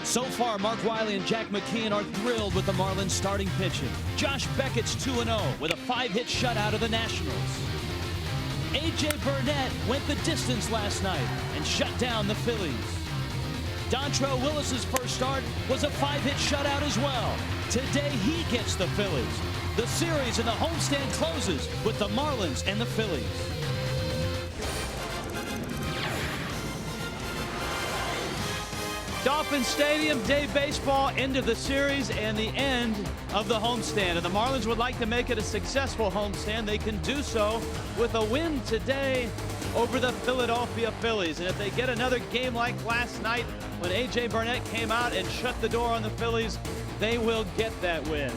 So far, Mark Wiley and Jack McKeon are thrilled with the Marlins starting pitching. Josh Beckett's 2-0 with a 5-hit shutout of the Nationals. A.J. Burnett went the distance last night and shut down the Phillies. Dontrelle Willis's first start was a 5-hit shutout as well. Today he gets the Phillies. The series in the homestand closes with the Marlins and the Phillies. Dolphin Stadium, day baseball, end of the series and the end of the homestand. And the Marlins would like to make it a successful homestand. They can do so with a win today over the Philadelphia Phillies. And if they get another game like last night when A.J. Burnett came out and shut the door on the Phillies, they will get that win.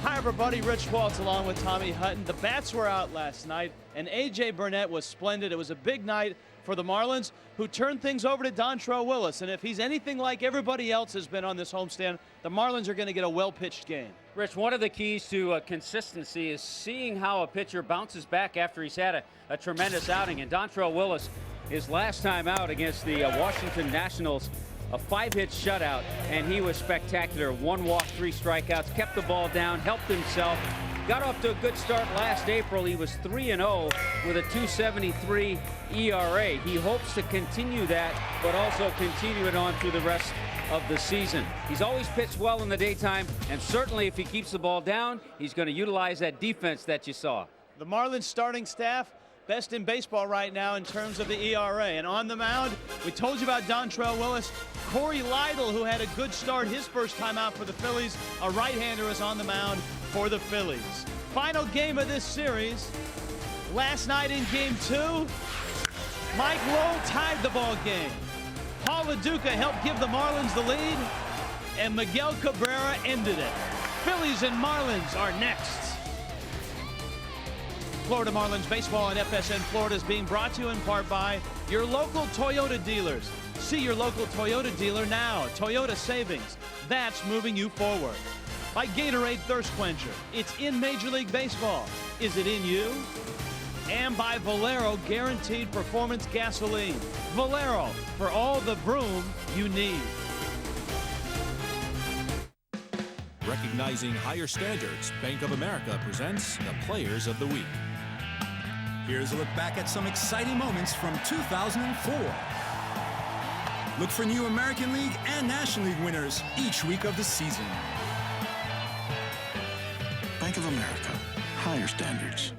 Hi everybody, Rich Waltz along with Tommy Hutton. The bats were out last night and A.J. Burnett was splendid. It was a big night for the Marlins, who turned things over to Dontrelle Willis. And if he's anything like everybody else has been on this homestand, the Marlins are going to get a well-pitched game. Rich, one of the keys to consistency is seeing how a pitcher bounces back after he's had a tremendous outing. And Dontrelle Willis, his last time out against the Washington Nationals, a 5-hit shutout, and he was spectacular. 1 walk, 3 strikeouts, kept the ball down, helped himself. Got off to a good start last April. He was 3-0 with a 2.73 ERA. He hopes to continue that, but also continue it on through the rest of the season. He's always pitched well in the daytime, and certainly if he keeps the ball down, he's going to utilize that defense that you saw. The Marlins starting staff, best in baseball right now in terms of the ERA. And on the mound, we told you about Dontrelle Willis. Corey Lidle, who had a good start his first time out for the Phillies, a right-hander, is on the mound for the Phillies. Final game of this series. Last night in game 2, Mike Lowell tied the ball game. Paul LaDuca helped give the Marlins the lead, and Miguel Cabrera ended it. Phillies and Marlins are next. Florida Marlins baseball on FSN Florida is being brought to you in part by your local Toyota dealers. See your local Toyota dealer now. Toyota savings, that's moving you forward. By Gatorade Thirst Quencher, it's in Major League Baseball. Is it in you? And by Valero Guaranteed Performance Gasoline. Valero, for all the vroom you need. Recognizing higher standards, Bank of America presents the Players of the Week. Here's a look back at some exciting moments from 2004. Look for new American League and National League winners each week of the season. Bank of America, higher standards.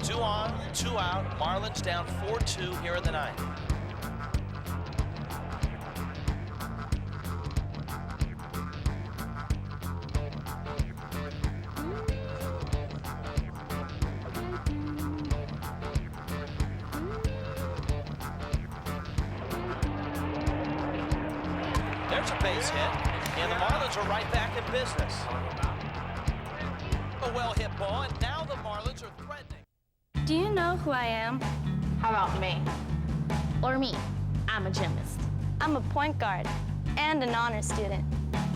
2 on, 2 out. Marlins down 4-2 here in the 9th. There's a base hit, and the Marlins are right back in business. A well-hit ball, and now the Marlins are threatening. Do you know who I am? How about me? Or me? I'm a gymnast. I'm a point guard and an honor student.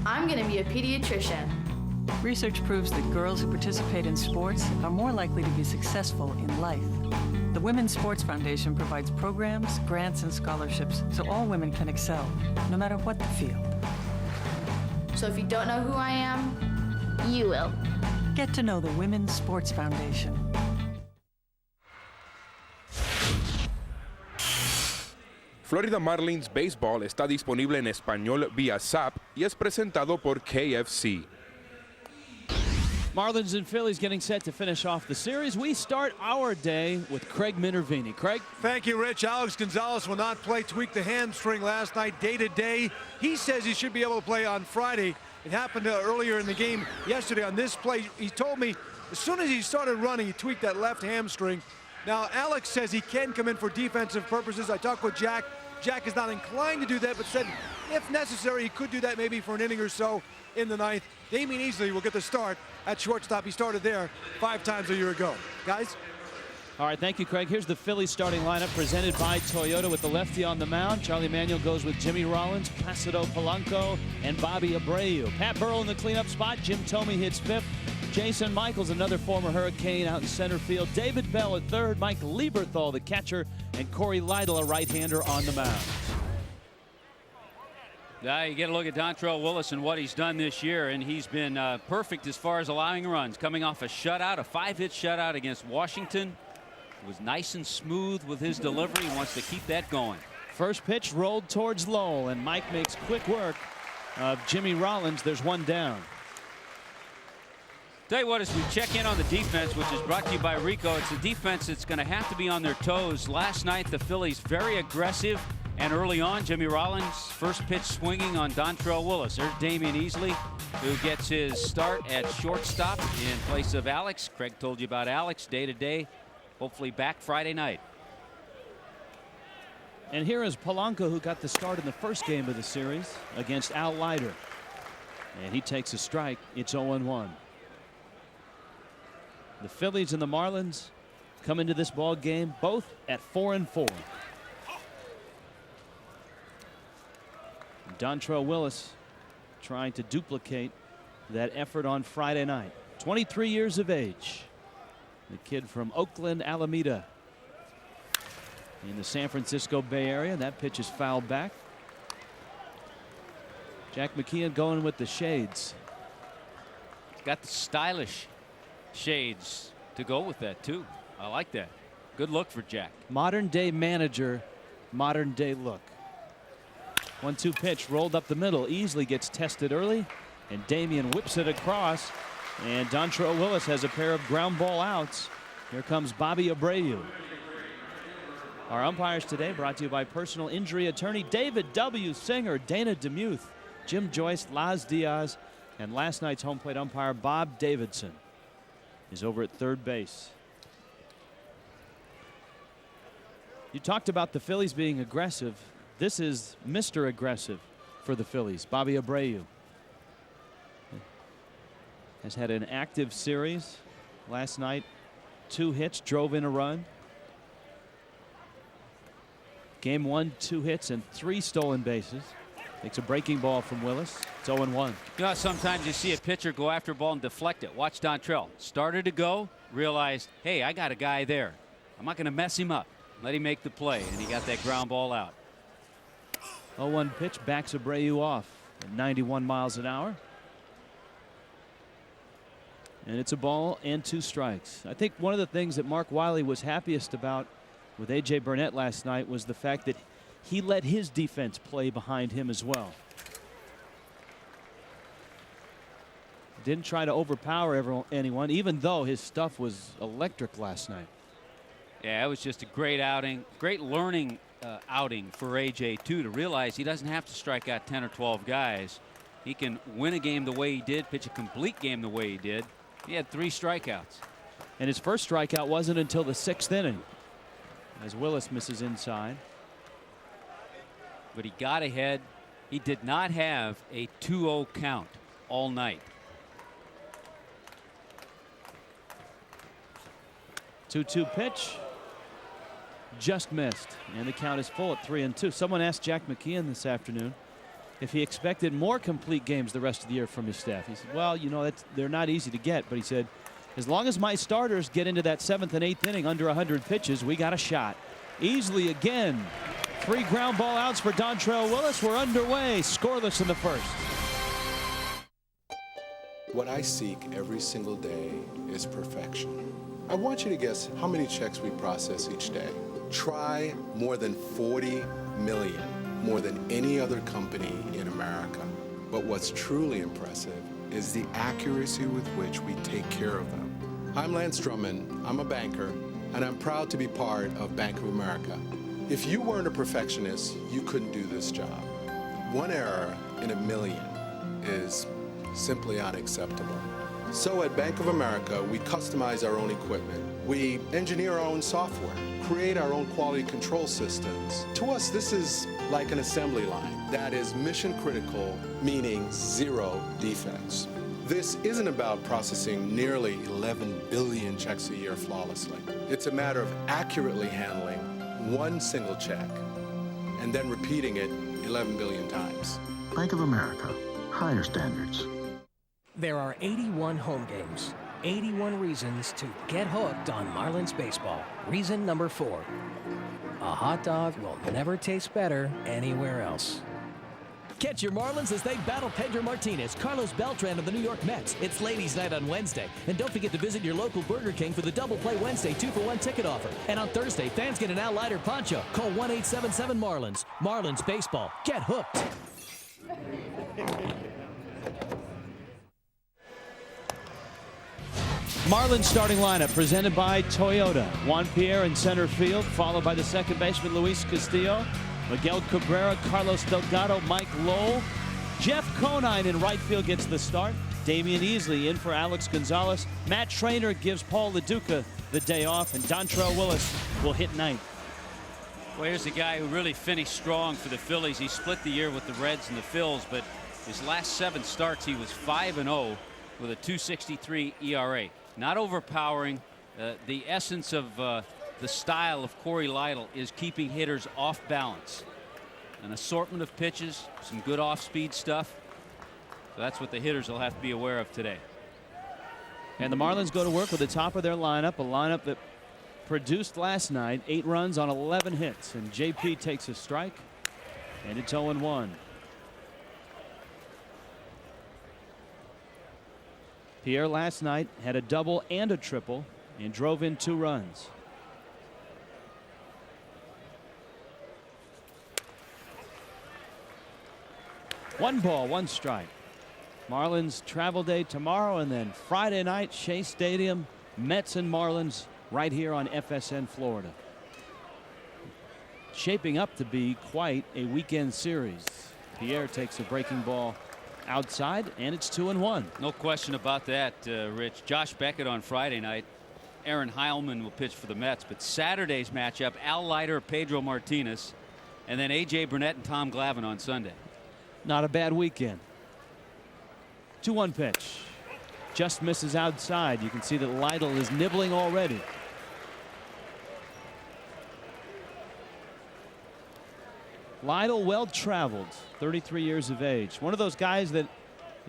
I'm gonna be a pediatrician. Research proves that girls who participate in sports are more likely to be successful in life. The Women's Sports Foundation provides programs, grants, and scholarships so all women can excel, no matter what the field. So if you don't know who I am, You will. Get to know the Women's Sports Foundation. Florida Marlins Baseball está disponible en español vía SAP y es presentado por KFC. Marlins and Phillies getting set to finish off the series. We start our day with Craig Minervini. Craig? Thank you, Rich. Alex Gonzalez will not play. Tweaked the hamstring last night, day to day. He says he should be able to play on Friday. It happened earlier in the game yesterday on this play. He told me as soon as he started running, he tweaked that left hamstring. Now, Alex says he can come in for defensive purposes. I talked with Jack. Jack is not inclined to do that, but said if necessary, he could do that maybe for an inning or so in the 9th. Damien Easley will get the start at shortstop. He started there 5 times a year ago. Guys? All right, thank you, Craig. Here's the Phillies starting lineup presented by Toyota with the lefty on the mound. Charlie Manuel goes with Jimmy Rollins, Placido Polanco, and Bobby Abreu. Pat Burrell in the cleanup spot. Jim Thome hits 5th. Jason Michaels, another former Hurricane, out in center field. David Bell at 3rd. Mike Lieberthal, the catcher, and Corey Lidle, a right-hander, on the mound. Now you get a look at Dontrelle Willis and what he's done this year, and he's been perfect as far as allowing runs. Coming off a shutout, a 5-hit shutout against Washington. It was nice and smooth with his delivery. He wants to keep that going. First pitch rolled towards Lowell, and Mike makes quick work of Jimmy Rollins. There's one down. Tell you what, as we check in on the defense, which is brought to you by Rico, it's the defense that's going to have to be on their toes. Last night, the Phillies very aggressive, and early on, Jimmy Rollins first pitch swinging on Dontrelle Willis. There's Damian Easley, who gets his start at shortstop in place of Alex. Craig told you about Alex, day to day, hopefully back Friday night. And here is Polanco, who got the start in the first game of the series against Al Leiter. And he takes a strike. It's 0-1. The Phillies and the Marlins come into this ball game both at 4-4. Dontrelle Willis trying to duplicate that effort on Friday night. 23 years of age. The kid from Oakland, Alameda, in the San Francisco Bay Area. That pitch is fouled back. Jack McKeon going with the shades. Got the stylish shades to go with that too. I like that. Good look for Jack. Modern day manager, modern day look. 1-2 pitch rolled up the middle. Easily gets tested early, and Damian whips it across, and Dontrelle Willis has a pair of ground ball outs. Here comes Bobby Abreu. Our umpires today brought to you by personal injury attorney David W. Singer, Dana Demuth, Jim Joyce, Laz Diaz, and last night's home plate umpire Bob Davidson is over at third base. You talked about the Phillies being aggressive. This is Mr. Aggressive for the Phillies. Bobby Abreu has had an active series. Last night, 2 hits, drove in a run. Game 1, 2 hits and 3 stolen bases. Takes a breaking ball from Willis. It's 0-1. You know, sometimes you see a pitcher go after a ball and deflect it. Watch Dontrelle. Started to go, realized, hey, I got a guy there. I'm not going to mess him up. Let him make the play, and he got that ground ball out. 0-1 pitch backs Abreu off at 91 miles an hour. And it's a ball and 2 strikes. I think one of the things that Mark Wiley was happiest about with A.J. Burnett last night was the fact that he let his defense play behind him as well. Didn't try to overpower anyone, even though his stuff was electric last night. Yeah, it was just a great outing, great learning outing for A.J. too, to realize he doesn't have to strike out 10 or 12 guys. He can win a game the way he did, pitch a complete game the way he did. He had 3 strikeouts. And his first strikeout wasn't until the 6th inning, as Willis misses inside. But he got ahead. He did not have a 2-0 count all night. 2-2 pitch. Just missed. And the count is full at 3-2. Someone asked Jack McKeon this afternoon if he expected more complete games the rest of the year from his staff. He said, well, you know, they're not easy to get. But he said, as long as my starters get into that 7th and 8th inning under 100 pitches, we got a shot. Easily again. 3 ground ball outs for Dontrelle Willis. We're underway. Scoreless in the first. What I seek every single day is perfection. I want you to guess how many checks we process each day. Try more than 40 million, more than any other company in America. But what's truly impressive is the accuracy with which we take care of them. I'm Lance Drummond, I'm a banker, and I'm proud to be part of Bank of America. If you weren't a perfectionist, you couldn't do this job. 1 error in a million is simply unacceptable. So at Bank of America, we customize our own equipment. We engineer our own software, create our own quality control systems. To us, this is like an assembly line that is mission critical, meaning 0 defects. This isn't about processing nearly 11 billion checks a year flawlessly. It's a matter of accurately handling 1 single check and then repeating it 11 billion times. Bank of America, higher standards. There are 81 home games, 81 reasons to get hooked on Marlins baseball. Reason number 4, a hot dog will never taste better anywhere else. Catch your Marlins as they battle Pedro Martinez, Carlos Beltran of the New York Mets. It's Ladies' Night on Wednesday. And don't forget to visit your local Burger King for the Double Play Wednesday 2-for-1 ticket offer. And on Thursday, fans get an Al Leiter poncho. Call 1-877-MARLINS. Marlins Baseball. Get hooked. Marlins starting lineup presented by Toyota. Juan Pierre in center field, followed by the second baseman Luis Castillo, Miguel Cabrera, Carlos Delgado, Mike Lowell. Jeff Conine in right field gets the start. Damian Easley in for Alex Gonzalez. Matt Trainer gives Paul LaDuca the day off, and Dontrelle Willis will hit ninth. Well, here's a guy who really finished strong for the Phillies. He split the year with the Reds and the Phils, but his last 7 starts he was 5-0 with a .263 ERA. Not overpowering. The essence of the style of Corey Lytle is keeping hitters off balance. An assortment of pitches, some good off-speed stuff. So that's what the hitters will have to be aware of today. And the Marlins go to work with the top of their lineup, a lineup that produced last night 8 runs on 11 hits. And JP takes a strike, and it's 0-1. Pierre last night had a double and a triple and drove in 2 runs. One ball, 1 strike. Marlins travel day tomorrow, and then Friday night, Shea Stadium, Mets and Marlins right here on FSN Florida. Shaping up to be quite a weekend series. Pierre takes a breaking ball outside, and it's 2-1. No question about that, Rich. Josh Beckett on Friday night. Aaron Heilman will pitch for the Mets, but Saturday's matchup, Al Leiter, Pedro Martinez, and then A.J. Burnett and Tom Glavine on Sunday. Not a bad weekend. 2-1 pitch. Just misses outside. You can see that Lytle is nibbling already. Lytle, well traveled, 33 years of age. One of those guys that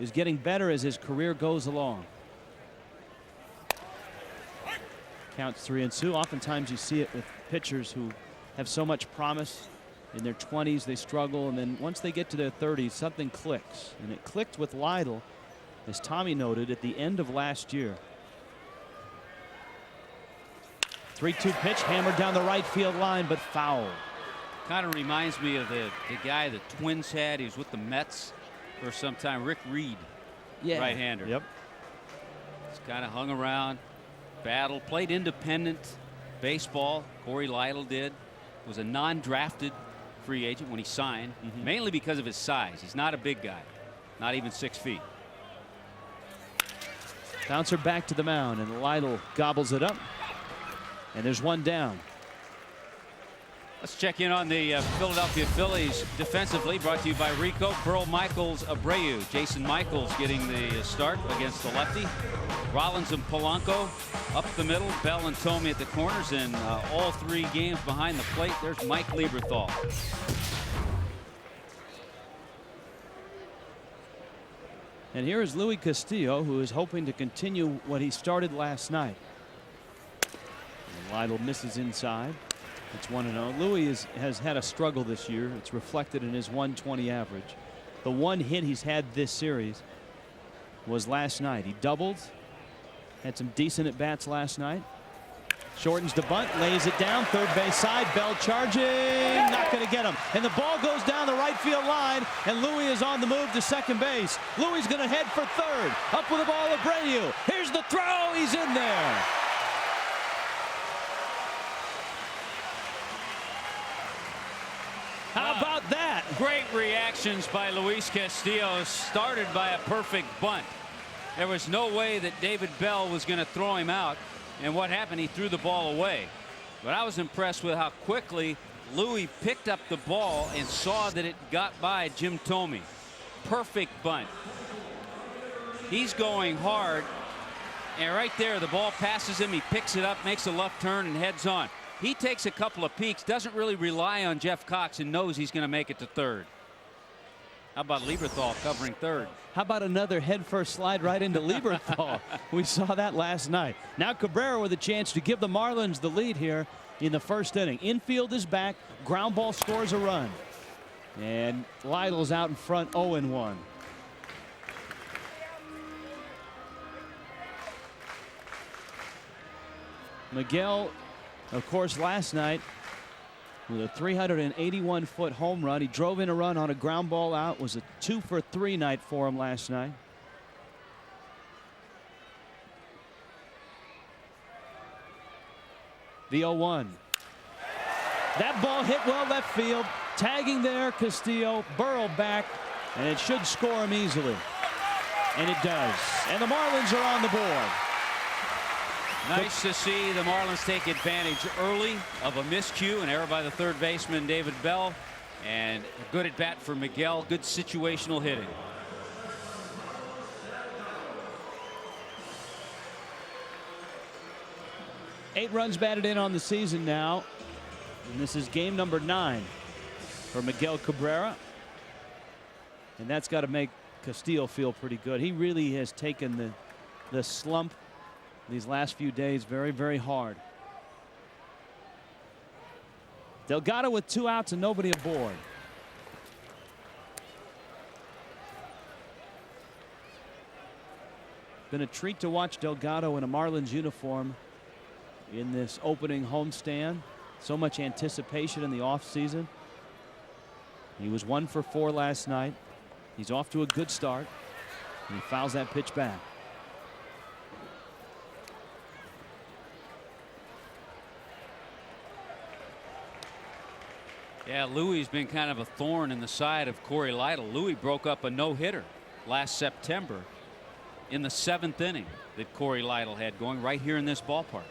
is getting better as his career goes along. Counts 3-2. Oftentimes you see it with pitchers who have so much promise. In their 20s they struggle, and then once they get to their 30s something clicks, and it clicked with Lytle, as Tommy noted, at the end of last year. 3-2 pitch hammered down the right field line, but foul. Kind of reminds me of the guy the Twins had. He was with the Mets for some time, Rick Reed. Yeah. Right-hander. Yep. He's kind of hung around, battled, played independent baseball. Corey Lytle did. Was a non-drafted free agent when he signed, mainly because of his size. He's not a big guy, not even 6 feet. Bouncer back to the mound, and Lytle gobbles it up, and there's 1 down. Let's check in on the Philadelphia Phillies defensively, brought to you by Rico. Burl Michaels, Abreu. Jason Michaels getting the start against the lefty. Rollins and Polanco up the middle. Bell and Tomey at the corners, and all 3 games behind the plate. There's Mike Lieberthal. And here is Luis Castillo, who is hoping to continue what he started last night. And Lytle misses inside. It's 1-0. Luis has had a struggle this year. It's reflected in his 120 average. The 1 hit he's had this series was last night. He doubled, had some decent at bats last night. Shortens the bunt, lays it down, third base side. Bell charging, not going to get him. And the ball goes down the right field line, and Luis is on the move to second base. Luis going to head for third. Up with the ball, Abreu. Here's the throw. He's in there. How about that? Great reactions by Luis Castillo, started by a perfect bunt. There was no way that David Bell was going to throw him out, and what happened, he threw the ball away. But I was impressed with how quickly Luis picked up the ball and saw that it got by Jim Tomey. Perfect bunt. He's going hard, and right there the ball passes him. He picks it up, makes a left turn, and heads on. He takes a couple of peeks, doesn't really rely on Jeff Cox, and knows he's going to make it to third. How about Lieberthal covering third? How about another headfirst slide right into Lieberthal? We saw that last night. Now Cabrera with a chance to give the Marlins the lead here in the first inning. Infield is back. Ground ball scores a run. And Lytle's out in front 0-1. Miguel, of course, last night with a 381-foot home run. He drove in a run on a ground ball out. It was a 2-for-3 night for him last night. The 0-1. That ball hit well left field. Tagging there, Castillo, Burrow back, and it should score him easily. And it does. And the Marlins are on the board. Nice to see the Marlins take advantage early of a miscue, an error by the third baseman David Bell, and a good at bat for Miguel. Good situational hitting. Eight runs batted in on the season now, and this is game number 9 for Miguel Cabrera, and that's got to make Castillo feel pretty good. He really has taken the slump these last few days very, very hard. Delgado with 2 outs and nobody aboard. Been a treat to watch Delgado in a Marlins uniform in this opening homestand. So much anticipation in the offseason. He was 1 for 4 last night. He's off to a good start. And he fouls that pitch back. Yeah, Louis has been kind of a thorn in the side of Corey Lytle. Louis broke up a no-hitter last September in the 7th inning that Corey Lytle had going right here in this ballpark.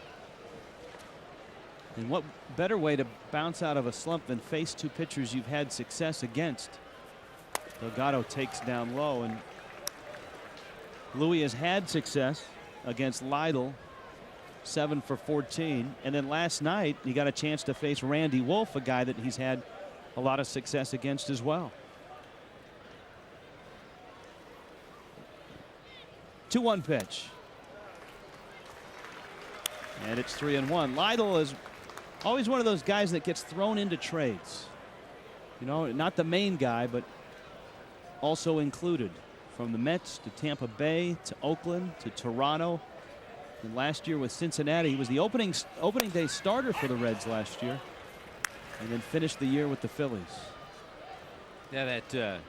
And what better way to bounce out of a slump than face 2 pitchers you've had success against? Delgado takes down low, and Louis has had success against Lytle, 7 for 14, and then last night he got a chance to face Randy Wolf, a guy that he's had a lot of success against as well. 2-1 pitch, and it's 3-1. Lytle is always one of those guys that gets thrown into trades. You know, not the main guy, but also included. From the Mets to Tampa Bay to Oakland to Toronto. And last year with Cincinnati, he was the opening day starter for the Reds last year, and then finished the year with the Phillies. Yeah, that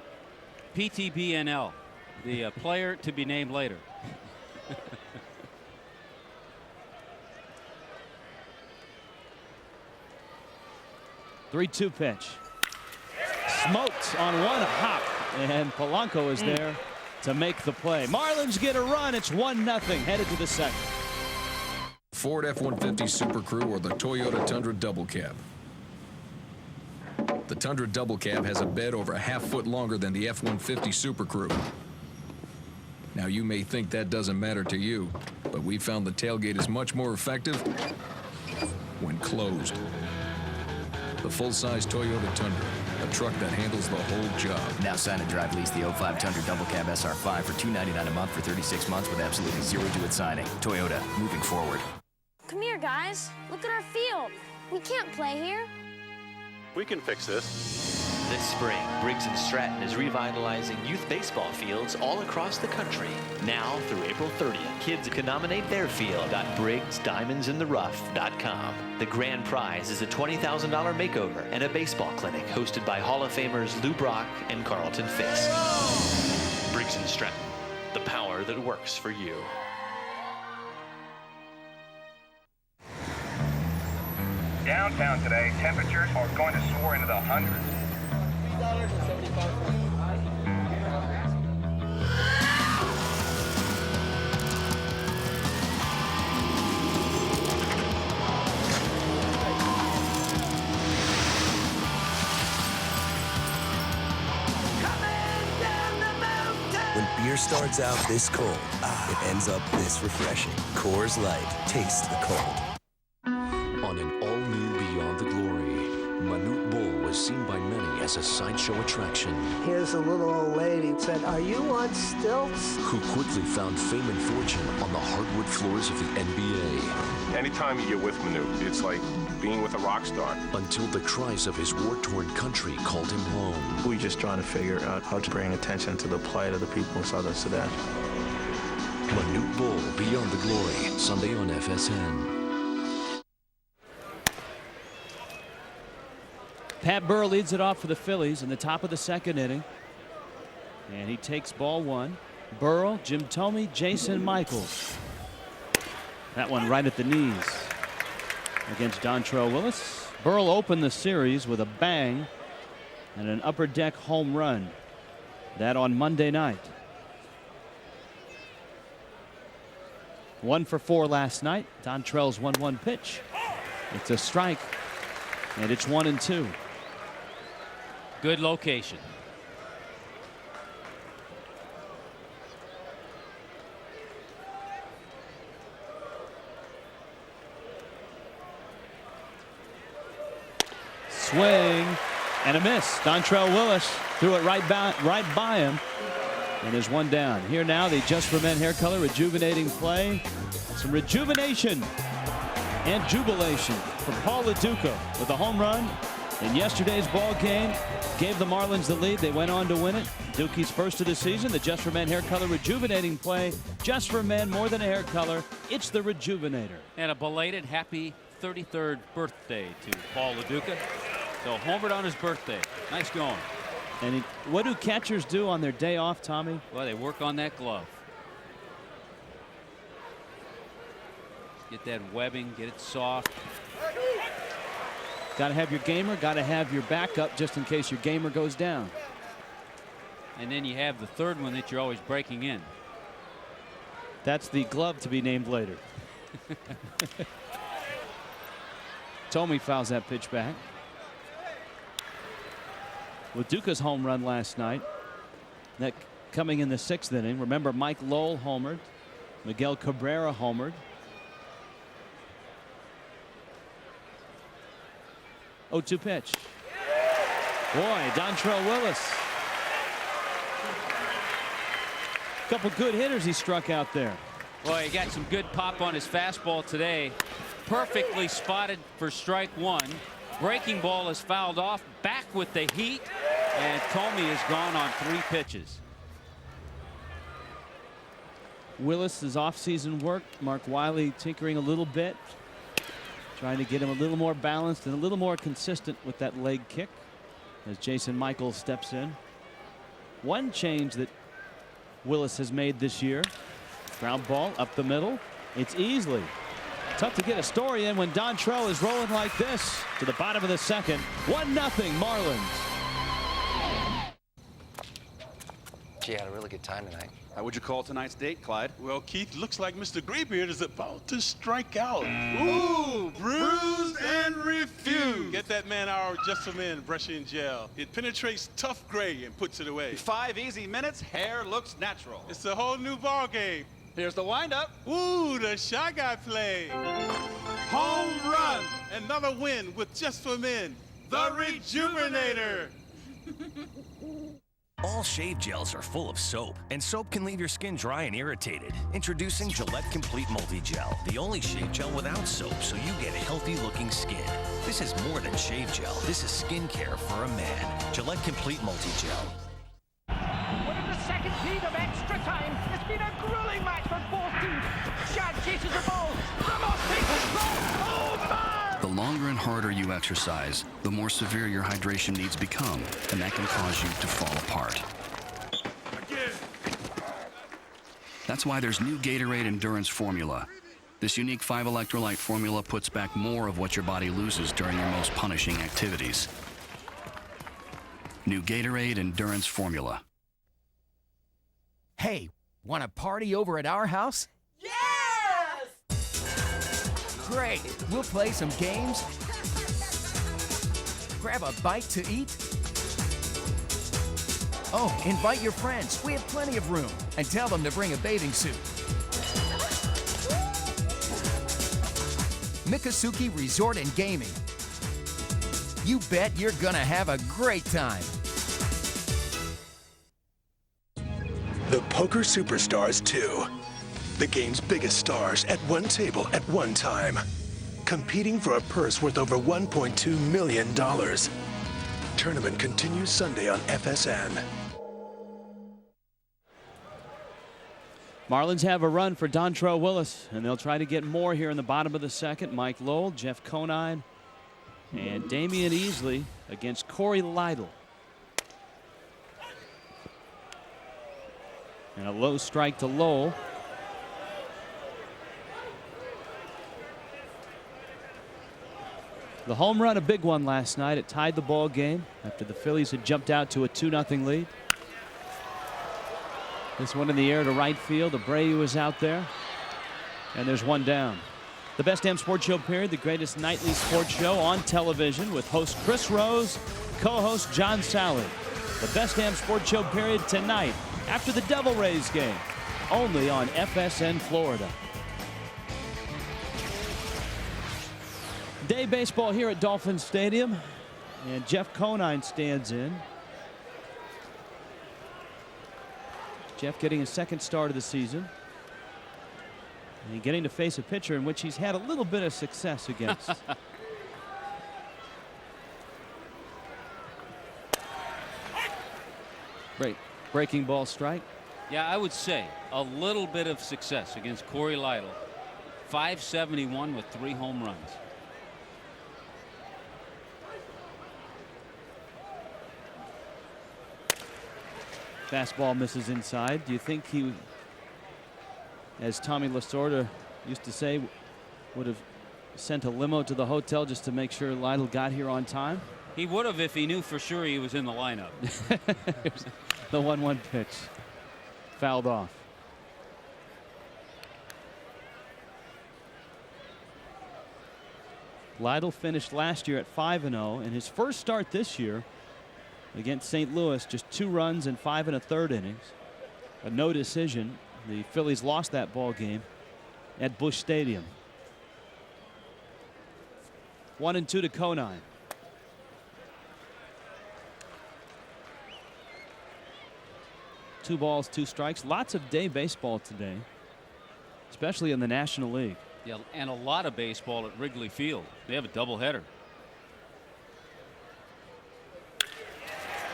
PTBNL, the player to be named later. 3-2 pitch. Smoked on one hop, and Polanco is there to make the play. Marlins get a run. It's 1-0 headed to the second. Ford F-150 Super Crew or the Toyota Tundra Double Cab. The Tundra Double Cab has a bed over a half foot longer than the F-150 Super Crew. Now you may think that doesn't matter to you, but we found the tailgate is much more effective when closed. The full-size Toyota Tundra, a truck that handles the whole job. Now sign and drive lease the 05 Tundra Double Cab SR5 for $299 a month for 36 months with absolutely zero due at signing. Toyota, moving forward. Come here, guys. Look at our field. We can't play here. We can fix this. This spring, Briggs & Stratton is revitalizing youth baseball fields all across the country. Now through April 30th, kids can nominate their field at BriggsDiamondsInTheRough.com. The grand prize is a $20,000 makeover and a baseball clinic hosted by Hall of Famers Lou Brock and Carlton Fisk. Briggs & Stratton, the power that works for you. Downtown today, temperatures are going to soar into the hundreds. When beer starts out this cold, it ends up this refreshing. Coors Light. Taste the cold. On an all-new Beyond the Glory, Manute Bull was seen by many as a sideshow attraction. Here's a little old lady that said, "Are you on stilts?" Who quickly found fame and fortune on the hardwood floors of the NBA. Anytime you're with Manute, it's like being with a rock star. Until the cries of his war-torn country called him home. We're just trying to figure out how to bring attention to the plight of the people in Southern Sudan. Manute Bol, Beyond the Glory, Sunday on FSN. Pat Burr leads it off for the Phillies in the top of the second inning. And he takes ball one. Burrell, Jim Thome, Jason Michaels. That one right at the knees against Dontrelle Willis. Burrell opened the series with a bang and an upper deck home run. That on Monday night. 1 for 4 last night. Dontrelle's 1-1 pitch. It's a strike. And it's 1-2. Good location. Swing and a miss. Dontrelle Willis threw it right by him. And there's one down. Here now, the Just for Men hair color rejuvenating play. Some rejuvenation and jubilation for Paul LaDuca with a home run in yesterday's ball game. Gave the Marlins the lead. They went on to win it. Dooky's first of the season. The Just for Men hair color rejuvenating play. Just for Men, more than a hair color. It's the rejuvenator. And a belated happy 33rd birthday to Paul LaDuca. So homered on his birthday. Nice going. And what do catchers do on their day off, Tommy? Well, they work on that glove. Get that webbing, get it soft. Got to have your gamer, got to have your backup just in case your gamer goes down. And then you have the third one that you're always breaking in. That's the glove to be named later. Thome fouls that pitch back. With Duca's home run last night, that coming in the 6th inning. Remember, Mike Lowell homered, Miguel Cabrera homered. 0-2 pitch. Boy, Dontrelle Willis. Couple good hitters he struck out there. Boy, he got some good pop on his fastball today. Perfectly spotted for strike one. Breaking ball is fouled off. Back with the heat. And Thome is gone on 3 pitches. Willis's offseason work. Mark Wiley tinkering a little bit. Trying to get him a little more balanced and a little more consistent with that leg kick as Jason Michaels steps in. One change that Willis has made this year. Ground ball up the middle. It's easily tough to get a story in when Dontrelle is rolling like this to the bottom of the second. 1-0 Marlins. Gee, I had a really good time tonight. How would you call tonight's date, Clyde? Well, Keith, looks like Mr. Graybeard is about to strike out. Ooh, bruised and refused. Get that man our Just for Men brushing gel. It penetrates tough gray and puts it away. 5 easy minutes, hair looks natural. It's a whole new ball game. Here's the windup. Ooh, the Shy Guy play. Home run. Another win with Just for Men, the Rejuvenator. All shave gels are full of soap, and soap can leave your skin dry and irritated. Introducing Gillette Complete Multi-Gel, the only shave gel without soap, so you get healthy-looking skin. This is more than shave gel. This is skincare for a man. Gillette Complete Multi-Gel. Within the second heat of extra time, it's been a grueling match for both teams. Shad chases the ball. Ramos takes control. Oh, man! The longer and harder you exercise, the more severe your hydration needs become, and that can cause you to fall apart. That's why there's new Gatorade Endurance Formula. This unique 5-electrolyte formula puts back more of what your body loses during your most punishing activities. New Gatorade Endurance Formula. Hey, want a party over at our house? Great. We'll play some games, grab a bite to eat. Oh, invite your friends. We have plenty of room. And tell them to bring a bathing suit. Mikasuki Resort and Gaming. You bet you're gonna have a great time. The Poker Superstars 2. The game's biggest stars at one table at one time. competing for a purse worth over $1.2 million. Tournament continues Sunday on FSN. Marlins have a run for Dontrelle Willis, and they'll try to get more here in the bottom of the second. Mike Lowell, Jeff Conine, and Damian Easley against Corey Lytle. And a low strike to Lowell. The home run, a big one last night. It tied the ball game after the Phillies had jumped out to a 2-0 lead. This one in the air to right field. Abreu is out there. And there's one down. The Best Damn Sports Show period, the greatest nightly sports show on television with host Chris Rose, co-host John Sally. The Best Damn Sports Show period tonight after the Devil Rays game, only on FSN Florida. Day baseball here at Dolphin Stadium, and Jeff Conine stands in. Jeff getting his second start of the season. And getting to face a pitcher in which he's had a little bit of success against. Breaking ball strike. Yeah, I would say a little bit of success against Corey Lytle. 571 with 3 home runs. Fastball misses inside. Do you think he, as Tommy Lasorda used to say, would have sent a limo to the hotel just to make sure Lytle got here on time? He would have if he knew for sure he was in the lineup. The 1-1 pitch. Fouled off. Lytle finished last year at 5-0. In his first start this year against St. Louis, just 2 runs in 5 1/3 innings. A no decision. The Phillies lost that ball game at Busch Stadium. 1-2 to Conine. Two balls, 2 strikes. Lots of day baseball today, especially in the National League. Yeah, and a lot of baseball at Wrigley Field. They have a doubleheader.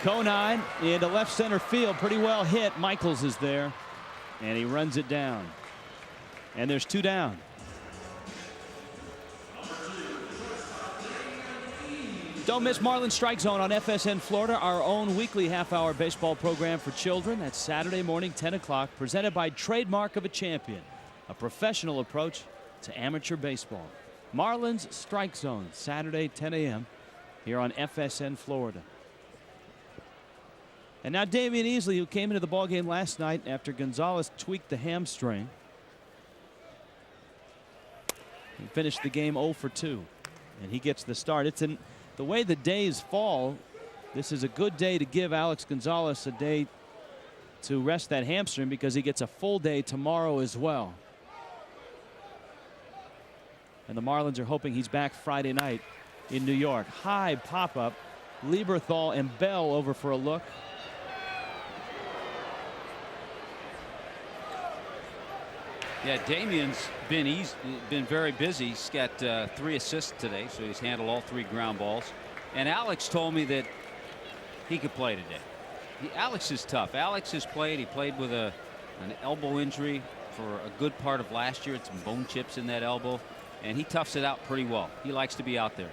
Conine into left center field, pretty well hit. Michaels is there, and he runs it down. And there's 2 down. Don't miss Marlins Strike Zone on FSN Florida, our own weekly half-hour baseball program for children. That's Saturday morning, 10 o'clock, presented by Trademark of a Champion, a professional approach to amateur baseball. Marlins Strike Zone, Saturday, 10 a.m. here on FSN Florida. And now Damian Easley, who came into the ballgame last night after Gonzalez tweaked the hamstring. He finished the game 0 for 2, and he gets the start. It's in the way the days fall. This is a good day to give Alex Gonzalez a day to rest that hamstring because he gets a full day tomorrow as well. And the Marlins are hoping he's back Friday night in New York. High pop-up. Lieberthal and Bell over for a look. Yeah, Damian's been very busy. He's got 3 assists today, so he's handled all 3 ground balls. And Alex told me that he could play today. Alex is tough. Alex has played. He played with an elbow injury for a good part of last year. Had some bone chips in that elbow, and he toughs it out pretty well. He likes to be out there.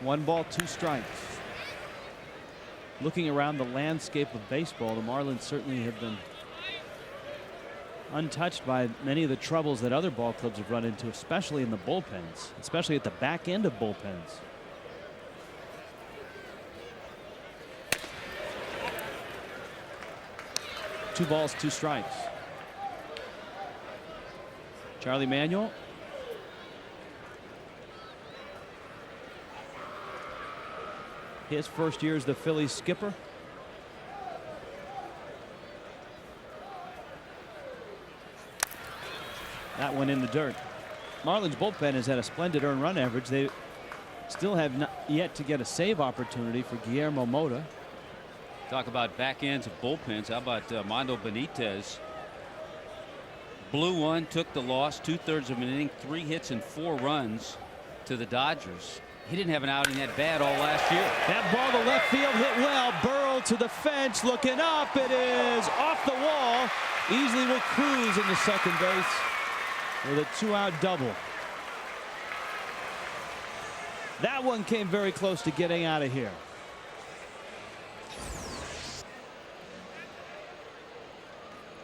One ball, 2 strikes. Looking around the landscape of baseball, the Marlins certainly have been untouched by many of the troubles that other ball clubs have run into, especially in the bullpens, especially at the back end of bullpens. Two balls, 2 strikes. Charlie Manuel. His first year as the Phillies skipper. That one in the dirt. Marlins bullpen has had a splendid earned run average. They still have not yet to get a save opportunity for Guillermo Mota. Talk about back ends of bullpens. How about Mondo Benitez? Blew one, took the loss, 2/3 of an inning, 3 hits and 4 runs to the Dodgers. He didn't have an outing that bad all last year. That ball to left field hit well. Burrow to the fence, looking up. It is off the wall. Easily will cruise into second base with a 2-out double. That one came very close to getting out of here.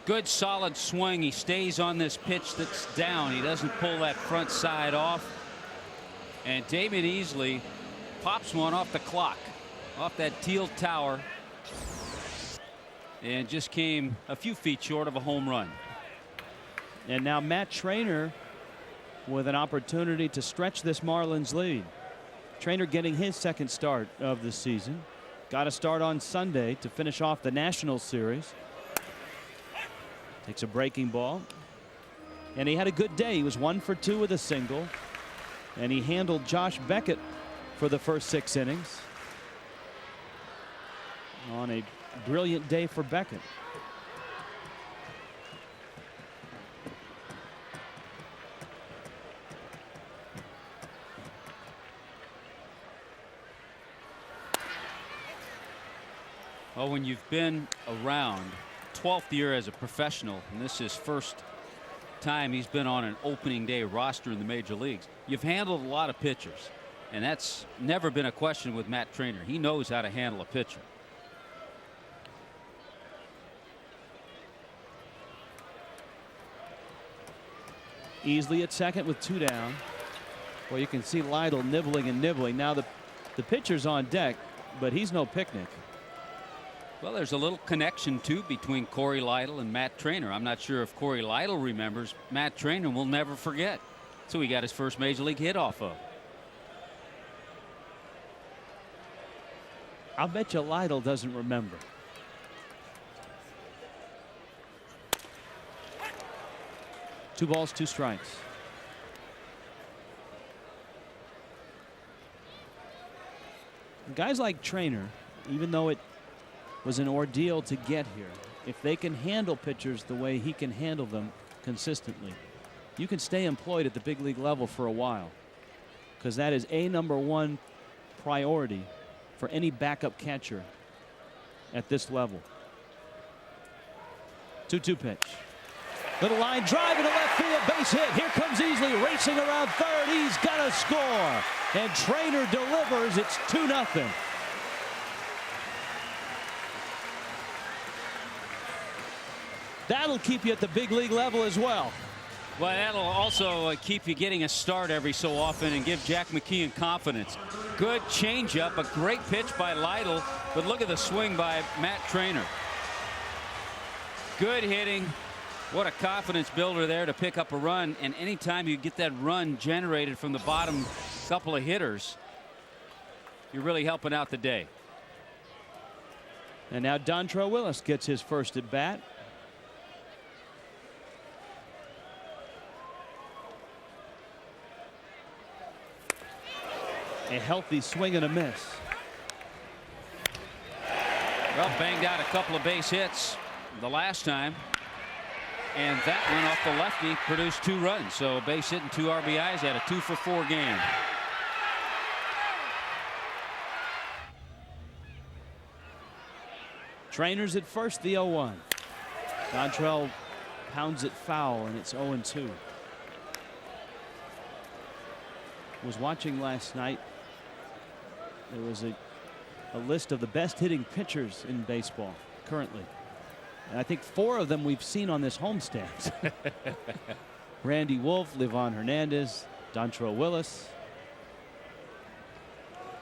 Good solid swing. He stays on this pitch that's down. He doesn't pull that front side off. And David Easley pops one off the clock, off that teal tower, and just came a few feet short of a home run. And now Matt Trainer with an opportunity to stretch this Marlins lead. Trainer getting his second start of the season. Got a start on Sunday to finish off the National Series. Takes a breaking ball. And he had a good day. He was 1 for 2 with a single. And he handled Josh Beckett for the first 6 innings. On a brilliant day for Beckett. Well, when you've been around 12th year as a professional, and this is his first time he's been on an opening day roster in the major leagues, you've handled a lot of pitchers, and that's never been a question with Matt Trainer. He knows how to handle a pitcher. Easley at second with 2 down. Well, you can see Lytle nibbling and nibbling. Now the pitcher's on deck, but he's no picnic. Well, there's a little connection too between Corey Lytle and Matt Trainer. I'm not sure if Corey Lytle remembers. Matt Trainer will never forget. So he got his first major league hit off of. I'll bet you Lytle doesn't remember. Two balls, 2 strikes. Guys like Trainer, even though it was an ordeal to get here, if they can handle pitchers the way he can handle them consistently, you can stay employed at the big league level for a while, because that is a #1 priority for any backup catcher at this level. 2-2 pitch. Little line drive into left field, base hit. Here comes Easley racing around third. He's got to score, and Trainer delivers. It's 2-0. That'll keep you at the big league level as well. Well, that'll also keep you getting a start every so often and give Jack McKeon confidence. Good changeup, a great pitch by Lytle, but look at the swing by Matt Trainer. Good hitting. What a confidence builder there to pick up a run, and anytime you get that run generated from the bottom couple of hitters, you're really helping out the day. And now Dontrelle Willis gets his first at bat. A healthy swing and a miss. Well, banged out a couple of base hits the last time, and that one off the lefty produced 2 runs. So base hit and 2 RBIs, had a 2-for-4 game. Trainer's at first, the 0-1. Dontrelle pounds it foul, and it's 0-2. Was watching last night. There was a list of the best hitting pitchers in baseball currently. And I think 4 of them we've seen on this homestand. Randy Wolf, Livan Hernandez, Dontrelle Willis,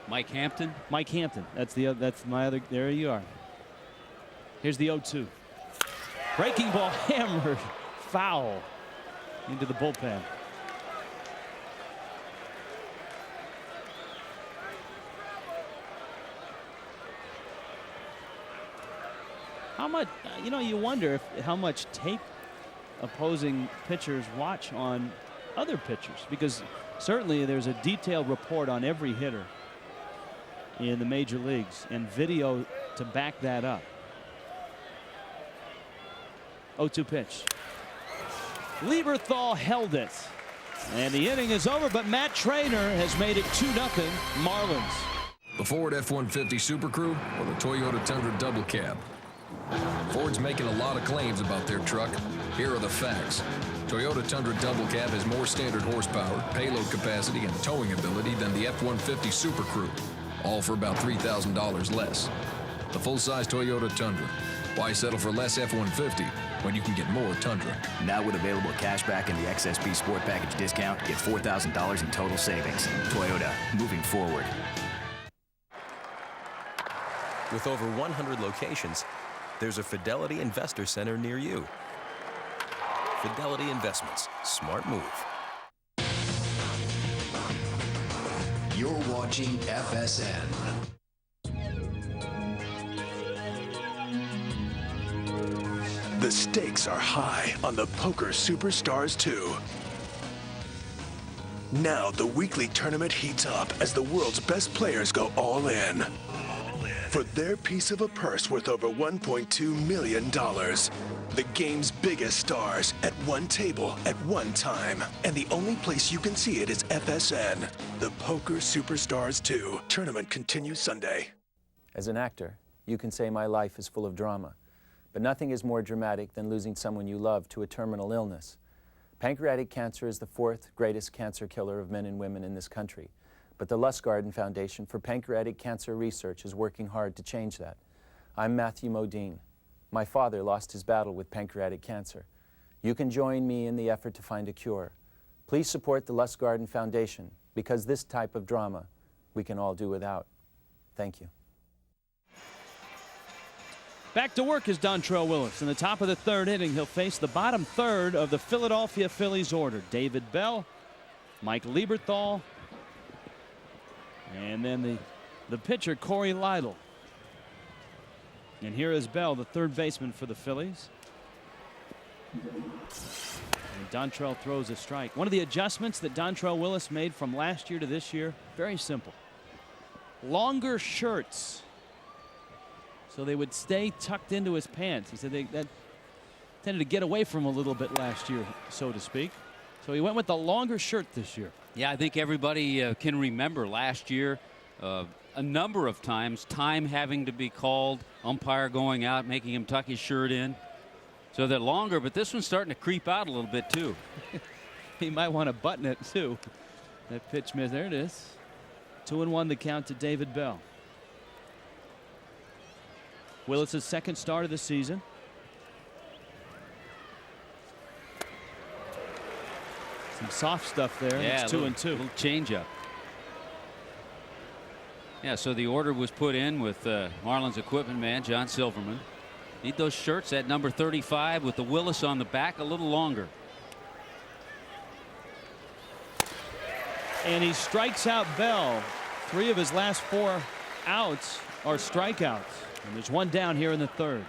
Mike Hampton. Mike Hampton. That's my other. There you are. Here's the 0-2. Breaking ball hammered foul into the bullpen. How much, you wonder how much tape opposing pitchers watch on other pitchers, because certainly there's a detailed report on every hitter in the major leagues, and video to back that up. 0-2 pitch. Lieberthal held it. And the inning is over, but Matt Traynor has made it 2-0 Marlins. The Ford F-150 Super Crew or the Toyota Tundra Double Cab. Ford's making a lot of claims about their truck. Here are the facts. Toyota Tundra Double Cab has more standard horsepower, payload capacity, and towing ability than the F-150 Super Crew, all for about $3,000 less. The full-size Toyota Tundra. Why settle for less F-150 when you can get more Tundra? Now with available cash back and the XSP Sport Package discount, get $4,000 in total savings. Toyota, moving forward. With over 100 locations, there's a Fidelity Investor Center near you. Fidelity Investments. Smart move. You're watching FSN. The stakes are high on the Poker Superstars 2. Now the weekly tournament heats up as the world's best players go all in. For their piece of a purse worth over $1.2 million. The game's biggest stars at one table at one time. And the only place you can see it is FSN. The Poker Superstars 2. Tournament continues Sunday. As an actor, you can say my life is full of drama. But nothing is more dramatic than losing someone you love to a terminal illness. Pancreatic cancer is the 4th greatest cancer killer of men and women in this country. But the Lustgarten Foundation for Pancreatic Cancer Research is working hard to change that. I'm Matthew Modine. My father lost his battle with pancreatic cancer. You can join me in the effort to find a cure. Please support the Lustgarten Foundation, because this type of drama we can all do without. Thank you. Back to work is Dontrelle Willis. In the top of the 3rd inning, he'll face the bottom 3rd of the Philadelphia Phillies order. David Bell, Mike Lieberthal, and then the pitcher, Corey Lytle. And here is Bell, the 3rd baseman for the Phillies. And Dontrelle throws a strike. One of the adjustments that Dontrelle Willis made from last year to this year, very simple. Longer shirts, so they would stay tucked into his pants. He said that tended to get away from him a little bit last year, so to speak. So he went with the longer shirt this year. Yeah, I think everybody can remember last year a number of times, time having to be called, umpire going out, making him tuck his shirt in. So they're longer, but this one's starting to creep out a little bit too. He might want to button it too. That pitch miss. There it is. 2-1 the count to David Bell. Willis' 2nd start of the season. Some soft stuff there. Yeah, it's 2-2. Little changeup. Yeah, so the order was put in with Marlins equipment man John Silverman. Need those shirts at number 35 with the Willis on the back a little longer. And he strikes out Bell. 3 of his last 4 outs are strikeouts. And there's 1 down here in the 3rd.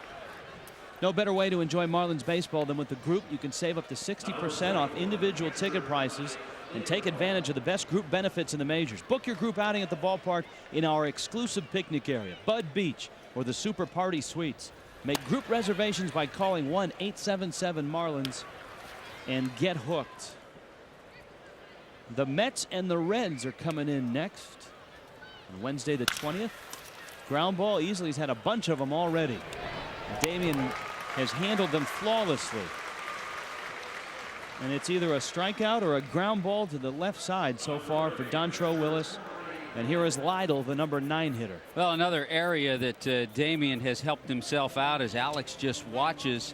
No better way to enjoy Marlins baseball than with the group. You can save up to 60% off individual ticket prices and take advantage of the best group benefits in the majors. Book your group outing at the ballpark in our exclusive picnic area, Bud Beach, or the Super Party Suites. Make group reservations by calling 1-877-MARLINS and get hooked. The Mets and the Reds are coming in next on Wednesday the 20th. Ground ball. Easley's had a bunch of them already. Damian has handled them flawlessly. And it's either a strikeout or a ground ball to the left side so far for Dontrelle Willis. And here is Lytle, the number 9 hitter. Well, another area that Damian has helped himself out, as Alex just watches,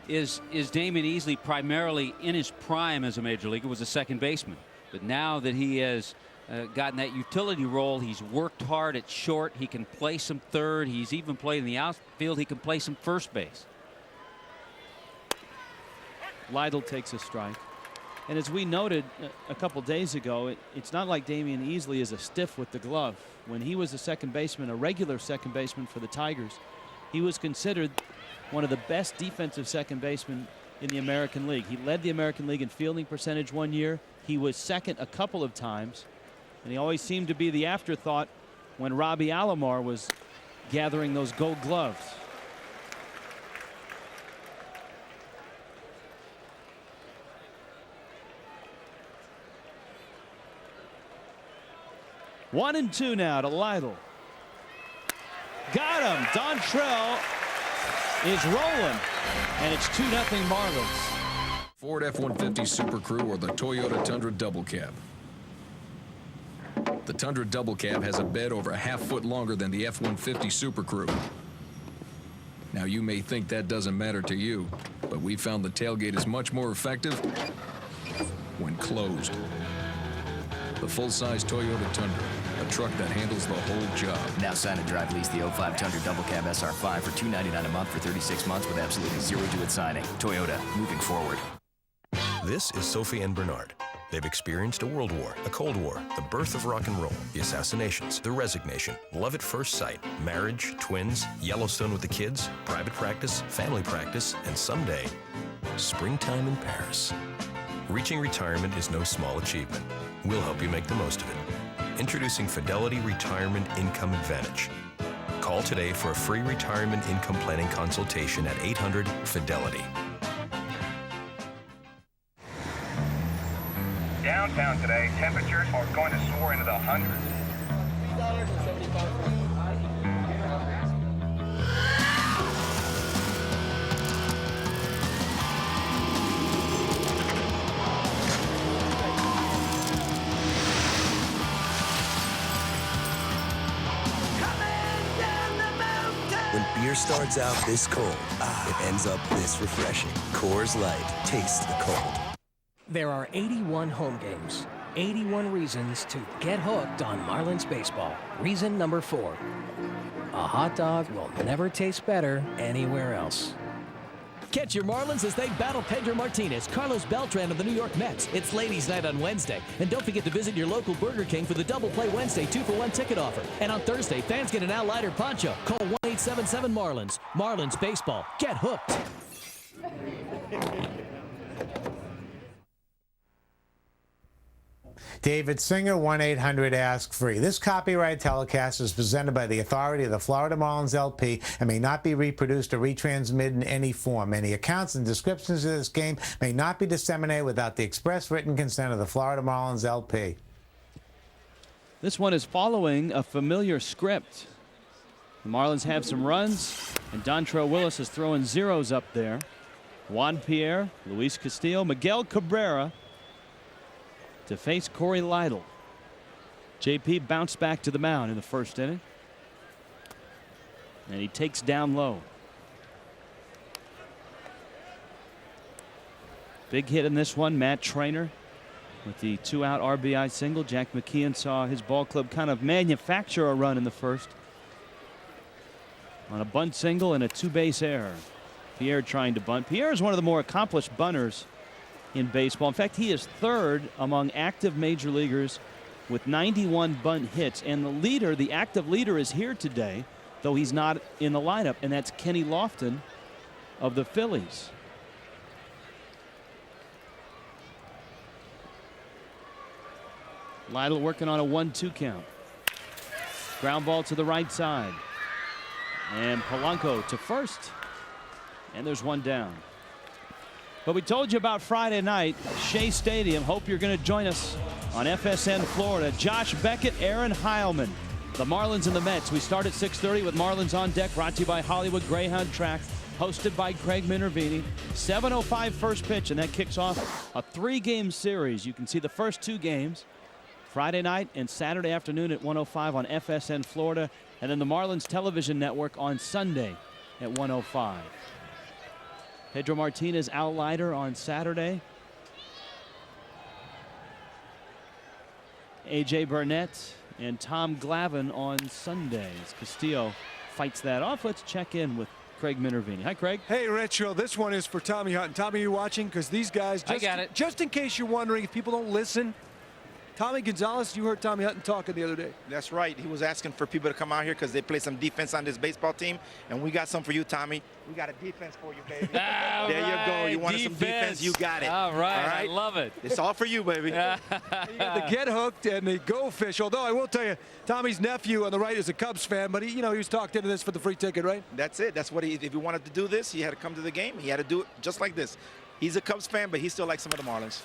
is Damian Easley primarily in his prime as a major leaguer was a second baseman. But now that he has gotten that utility role, he's worked hard at short. He can play some third. He's even played in the outfield. He can play some first base. Lytle takes a strike. And as we noted a couple days ago, it's not like Damian Easley is a stiff with the glove. When he was a second baseman, a regular second baseman for the Tigers, he was considered one of the best defensive second basemen in the American League. He led the American League in fielding percentage one year. He was second a couple of times. And he always seemed to be the afterthought when Robbie Alomar was gathering those gold gloves. One and two now to Lytle. Got him. Dontrelle is rolling, and it's 2-0 Marlins. Ford F-150 Super Crew or the Toyota Tundra Double Cab. The Tundra Double Cab has a bed over a half-foot longer than the F-150 Super Crew. Now you may think that doesn't matter to you, but we found the tailgate is much more effective when closed. The full-size Toyota Tundra, a truck that handles the whole job. Now sign and drive lease the 05 Tundra Double Cab SR5 for $299 a month for 36 months with absolutely zero due at signing. Toyota, moving forward. This is Sophie and Bernard. They've experienced a world war, a cold war, the birth of rock and roll, the assassinations, the resignation, love at first sight, marriage, twins, Yellowstone with the kids, private practice, family practice, and someday, springtime in Paris. Reaching retirement is no small achievement. We'll help you make the most of it. Introducing Fidelity Retirement Income Advantage. Call today for a free retirement income planning consultation at 800-FIDELITY. Downtown today, temperatures are going to soar into the hundreds. When beer starts out this cold, it ends up this refreshing. Coors Light. Taste the cold. There are 81 home games, 81 reasons to get hooked on Marlins baseball. Reason number 4, a hot dog will never taste better anywhere else. Catch your Marlins as they battle Pedro Martinez, Carlos Beltran of the New York Mets. It's Ladies' Night on Wednesday. And don't forget to visit your local Burger King for the Double Play Wednesday 2-for-1 ticket offer. And on Thursday, fans get an Al Leiter poncho. Call 1-877-MARLINS. Marlins baseball. Get hooked. David Singer, 1-800-ASK-FREE. This copyright telecast is presented by the authority of the Florida Marlins LP and may not be reproduced or retransmitted in any form. Any accounts and descriptions of this game may not be disseminated without the express written consent of the Florida Marlins LP. This one is following a familiar script. The Marlins have some runs, and Dontrelle Willis is throwing zeros up there. Juan Pierre, Luis Castillo, Miguel Cabrera to face Corey Lytle. JP bounced back to the mound in the first inning, and he takes down low. Big hit in this one, Matt Trainer with the 2-out RBI single. Jack McKeon saw his ball club kind of manufacture a run in the first on a bunt single and a 2-base error. Pierre trying to bunt. Pierre is one of the more accomplished bunters in baseball. In fact, he is third among active major leaguers with 91 bunt hits. And the leader, the active leader, is here today, though he's not in the lineup, and that's Kenny Lofton of the Phillies. Lytle working on a 1-2 count. Ground ball to the right side. And Polanco to first. And there's one down. But we told you about Friday night, Shea Stadium. Hope you're going to join us on FSN Florida. Josh Beckett, Aaron Heilman, the Marlins and the Mets. We start at 6:30 with Marlins on Deck, brought to you by Hollywood Greyhound Track, hosted by Craig Minervini. 7:05 first pitch, and that kicks off a 3-game series. You can see the first 2 games Friday night and Saturday afternoon at 1:05 on FSN Florida, and then the Marlins television network on Sunday at 1:05. Pedro Martinez, Al Leiter on Saturday. A.J. Burnett and Tom Glavine on Sundays. Castillo fights that off. Let's check in with Craig Minervini. Hi, Craig. Hey, Retro. This one is for Tommy Hutton. Tommy, you watching? Because these guys, I got it. Just in case you're wondering if people don't listen, Tommy Gonzalez, you heard Tommy Hutton talking the other day. That's right. He was asking for people to come out here because they play some defense on this baseball team, and we got some for you, Tommy. We got a defense for you, baby. There you go. You wanted some defense, you got it. All right, I love it. It's all for you, baby. You got the get hooked and the go fish. Although I will tell you, Tommy's nephew on the right is a Cubs fan, but he was talked into this for the free ticket, right? That's it. That's what if he wanted to do this, he had to come to the game. He had to do it just like this. He's a Cubs fan, but he still likes some of the Marlins.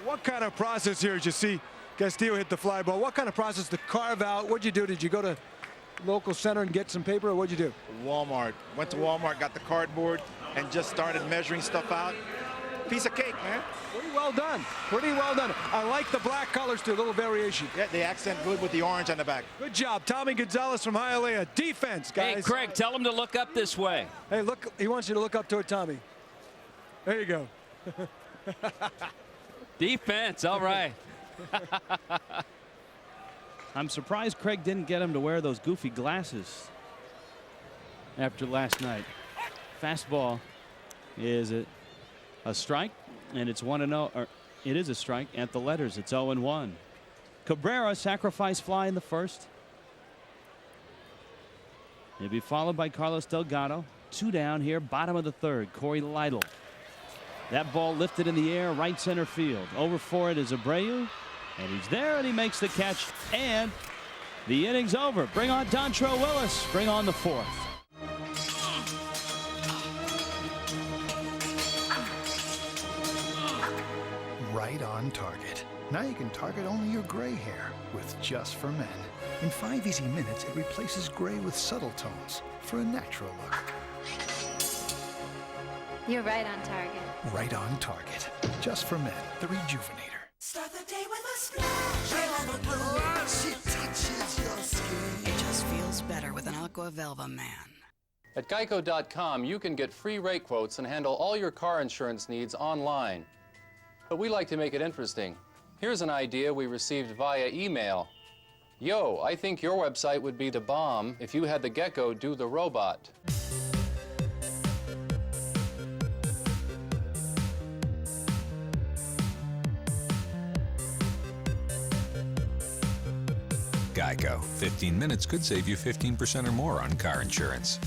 What kind of process here as you see Castillo hit the fly ball? What kind of process to carve out? What'd you do? Did you go to local center and get some paper, or what'd you do? Walmart. Went to Walmart, got the cardboard, and just started measuring stuff out. Piece of cake, man. Pretty well done. Pretty well done. I like the black colors too, a little variation. Yeah, the accent good with the orange on the back. Good job. Tommy Gonzalez from Hialeah. Defense, guys. Hey, Craig, tell him to look up this way. Hey, look, he wants you to look up toward Tommy. There you go. Defense, all right. I'm surprised Craig didn't get him to wear those goofy glasses after last night. Fastball is a strike, and it's 1-0. Or it is a strike at the letters. It's 0-1. Cabrera sacrifice fly in the first. He'll be followed by Carlos Delgado. 2 down here, bottom of the third. Corey Lytle. That ball lifted in the air, right center field. Over for it is Abreu. And he's there, and he makes the catch. And the inning's over. Bring on Dontrelle Willis. Bring on the 4th. Right on target. Now you can target only your gray hair with Just for Men. In 5 easy minutes, it replaces gray with subtle tones for a natural look. You're right on target. Right on target. Just for Men, the Rejuvenator. Start the day with a splash. She touches your skin. It just feels better with an Aqua Velva Man. At Geico.com, you can get free rate quotes and handle all your car insurance needs online. But we like to make it interesting. Here's an idea we received via email. Yo, I think your website would be the bomb if you had the gecko do the robot. Geico. 15 minutes could save you 15% or more on car insurance.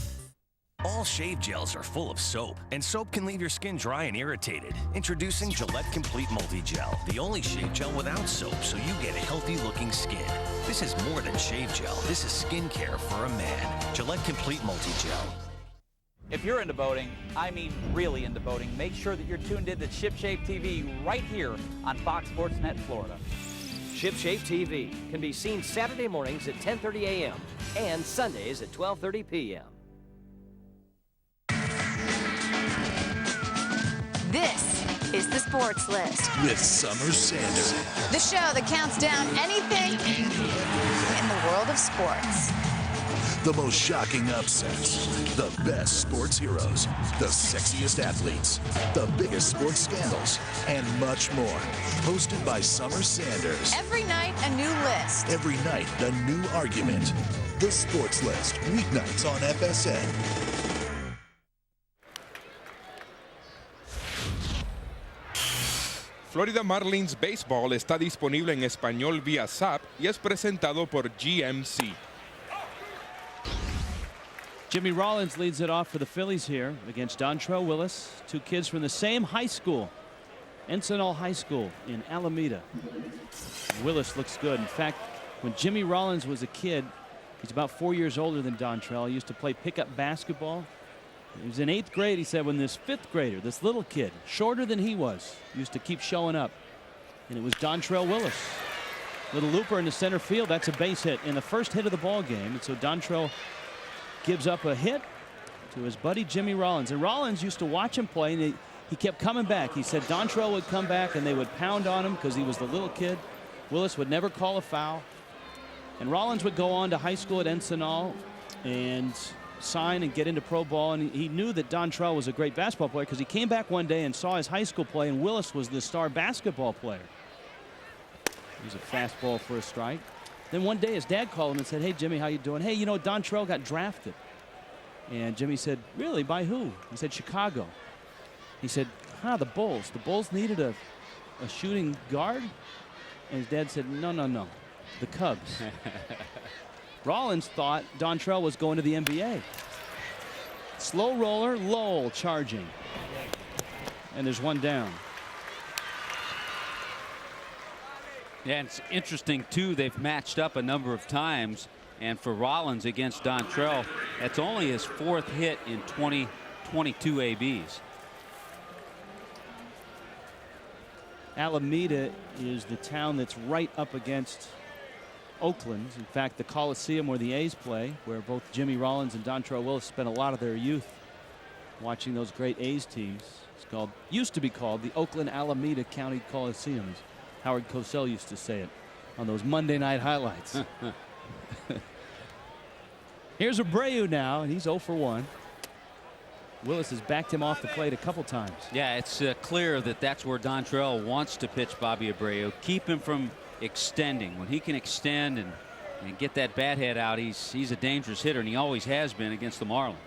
All shave gels are full of soap, and soap can leave your skin dry and irritated. Introducing Gillette Complete Multi-Gel, the only shave gel without soap, so you get healthy-looking skin. This is more than shave gel. This is skincare for a man. Gillette Complete Multi-Gel. If you're into boating, I mean really into boating, make sure that you're tuned in to ShipShape TV right here on Fox Sports Net Florida. ShipShape TV can be seen Saturday mornings at 10:30 a.m. and Sundays at 12:30 p.m. This is the Sports List with Summer Sanders. the show that counts down anything in the world of sports. The most shocking upsets, the best sports heroes, the sexiest athletes, the biggest sports scandals, and much more. Hosted by Summer Sanders. Every night, a new list. Every night, a new argument. The Sports List, weeknights on FSN. Florida Marlins Baseball está disponible en español vía SAP y es presentado por GMC. Jimmy Rollins leads it off for the Phillies here against Dontrelle Willis. 2 kids from the same high school, Encinal High School in Alameda. Willis looks good. In fact, when Jimmy Rollins was a kid, he's about 4 years older than Dontrelle. He used to play pickup basketball. He was in 8th grade, he said, when this 5th grader, this little kid, shorter than he was, used to keep showing up. And it was Dontrelle Willis. Little looper in the center field. That's a base hit in the first hit of the ball game. And so Dontrelle gives up a hit to his buddy Jimmy Rollins. And Rollins used to watch him play, and he kept coming back. He said Dontrelle would come back, and they would pound on him because he was the little kid. Willis would never call a foul. And Rollins would go on to high school at Encinal and sign and get into pro ball, and he knew that Dontrelle was a great basketball player because he came back one day and saw his high school play, and Willis was the star basketball player. Here's a fastball for a strike. Then one day his dad called him and said, "Hey Jimmy, how you doing? Hey, you know Dontrelle got drafted." And Jimmy said, "Really? By who?" He said, "Chicago." He said, "Huh, the Bulls. The Bulls needed a shooting guard?" And his dad said, no, no, no, the Cubs. Rollins thought Dontrelle was going to the NBA. Slow roller, Lowell charging. And there's one down. Yeah, and it's interesting, too, they've matched up a number of times. And for Rollins against Dontrelle, that's only his 4th hit in 22 ABs. Alameda is the town that's right up against Oakland. In fact, the Coliseum where the A's play, where both Jimmy Rollins and Dontrelle Willis spent a lot of their youth watching those great A's teams. It's called, used to be called, the Oakland Alameda County Coliseum, as Howard Cosell used to say it on those Monday night highlights. Here's Abreu now, and he's 0 for 1. Willis has backed him off the plate a couple times. Yeah, it's clear that that's where Dontrelle wants to pitch Bobby Abreu. Keep him from extending. When he can extend and get that bat head out, he's a dangerous hitter, and he always has been against the Marlins.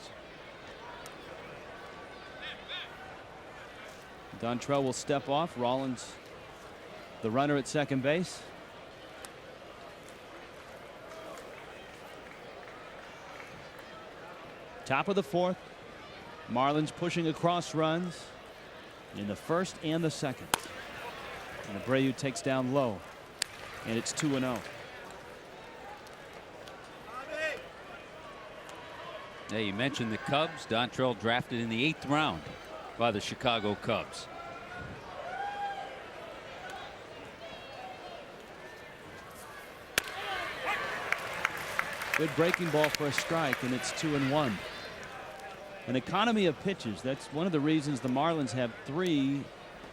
Dontrelle will step off. Rollins, the runner at second base. Top of the 4th. Marlins pushing across runs in the 1st and the 2nd. And Abreu takes down low. And it's 2-0. Yeah, you mentioned the Cubs. Dontrelle drafted in the 8th round by the Chicago Cubs. Good breaking ball for a strike, and it's 2-1. An economy of pitches. That's one of the reasons the Marlins have 3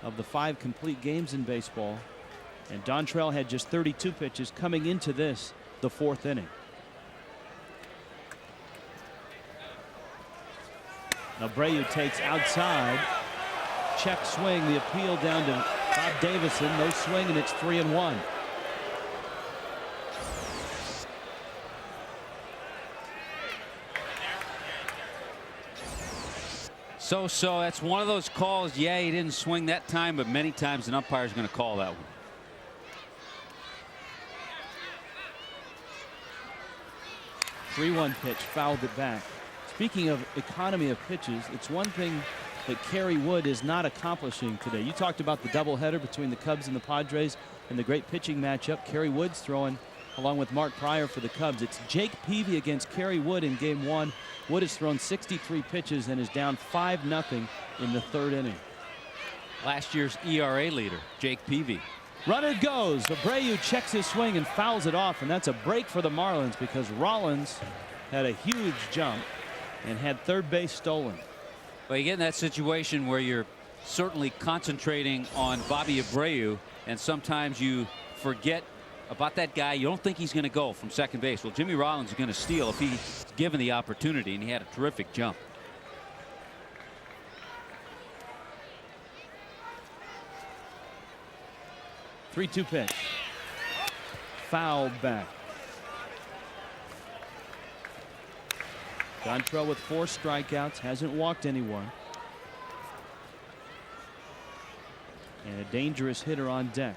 of the 5 complete games in baseball. And Dontrelle had just 32 pitches coming into this, the 4th inning. Abreu takes outside. Check swing. The appeal down to Bob Davison. No swing, and it's 3-1. So that's one of those calls. Yeah, he didn't swing that time, but many times an umpire is going to call that one. (3-1) pitch, fouled it back. Speaking of economy of pitches, it's one thing that Kerry Wood is not accomplishing today. You talked about the doubleheader between the Cubs and the Padres and the great pitching matchup. Kerry Wood's throwing along with Mark Pryor for the Cubs. It's Jake Peavy against Kerry Wood in game 1. Wood has thrown 63 pitches and is down 5-0 in the 3rd inning. Last year's ERA leader, Jake Peavy. Runner goes. Abreu checks his swing and fouls it off, and that's a break for the Marlins because Rollins had a huge jump and had third base stolen. Well, you get in that situation where you're certainly concentrating on Bobby Abreu, and sometimes you forget about that guy. You don't think he's going to go from second base. Well, Jimmy Rollins is going to steal if he's given the opportunity, and he had a terrific jump. (3-2) pitch. Fouled back. Dontrelle with 4 strikeouts, hasn't walked anyone. And a dangerous hitter on deck.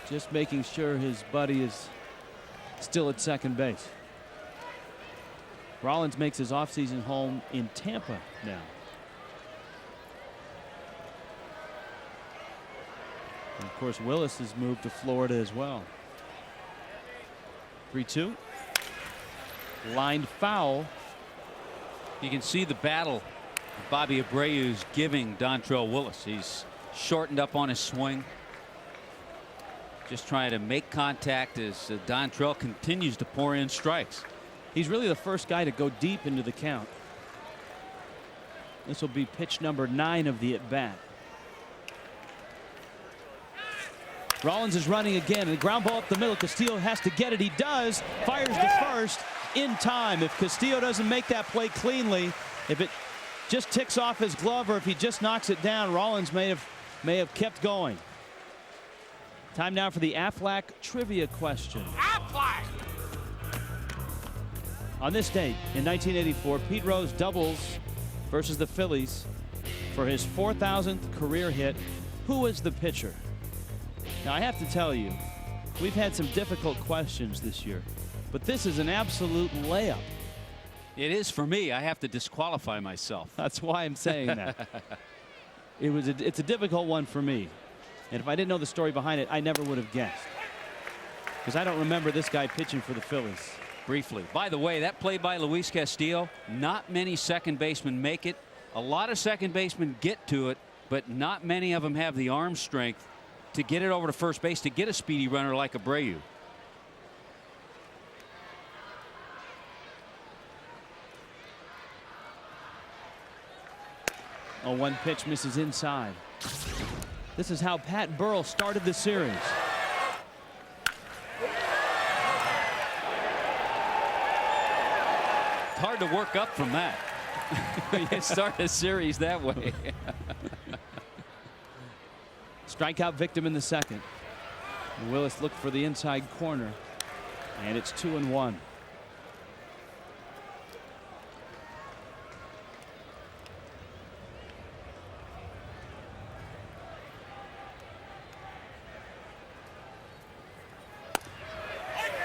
Just making sure his buddy is still at second base. Rollins makes his offseason home in Tampa now. And of course, Willis has moved to Florida as well. 3-2. Lined foul. You can see the battle Bobby Abreu's giving Dontrelle Willis. He's shortened up on his swing. Just trying to make contact as Dontrelle continues to pour in strikes. He's really the first guy to go deep into the count. This will be pitch number 9 of the at-bat. Rollins is running again, and the ground ball up the middle. Castillo has to get it. He does. Fires to first in time. If Castillo doesn't make that play cleanly, if it just ticks off his glove, or if he just knocks it down, Rollins may have kept going. Time now for the Aflac trivia question. Aflac! On this date in 1984, Pete Rose doubles versus the Phillies for his 4,000th career hit. Who was the pitcher? Now, I have to tell you, we've had some difficult questions this year, but this is an absolute layup. It is for me. I have to disqualify myself. That's why I'm saying that. It's a difficult one for me. And if I didn't know the story behind it, I never would have guessed. Because I don't remember this guy pitching for the Phillies. Briefly. By the way, that play by Luis Castillo, not many second basemen make it. A lot of second basemen get to it, but not many of them have the arm strength to get it over to first base, to get a speedy runner like Abreu. Oh, one pitch misses inside. This is how Pat Burrell started the series. It's hard to work up from that. You start a series that way. Strikeout victim in the second. And Willis looked for the inside corner. And it's 2-1.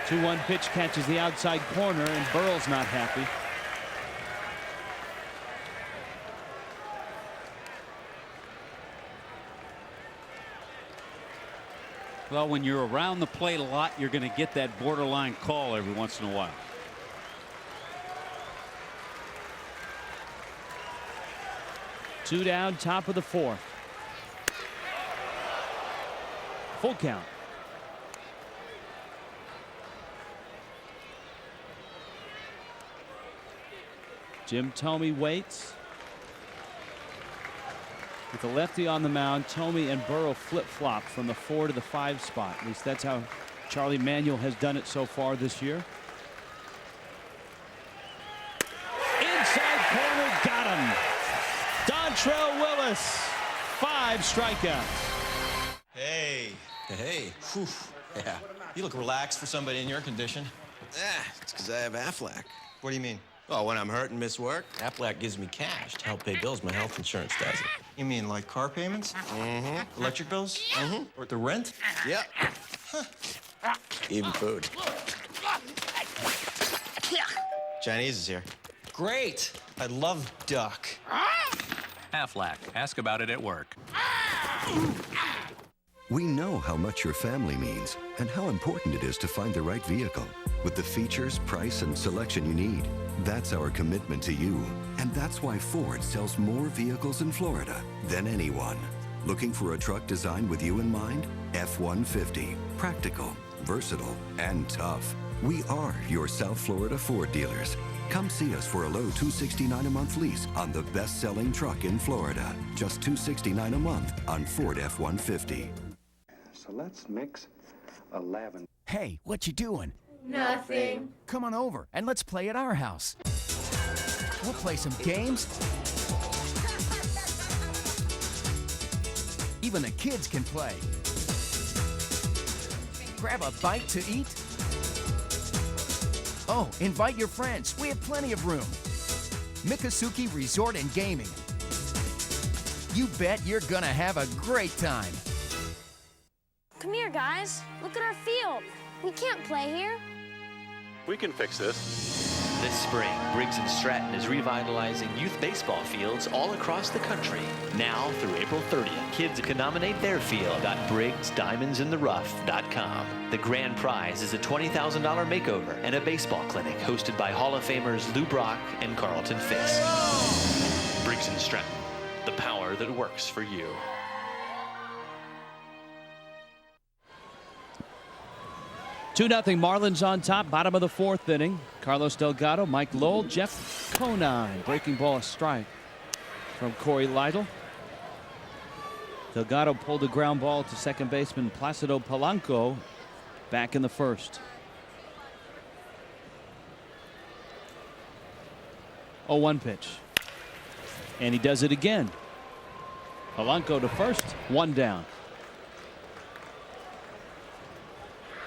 The 2-1 pitch catches the outside corner, and Burrell's not happy. Well, when you're around the plate a lot, you're going to get that borderline call every once in a while. Two down, top of the fourth. Full count. Jim Thome waits. With the lefty on the mound, Thome and Burrow flip-flop from the 4 to the 5 spot. At least that's how Charlie Manuel has done it so far this year. Inside corner, got him. Dontrelle Willis, 5 strikeouts. Hey. Hey. Whew. Yeah. You look relaxed for somebody in your condition. It's because I have Aflac. What do you mean? Oh, when I'm hurt and miss work, Aflac gives me cash to help pay bills my health insurance doesn't. You mean like car payments? Mm-hmm. Electric bills? Mm-hmm. Or the rent? Yep. Huh. Even food. Chinese is here. Great. I love duck. Aflac. Ask about it at work. We know how much your family means and how important it is to find the right vehicle with the features, price, and selection you need. That's our commitment to you. And that's why Ford sells more vehicles in Florida than anyone. Looking for a truck designed with you in mind? F-150. Practical, versatile, and tough. We are your South Florida Ford dealers. Come see us for a low $269 a month lease on the best-selling truck in Florida. Just $269 a month on Ford F-150. So let's mix a lavender. Hey, what you doing? Nothing. Come on over and let's play at our house. We'll play some games. Even the kids can play. Grab a bite to eat. Oh, invite your friends. We have plenty of room. Miccosukee Resort and Gaming. You bet you're gonna have a great time. Come here, guys. Look at our field. We can't play here. We can fix this. This spring, Briggs & Stratton is revitalizing youth baseball fields all across the country. Now through April 30th, kids can nominate their field at BriggsDiamondsInTheRough.com. The grand prize is a $20,000 makeover and a baseball clinic hosted by Hall of Famers Lou Brock and Carlton Fisk. Briggs & Stratton, the power that works for you. Two 2-0 Marlins on top, bottom of the fourth inning. Carlos Delgado, Mike Lowell, Jeff Conine. Breaking ball, a strike from Corey Lytle. Delgado pulled a ground ball to second baseman Placido Polanco back in the first. 0-1 pitch. And he does it again. Polanco to first, one down.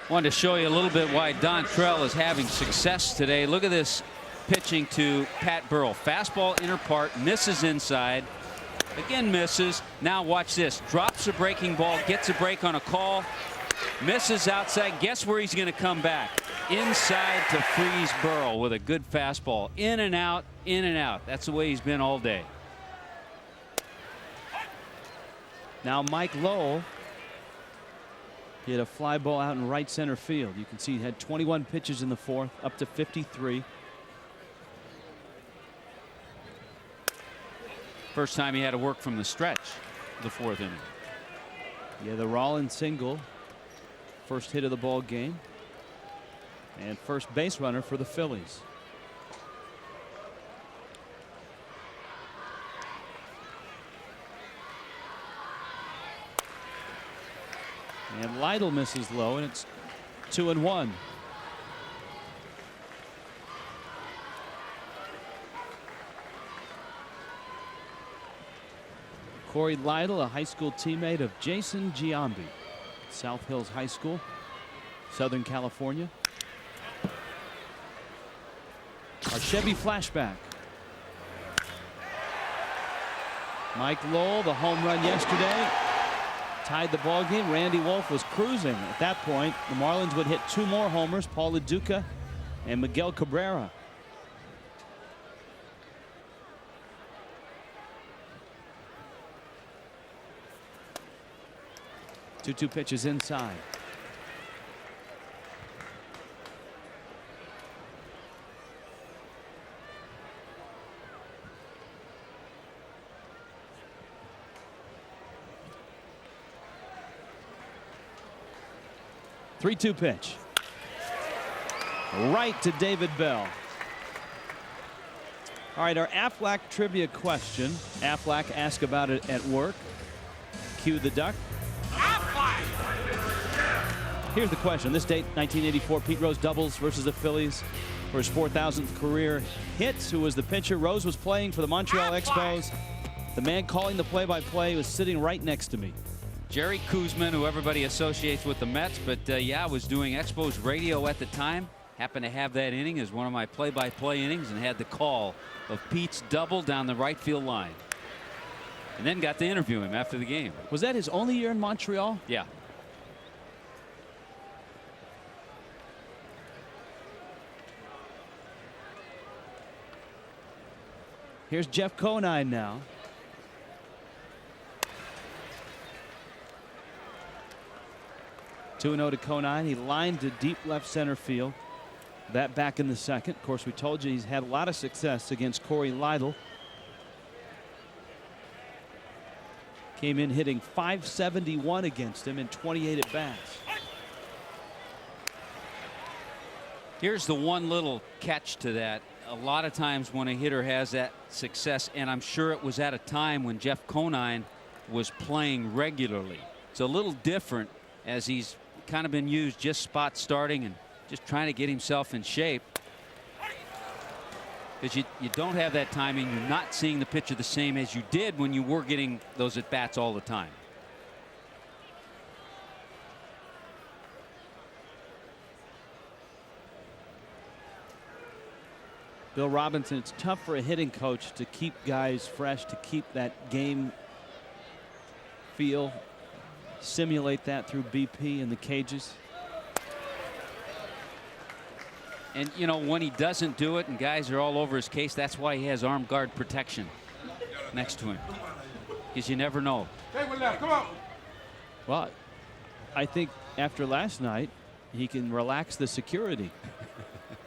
Wanted to show you a little bit why Dontrelle is having success today. Look at this pitching to Pat Burrell. Fastball inner part, misses inside. Again misses. Now watch this. Drops a breaking ball, gets a break on a call. Misses outside. Guess where he's going to come back? Inside to freeze Burrell with a good fastball. In and out, in and out. That's the way he's been all day. Now Mike Lowell hit a fly ball out in right center field. You can see he had 21 pitches in the fourth, up to 53. First time he had to work from the stretch, the fourth inning. Yeah, the Rollins single, first hit of the ball game, and first base runner for the Phillies. And Lytle misses low, and it's 2-1. Corey Lytle, a high school teammate of Jason Giambi, South Hills High School, Southern California. Our Chevy flashback. Mike Lowell, the home run yesterday, tied the ball game. Randy Wolf was cruising at that point. The Marlins would hit 2 more homers, Paul LaDuca and Miguel Cabrera. Two pitches inside. Three-two pitch. Right to David Bell. All right, our Aflac trivia question. Aflac asked about it at work. Cue the duck. Here's the question. This date, 1984, Pete Rose doubles versus the Phillies for his 4,000th career hit. Who was the pitcher? Rose was playing for the Montreal Expos. The man calling the play-by-play was sitting right next to me. Jerry Kuzman, who everybody associates with the Mets, but yeah, was doing Expos radio at the time. Happened to have that inning as one of my play-by-play innings and had the call of Pete's double down the right field line. And then got to interview him after the game. Was that his only year in Montreal? Yeah. Here's Jeff Conine now. (2-0) to Conine. He lined to deep left center field. That back in the second. Of course, we told you he's had a lot of success against Corey Lytle. Came in hitting .571 against him in 28 at bats. Here's the one little catch to that. A lot of times when a hitter has that success, and I'm sure it was at a time when Jeff Conine was playing regularly. It's a little different as he's kind of been used just spot starting and just trying to get himself in shape. Because you don't have that timing. You're not seeing the pitcher the same as you did when you were getting those at bats all the time. Bill Robinson, it's tough for a hitting coach to keep guys fresh, to keep that game feel, simulate that through BP in the cages. And you know, when he doesn't do it and guys are all over his case, that's why he has arm guard protection next to him, because you never know. Hey, one left, come on. Well, I think after last night he can relax the security.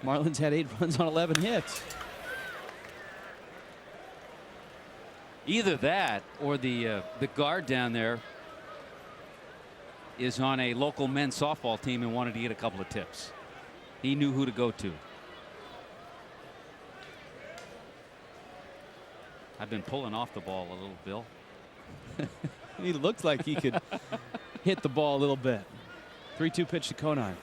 Marlins had 8 runs on 11 hits. Either that or the guard down there is on a local men's softball team and wanted to get a couple of tips. He knew who to go to. I've been pulling off the ball a little, Bill. He looks like he could hit the ball a little bit. 3-2 pitch to Conine.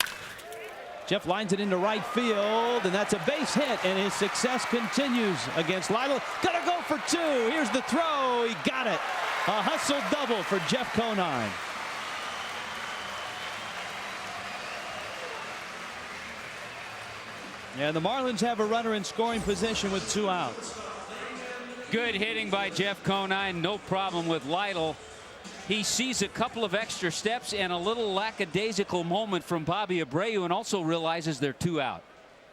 Jeff lines it into right field, and that's a base hit, and his success continues against Lytle. Gotta go for 2. Here's the throw. He got it. A hustle double for Jeff Conine. And the Marlins have a runner in scoring position with 2 outs. Good hitting by Jeff Conine. No problem with Lytle. He sees a couple of extra steps and a little lackadaisical moment from Bobby Abreu, and also realizes they're 2 out.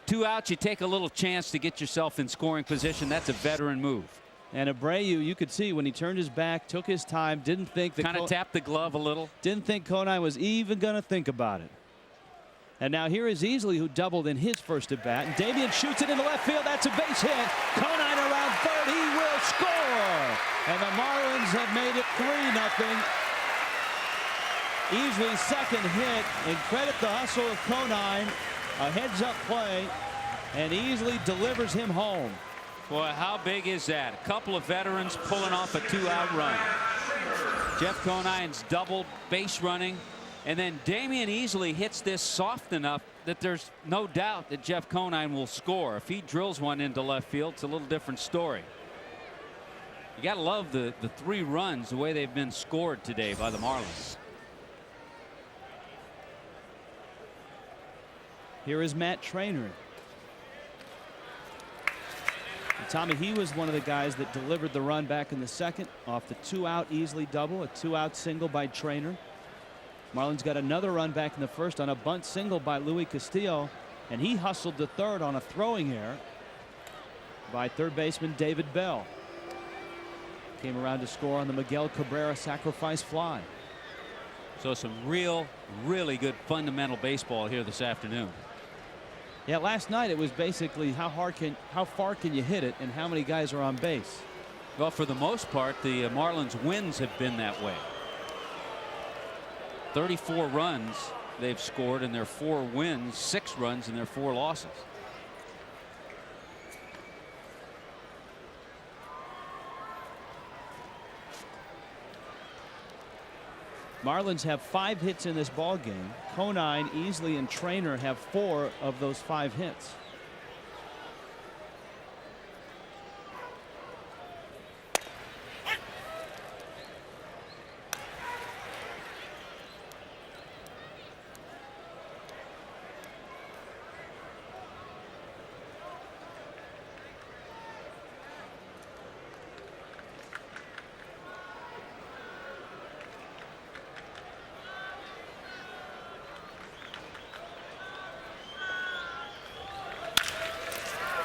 2 outs, you take a little chance to get yourself in scoring position. That's a veteran move. And Abreu, you could see when he turned his back, took his time, didn't think that kind of tapped the glove a little. Didn't think Conine was even going to think about it. And now here is Easley, who doubled in his first at bat. And Damian shoots it into left field. That's a base hit. Conine around third. He will score. And the Marlins have made it 3-0. Easley's second hit. And credit the hustle of Conine. A heads-up play. And Easley delivers him home. Boy, how big is that? A couple of veterans pulling off a 2-out run. Jeff Conine's double base running. And then Damian Easley hits this soft enough that there's no doubt that Jeff Conine will score. If he drills one into left field, it's a little different story. You got to love the 3 runs, the way they've been scored today by the Marlins. Here is Matt Trainer. And Tommy, he was one of the guys that delivered the run back in the second off the 2-out Easley double, a 2-out single by Trainer. Marlins got another run back in the first on a bunt single by Luis Castillo, and he hustled to third on a throwing error by third baseman David Bell. Came around to score on the Miguel Cabrera sacrifice fly. So some really good fundamental baseball here this afternoon. Yeah, last night it was basically how far can you hit it and how many guys are on base. Well, for the most part, the Marlins wins have been that way. 34 runs they've scored in their 4 wins, 6 runs in their 4 losses. Marlins have 5 hits in this ball game. Conine, Easley, and Trainer have 4 of those 5 hits.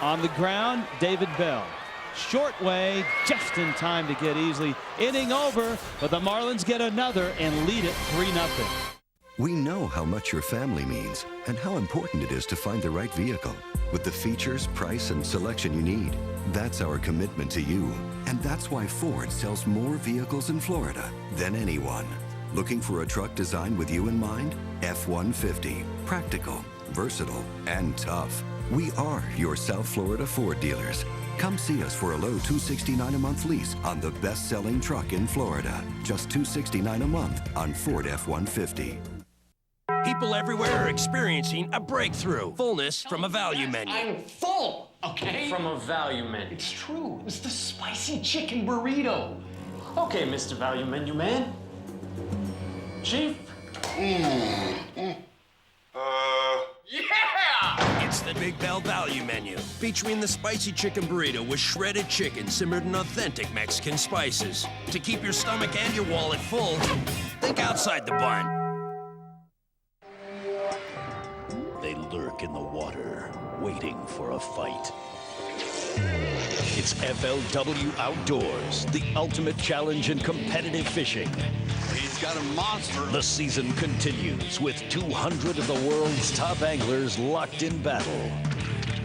On the ground, David Bell. Short way, just in time to get Easley. Inning over, but the Marlins get another and lead it 3-0. We know how much your family means and how important it is to find the right vehicle with the features, price, and selection you need. That's our commitment to you. And that's why Ford sells more vehicles in Florida than anyone. Looking for a truck designed with you in mind? F-150. Practical, versatile, and tough. We are your South Florida Ford dealers. Come see us for a low $269 a month lease on the best-selling truck in Florida. Just $269 a month on Ford F-150. People everywhere are experiencing a breakthrough. Fullness from a value menu. I'm full, okay? From a value menu. It's true. It's the spicy chicken burrito. Okay, Mr. Value Menu Man. Chief? Yeah! It's the Big Bell Value Menu, featuring the spicy chicken burrito with shredded chicken simmered in authentic Mexican spices. To keep your stomach and your wallet full, think outside the bun. They lurk in the water, waiting for a fight. It's FLW Outdoors, the ultimate challenge in competitive fishing. He's got a monster. The season continues with 200 of the world's top anglers locked in battle.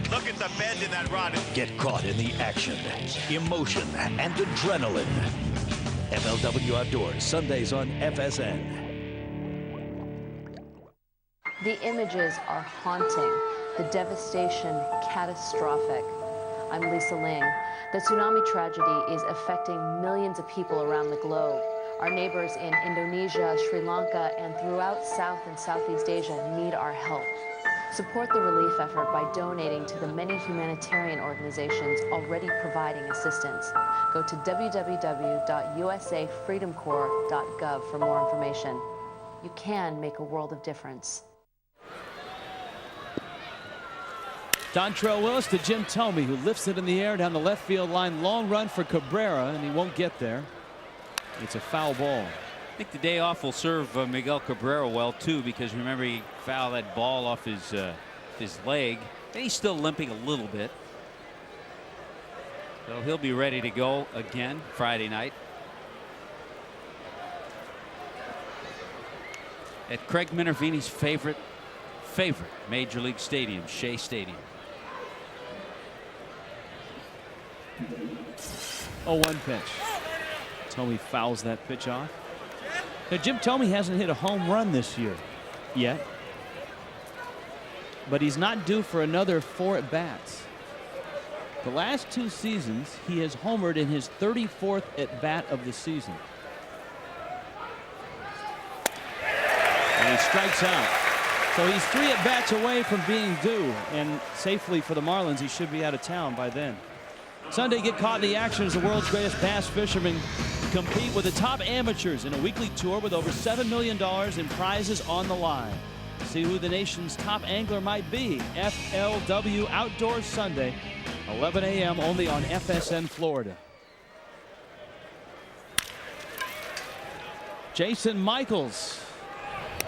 Look at the bend in that rod. Get caught in the action, emotion, and adrenaline. FLW Outdoors, Sundays on FSN. The images are haunting, the devastation catastrophic. I'm Lisa Ling. The tsunami tragedy is affecting millions of people around the globe. Our neighbors in Indonesia, Sri Lanka, and throughout South and Southeast Asia need our help. Support the relief effort by donating to the many humanitarian organizations already providing assistance. Go to www.usafreedomcorps.gov for more information. You can make a world of difference. Dontrelle Willis to Jim Thome, who lifts it in the air down the left field line. Long run for Cabrera, and he won't get there. It's a foul ball. I think the day off will serve Miguel Cabrera well too, because remember he fouled that ball off his leg, and he's still limping a little bit. So he'll be ready to go again Friday night at Craig Minervini's favorite Major League stadium, Shea Stadium. 0-1 pitch. Thome fouls that pitch off. Now, Jim Thome hasn't hit a home run this year yet, but he's not due for another 4 at-bats. The last 2 seasons, he has homered in his 34th at-bat of the season. And he strikes out. So he's 3 at-bats away from being due, and safely for the Marlins, he should be out of town by then. Sunday, get caught in the action as the world's greatest bass fishermen compete with the top amateurs in a weekly tour with over $7 million in prizes on the line. See who the nation's top angler might be. FLW Outdoors Sunday, 11 a.m. only on FSN Florida. Jason Michaels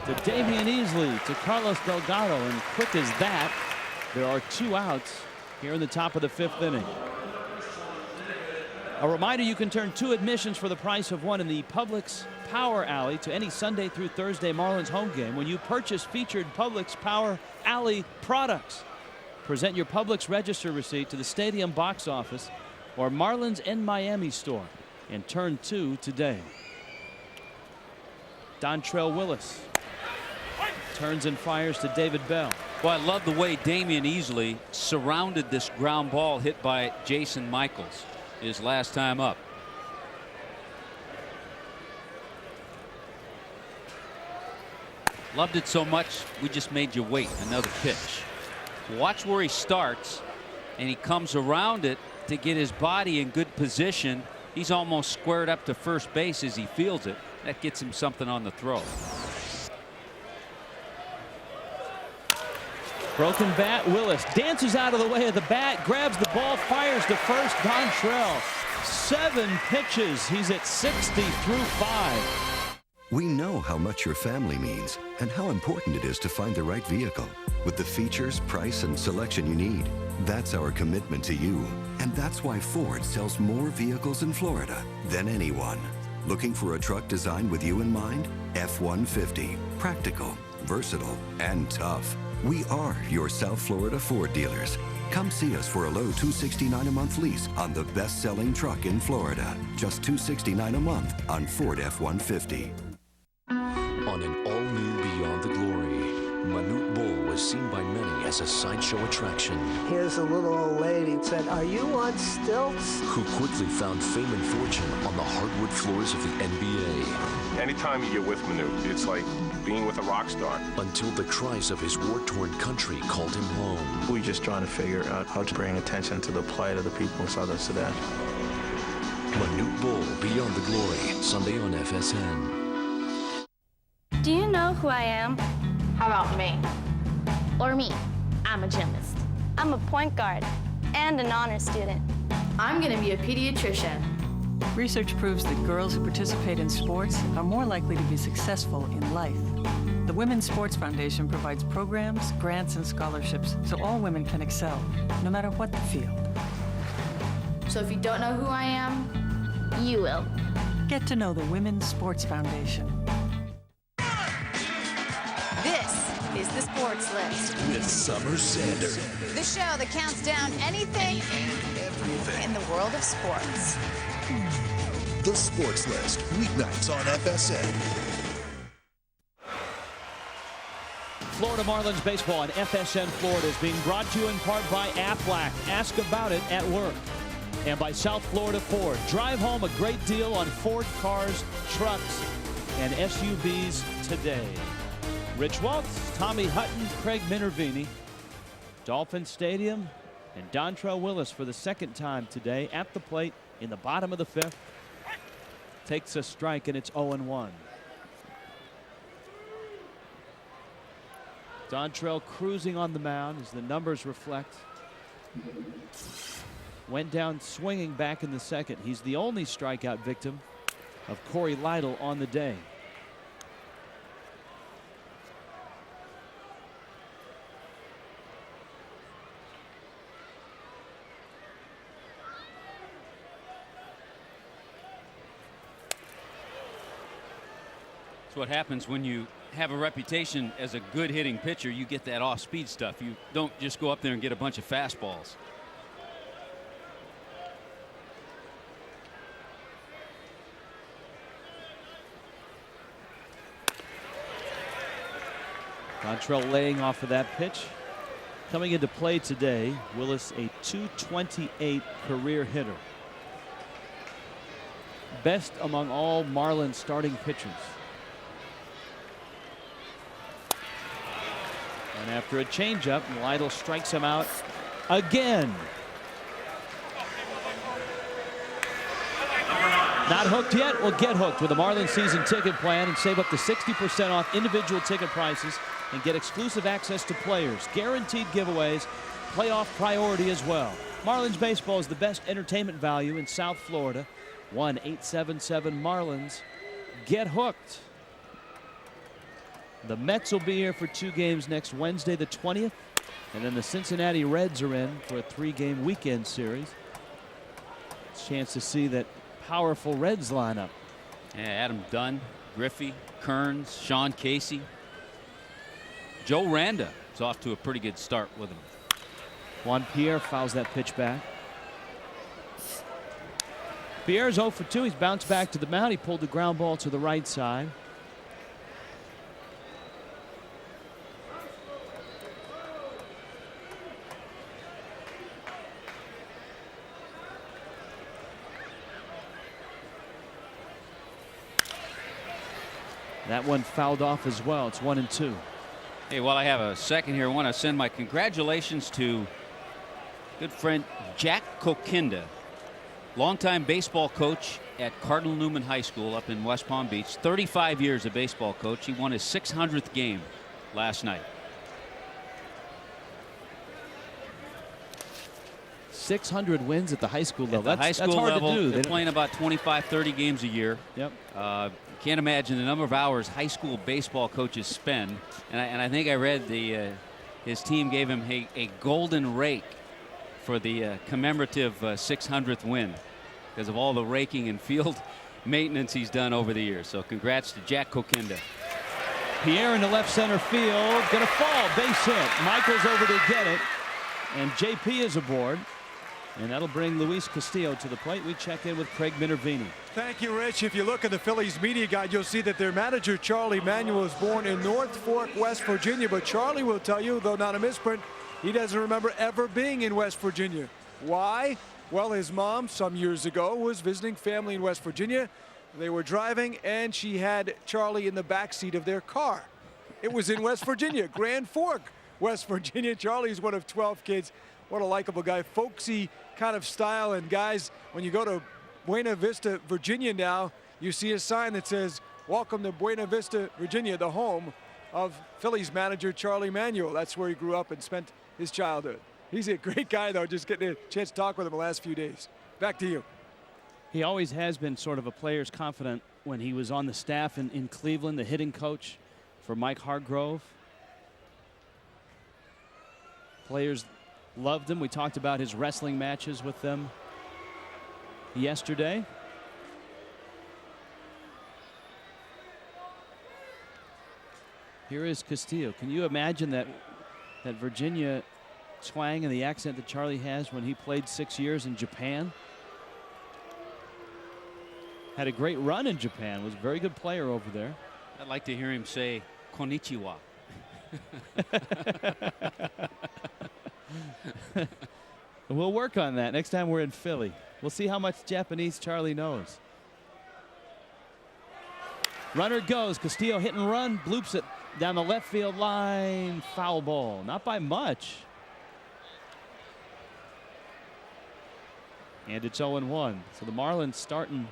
to Damian Easley to Carlos Delgado, and quick as that, there are 2 outs here in the top of the 5th inning. A reminder, you can turn 2 admissions for the price of 1 in the Publix Power Alley to any Sunday through Thursday Marlins home game when you purchase featured Publix Power Alley products. Present your Publix register receipt to the stadium box office or Marlins in Miami store and turn 2 today. Dontrelle Willis turns and fires to David Bell. Well, I love the way Damian Easley surrounded this ground ball hit by Jason Michaels his last time up. Loved it so much, we just made you wait another pitch. Watch where he starts, and he comes around it to get his body in good position. He's almost squared up to first base as he fields it. That gets him something on the throw. Broken bat, Willis dances out of the way of the bat, grabs the ball, fires to first. Dontrelle, 7 pitches. He's at 60 through 5. We know how much your family means and how important it is to find the right vehicle with the features, price, and selection you need. That's our commitment to you. And that's why Ford sells more vehicles in Florida than anyone. Looking for a truck designed with you in mind? F-150. Practical, versatile, and tough. We are your South Florida Ford dealers. Come see us for a low $269 a month lease on the best-selling truck in Florida. Just $269 a month on Ford F-150. On an all-new Beyond the Glory, Manute Bol was seen by many as a sideshow attraction. Here's a little old lady that said, "Are you on stilts?" Who quickly found fame and fortune on the hardwood floors of the NBA. Anytime you get with Manute, it's like being with a rock star. Until the cries of his war-torn country called him home. We're just trying to figure out how to bring attention to the plight of the people in Southern Sudan. Manute Bol, Beyond the Glory, Sunday on FSN. Do you know who I am? How about me? Or me? I'm a gymnast. I'm a point guard and an honor student. I'm gonna be a pediatrician. Research proves that girls who participate in sports are more likely to be successful in life. The Women's Sports Foundation provides programs, grants, and scholarships so all women can excel, no matter what the field. So if you don't know who I am, you will. Get to know the Women's Sports Foundation. this is the Sports List. With Summer Sanders. The show that counts down anything in the world of sports. The Sports List, weeknights on FSN. Florida Marlins baseball on FSN Florida is being brought to you in part by Aflac. Ask about it at work. And by South Florida Ford. Drive home a great deal on Ford cars, trucks, and SUVs today. Rich Waltz, Tommy Hutton, Craig Minervini, Dolphin Stadium, and Dontrelle Willis for the second time today at the plate in the bottom of the 5th. Takes a strike, and it's 0-1. Dontrelle cruising on the mound as the numbers reflect. Went down swinging back in the second. He's the only strikeout victim of Corey Lytle on the day. That's what happens when you have a reputation as a good hitting pitcher. You get that off-speed stuff. You don't just go up there and get a bunch of fastballs. Dontrelle laying off of that pitch. Coming into play today, Willis a .228 career hitter. Best among all Marlins starting pitchers. And after a changeup, Lytle strikes him out again. Not hooked yet? Well, get hooked with the Marlins season ticket plan and save up to 60% off individual ticket prices and get exclusive access to players, guaranteed giveaways, playoff priority as well. Marlins baseball is the best entertainment value in South Florida. 1-877-Marlins. Get hooked. The Mets will be here for 2 games next Wednesday, the 20th. And then the Cincinnati Reds are in for a 3-game weekend series. Chance to see that powerful Reds lineup. Yeah, Adam Dunn, Griffey, Kearns, Sean Casey. Joe Randa is off to a pretty good start with him. Juan Pierre fouls that pitch back. Pierre's 0 for 2. He's bounced back to the mound. He pulled the ground ball to the right side. That one fouled off as well. It's 1-2. Hey, while I have a second here, I want to send my congratulations to good friend Jack Kokinda, longtime baseball coach at Cardinal Newman High School up in West Palm Beach. 35 years of baseball coach. He won his 600th game last night. 600 wins at the high school level. At the high school hard level, to do. They're playing about 25, 30 games a year. Yep. Can't imagine the number of hours high school baseball coaches spend. And I think I read his team gave him a golden rake for the commemorative 600th win because of all the raking and field maintenance he's done over the years. So congrats to Jack Kokinda. Pierre in the left center field. Gonna fall. Base hit. Michael's over to get it. And JP is aboard. And that'll bring Luis Castillo to the plate. We check in with Craig Minervini. Thank you, Rich. If you look at the Phillies media guide, you'll see that their manager, Charlie Manuel, was born in North Fork, West Virginia. But Charlie will tell you, though not a misprint, he doesn't remember ever being in West Virginia. Why? Well, his mom, some years ago, was visiting family in West Virginia. They were driving, and she had Charlie in the backseat of their car. It was in West Virginia, Grand Fork, West Virginia. Charlie's one of 12 kids. What a likable guy, folksy kind of style. And guys, when you go to Buena Vista, Virginia now, you see a sign that says, "Welcome to Buena Vista, Virginia, the home of Phillies manager Charlie Manuel." That's where he grew up and spent his childhood. He's a great guy, though, just getting a chance to talk with him the last few days. Back to you. He always has been sort of a player's confidant when he was on the staff in Cleveland, the hitting coach for Mike Hargrove. Players loved him. We talked about his wrestling matches with them yesterday. Here is Castillo. Can you imagine that Virginia twang and the accent that Charlie has when he played 6 years in Japan? Had a great run in Japan. Was a very good player over there. I'd like to hear him say konnichiwa. We'll work on that next time we're in Philly. We'll see how much Japanese Charlie knows. Runner goes. Castillo hit and run. Bloops it down the left field line. Foul ball. Not by much. And it's 0-1. So the Marlins starting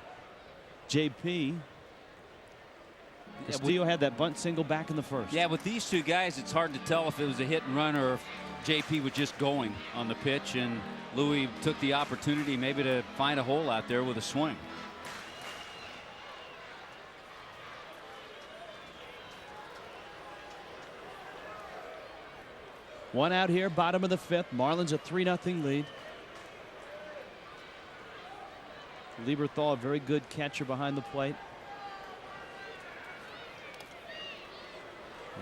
JP. Castillo had that bunt single back in the first. Yeah, with these two guys, it's hard to tell if it was a hit and run or JP was just going on the pitch, and Louis took the opportunity maybe to find a hole out there with a swing. One out here, bottom of the fifth. Marlins a 3-0 lead. Lieberthal, a very good catcher behind the plate.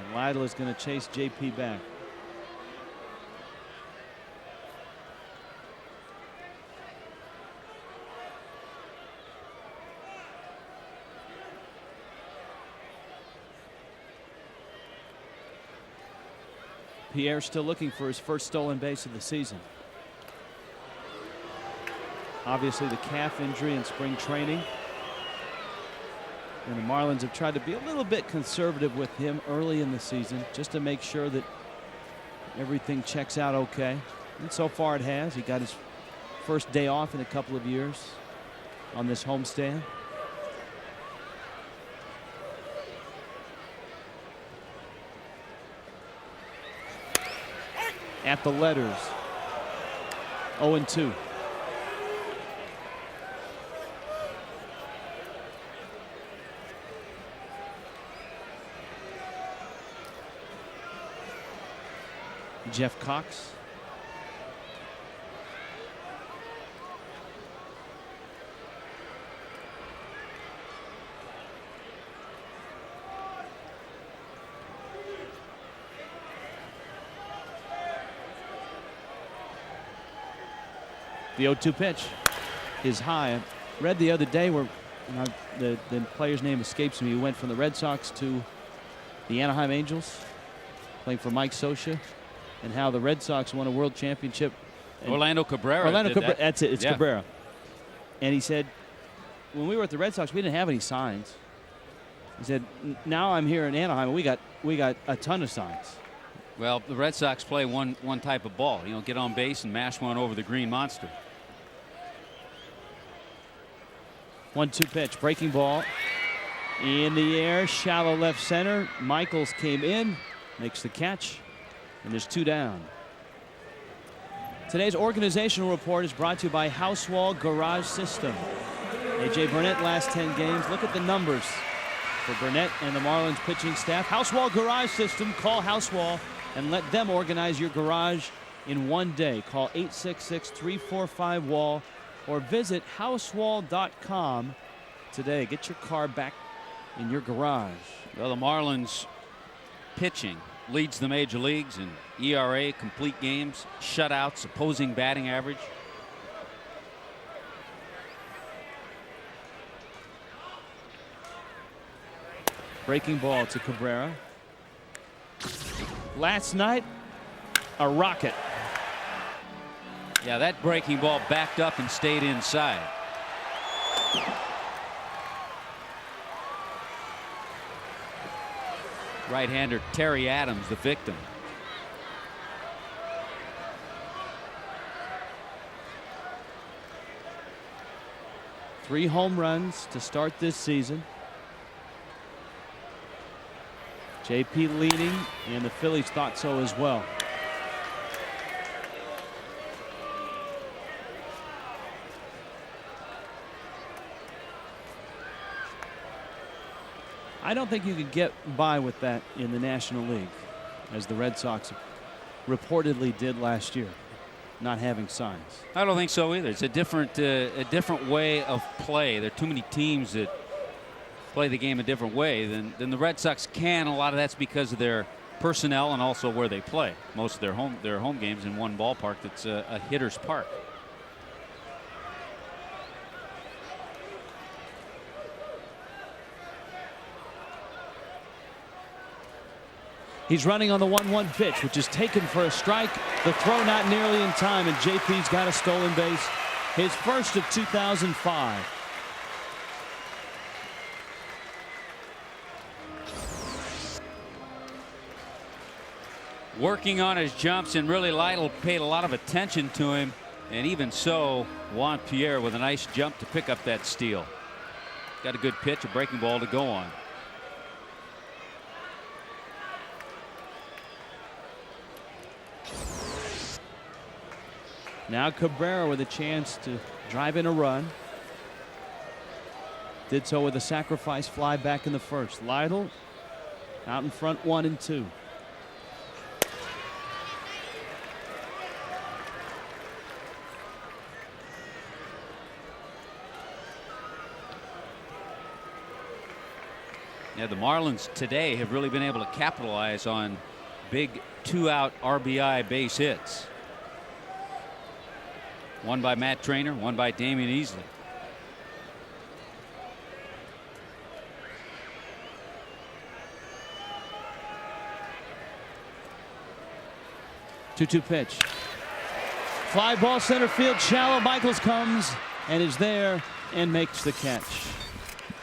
And Lytle is going to chase JP back. Pierre still looking for his first stolen base of the season. Obviously the calf injury in spring training. And the Marlins have tried to be a little bit conservative with him early in the season just to make sure that everything checks out okay. And so far it has. He got his first day off in a couple of years on this homestand. At the letters. 0-2. Jeff Cox. The 0-2 pitch is high. I read the other day where the player's name escapes me. He went from the Red Sox to the Anaheim Angels, playing for Mike Scioscia, and how the Red Sox won a world championship. Orlando Cabrera. Orlando Cabrera. That. That's it. It's Cabrera. And he said, when we were at the Red Sox, we didn't have any signs. He said, now I'm here in Anaheim, and we got a ton of signs. Well, the Red Sox play one type of ball. You know, get on base and mash one over the green monster. 1-2 pitch, breaking ball in the air, shallow left center. Michaels came in, makes the catch, and there's 2 down. Today's organizational report is brought to you by Housewall Garage System. A.J. Burnett, last 10 games. Look at the numbers for Burnett and the Marlins pitching staff. Housewall Garage System. Call Housewall and let them organize your garage in one day. Call 866-345-WALL or visit housewall.com today. Get your car back in your garage. Well, the Marlins pitching leads the major leagues in ERA, complete games, shutouts, opposing batting average. Breaking ball to Cabrera. Last night, a rocket. Yeah, that breaking ball backed up and stayed inside. Right-hander Terry Adams, the victim. Three home runs to start this season. JP leading, and the Phillies thought so as well. I don't think you could get by with that in the National League, as the Red Sox reportedly did last year, not having signs. I don't think so either. It's a different way of play. There are too many teams that play the game a different way than the Red Sox can. A lot of that's because of their personnel and also where they play. Most of their home games in one ballpark that's a hitter's park. He's running on the 1-1 pitch, which is taken for a strike. The throw not nearly in time, and JP's got a stolen base, his first of 2005. Working on his jumps, and really Lytle paid a lot of attention to him, and even so, Juan Pierre with a nice jump to pick up that steal. Got a good pitch, a breaking ball to go on. Now Cabrera with a chance to drive in a run. Did so with a sacrifice fly back in the first. Lytle out in front, 1-2. Yeah, the Marlins today have really been able to capitalize on big 2-out RBI base hits. One by Matt Trainer, one by Damian Easley. Two pitch. Fly ball center field shallow. Michaels comes and is there and makes the catch.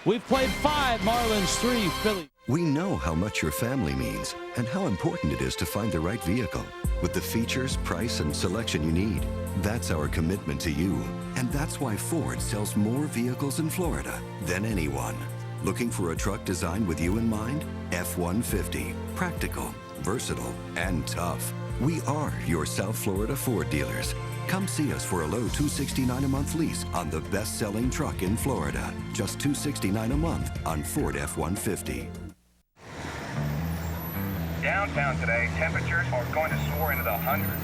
We've played 5 Marlins, 3 Phillies. We know how much your family means and how important it is to find the right vehicle with the features, price, and selection you need. That's our commitment to you. And that's why Ford sells more vehicles in Florida than anyone. Looking for a truck designed with you in mind? F-150. Practical, versatile, and tough. We are your South Florida Ford dealers. Come see us for a low $269 a month lease on the best-selling truck in Florida. Just $269 a month on Ford F-150. Downtown today, temperatures are going to soar into the hundreds.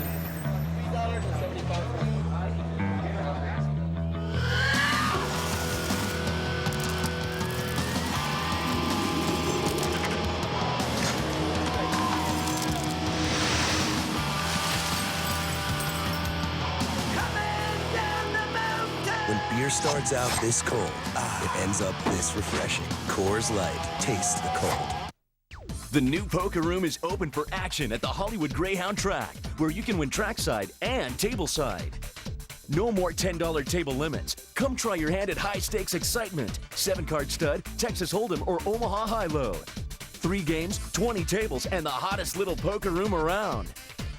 When beer starts out this cold, it ends up this refreshing. Coors Light. Taste the cold. The new Poker Room is open for action at the Hollywood Greyhound Track, where you can win trackside and tableside. No more $10 table limits. Come try your hand at high-stakes excitement. 7-card stud, Texas Hold'em, or Omaha High-Low. 3 games, 20 tables, and the hottest little poker room around.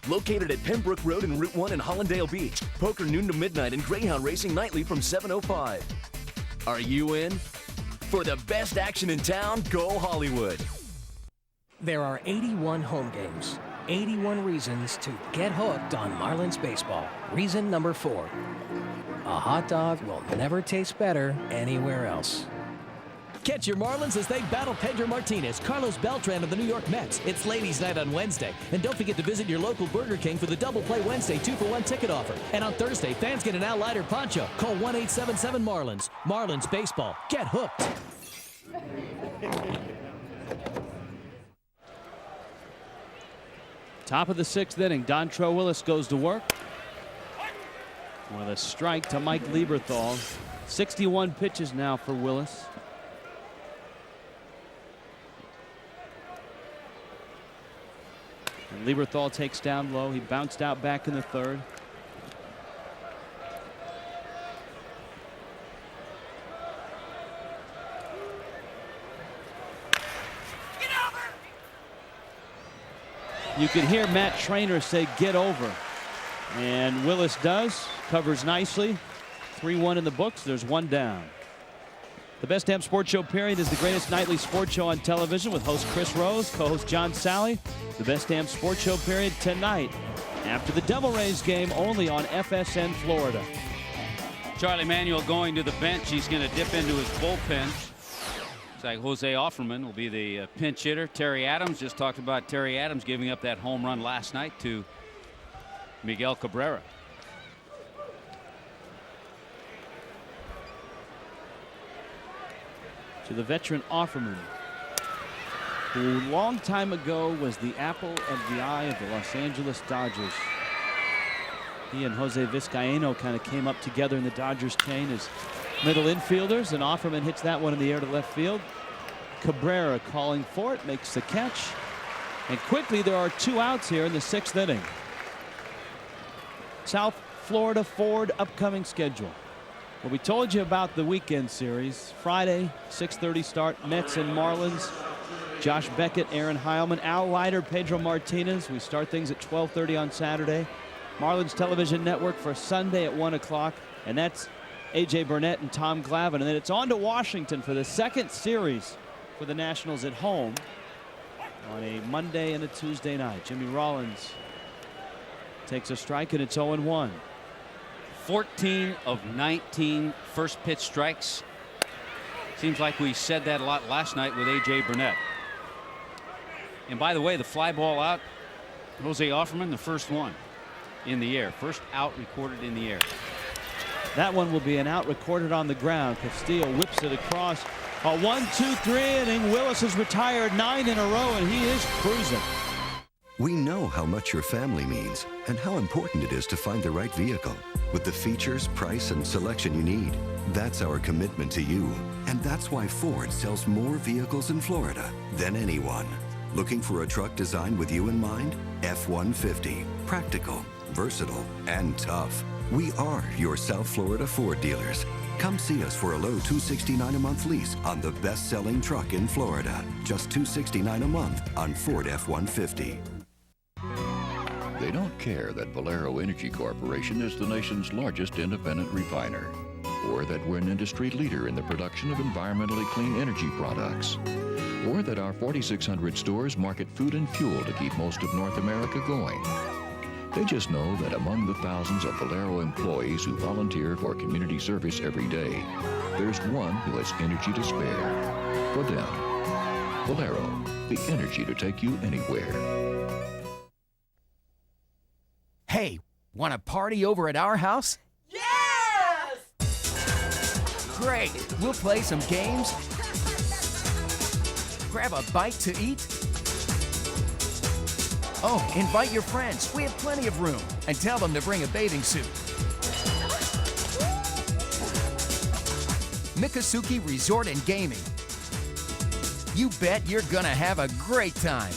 Located at Pembroke Road and Route 1 in Hollandale Beach. Poker noon to midnight and Greyhound racing nightly from 7:05. Are you in? For the best action in town, go Hollywood. There are 81 home games, 81 reasons to get hooked on Marlins baseball. Reason number 4, a hot dog will never taste better anywhere else. Catch your Marlins as they battle Pedro Martinez, Carlos Beltran of the New York Mets. It's Ladies' Night on Wednesday. And don't forget to visit your local Burger King for the Double Play Wednesday 2-for-1 ticket offer. And on Thursday, fans get an Al Leiter poncho. Call 1-877-MARLINS. Marlins Baseball. Get hooked. Top of the 6th inning, Dontrelle Willis goes to work with a strike to Mike Lieberthal. 61 pitches now for Willis. And Lieberthal takes down low. He bounced out back in the 3rd. You can hear Matt Trainer say, "Get over." And Willis does. Covers nicely. 3-1 in the books. There's 1 down. The Best Damn Sports Show period is the greatest nightly sports show on television with host Chris Rose, co-host John Sally. The Best Damn Sports Show period tonight after the Devil Rays game only on FSN Florida. Charlie Manuel going to the bench. He's going to dip into his bullpen. Looks like Jose Offerman will be the pinch hitter. Terry Adams, just talked about Terry Adams giving up that home run last night to Miguel Cabrera. To the veteran Offerman, who a long time ago was the apple of the eye of the Los Angeles Dodgers. He and Jose Vizcaíno kind of came up together in the Dodgers chain as middle infielders, and Offerman hits that one in the air to left field. Cabrera calling for it, makes the catch, and quickly there are 2 outs here in the 6th inning. South Florida Ford upcoming schedule. Well, we told you about the weekend series. Friday, 6:30 start, Mets and Marlins. Josh Beckett, Aaron Heilman, Al Leiter, Pedro Martinez. We start things at 12:30 on Saturday. Marlins Television Network for Sunday at 1 o'clock. And that's A.J. Burnett and Tom Glavine. And then it's on to Washington for the 2nd series for the Nationals at home on a Monday and a Tuesday night. Jimmy Rollins takes a strike, and it's 0-1. 14 of 19 first pitch strikes. Seems like we said that a lot last night with A.J. Burnett. And by the way, the fly ball out, Jose Offerman, the first one in the air. First out recorded in the air. That one will be an out recorded on the ground. Castillo whips it across. A 1-2-3 inning. Willis has retired 9 in a row, and he is cruising. We know how much your family means and how important it is to find the right vehicle with the features, price, and selection you need. That's our commitment to you. And that's why Ford sells more vehicles in Florida than anyone. Looking for a truck designed with you in mind? F-150. Practical, versatile, and tough. We are your South Florida Ford dealers. Come see us for a low $269 a month lease on the best-selling truck in Florida. Just $269 a month on Ford F-150. They don't care that Valero Energy Corporation is the nation's largest independent refiner, or that we're an industry leader in the production of environmentally clean energy products, or that our 4,600 stores market food and fuel to keep most of North America going. They just know that among the thousands of Valero employees who volunteer for community service every day, there's one who has energy to spare. For them, Valero, the energy to take you anywhere. Hey, want to party over at our house? Yes! Great, we'll play some games, grab a bite to eat. Oh, invite your friends. We have plenty of room. And tell them to bring a bathing suit. Mikasuki Resort and Gaming. You bet you're gonna have a great time.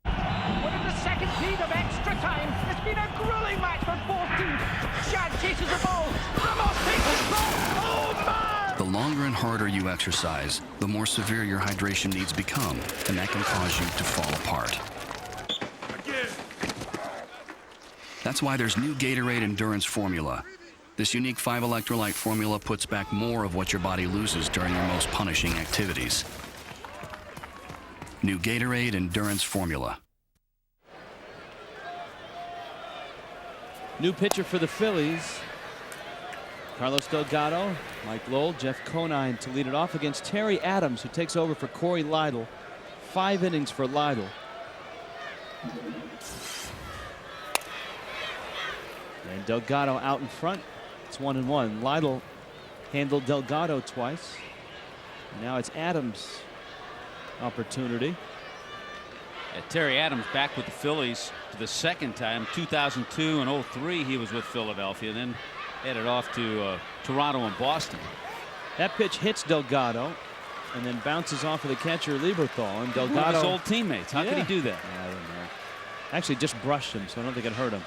Within the second heat of extra time, it's been a grueling match for both teams. Chad chases the ball. Ramos takes his ball. Oh, man! The longer and harder you exercise, the more severe your hydration needs become, and that can cause you to fall apart. That's why there's new Gatorade Endurance Formula. This unique 5-electrolyte formula puts back more of what your body loses during your most punishing activities. New Gatorade Endurance Formula. New pitcher for the Phillies. Carlos Delgado, Mike Lowell, Jeff Conine to lead it off against Terry Adams, who takes over for Corey Lytle. 5 innings for Lytle. And Delgado out in front. It's 1-1. Lytle handled Delgado twice. And now it's Adams' opportunity. Terry Adams back with the Phillies for the second time. 2002 and 03 he was with Philadelphia, then headed off to Toronto and Boston. That pitch hits Delgado and then bounces off of the catcher Lieberthal, and Delgado, one of his old teammates. How could he do that? I don't know. Actually just brushed him, so I don't think it hurt him.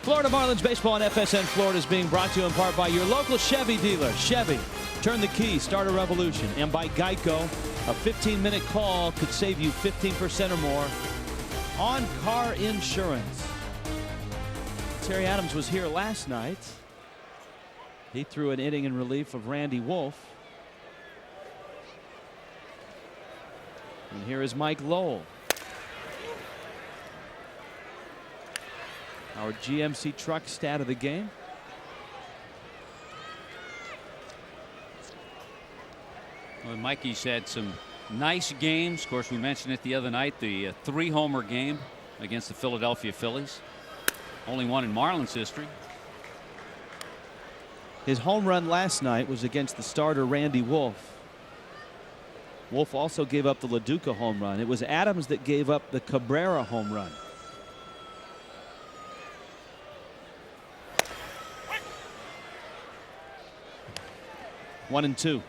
Florida Marlins baseball on FSN Florida is being brought to you in part by your local Chevy dealer. Chevy, turn the key, start a revolution. And by Geico, a 15-minute call could save you 15% or more on car insurance. Terry Adams was here last night. He threw an inning in relief of Randy Wolf. And here is Mike Lowell. Our GMC truck stat of the game. Well, Mikey's had some nice games. Of course, we mentioned it the other night, the 3-homer game against the Philadelphia Phillies. Only one in Marlins history. His home run last night was against the starter Randy Wolf. Wolf also gave up the LaDuca home run. It was Adams that gave up the Cabrera home run. One and two.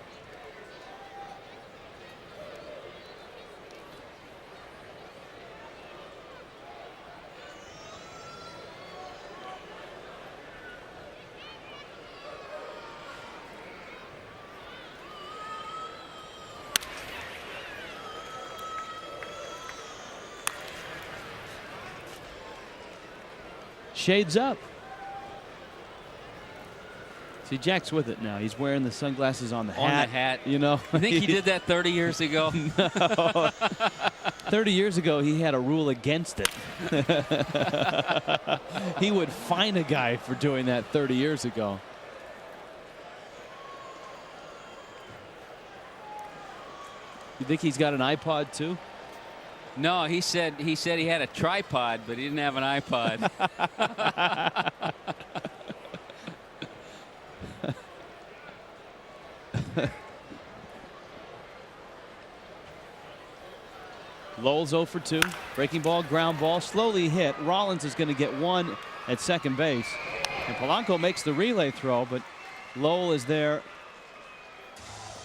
Shades up. See, Jack's with it now. He's wearing the sunglasses on the hat. On the hat. You know. You think he did that 30 years ago? No. 30 years ago, he had a rule against it. He would fine a guy for doing that 30 years ago. You think he's got an iPod too? No, he said he had a tripod, but he didn't have an iPod. Lowell's 0 for 2. Breaking ball, ground ball, slowly hit. Rollins is going to get one at second base. And Polanco makes the relay throw, but Lowell is there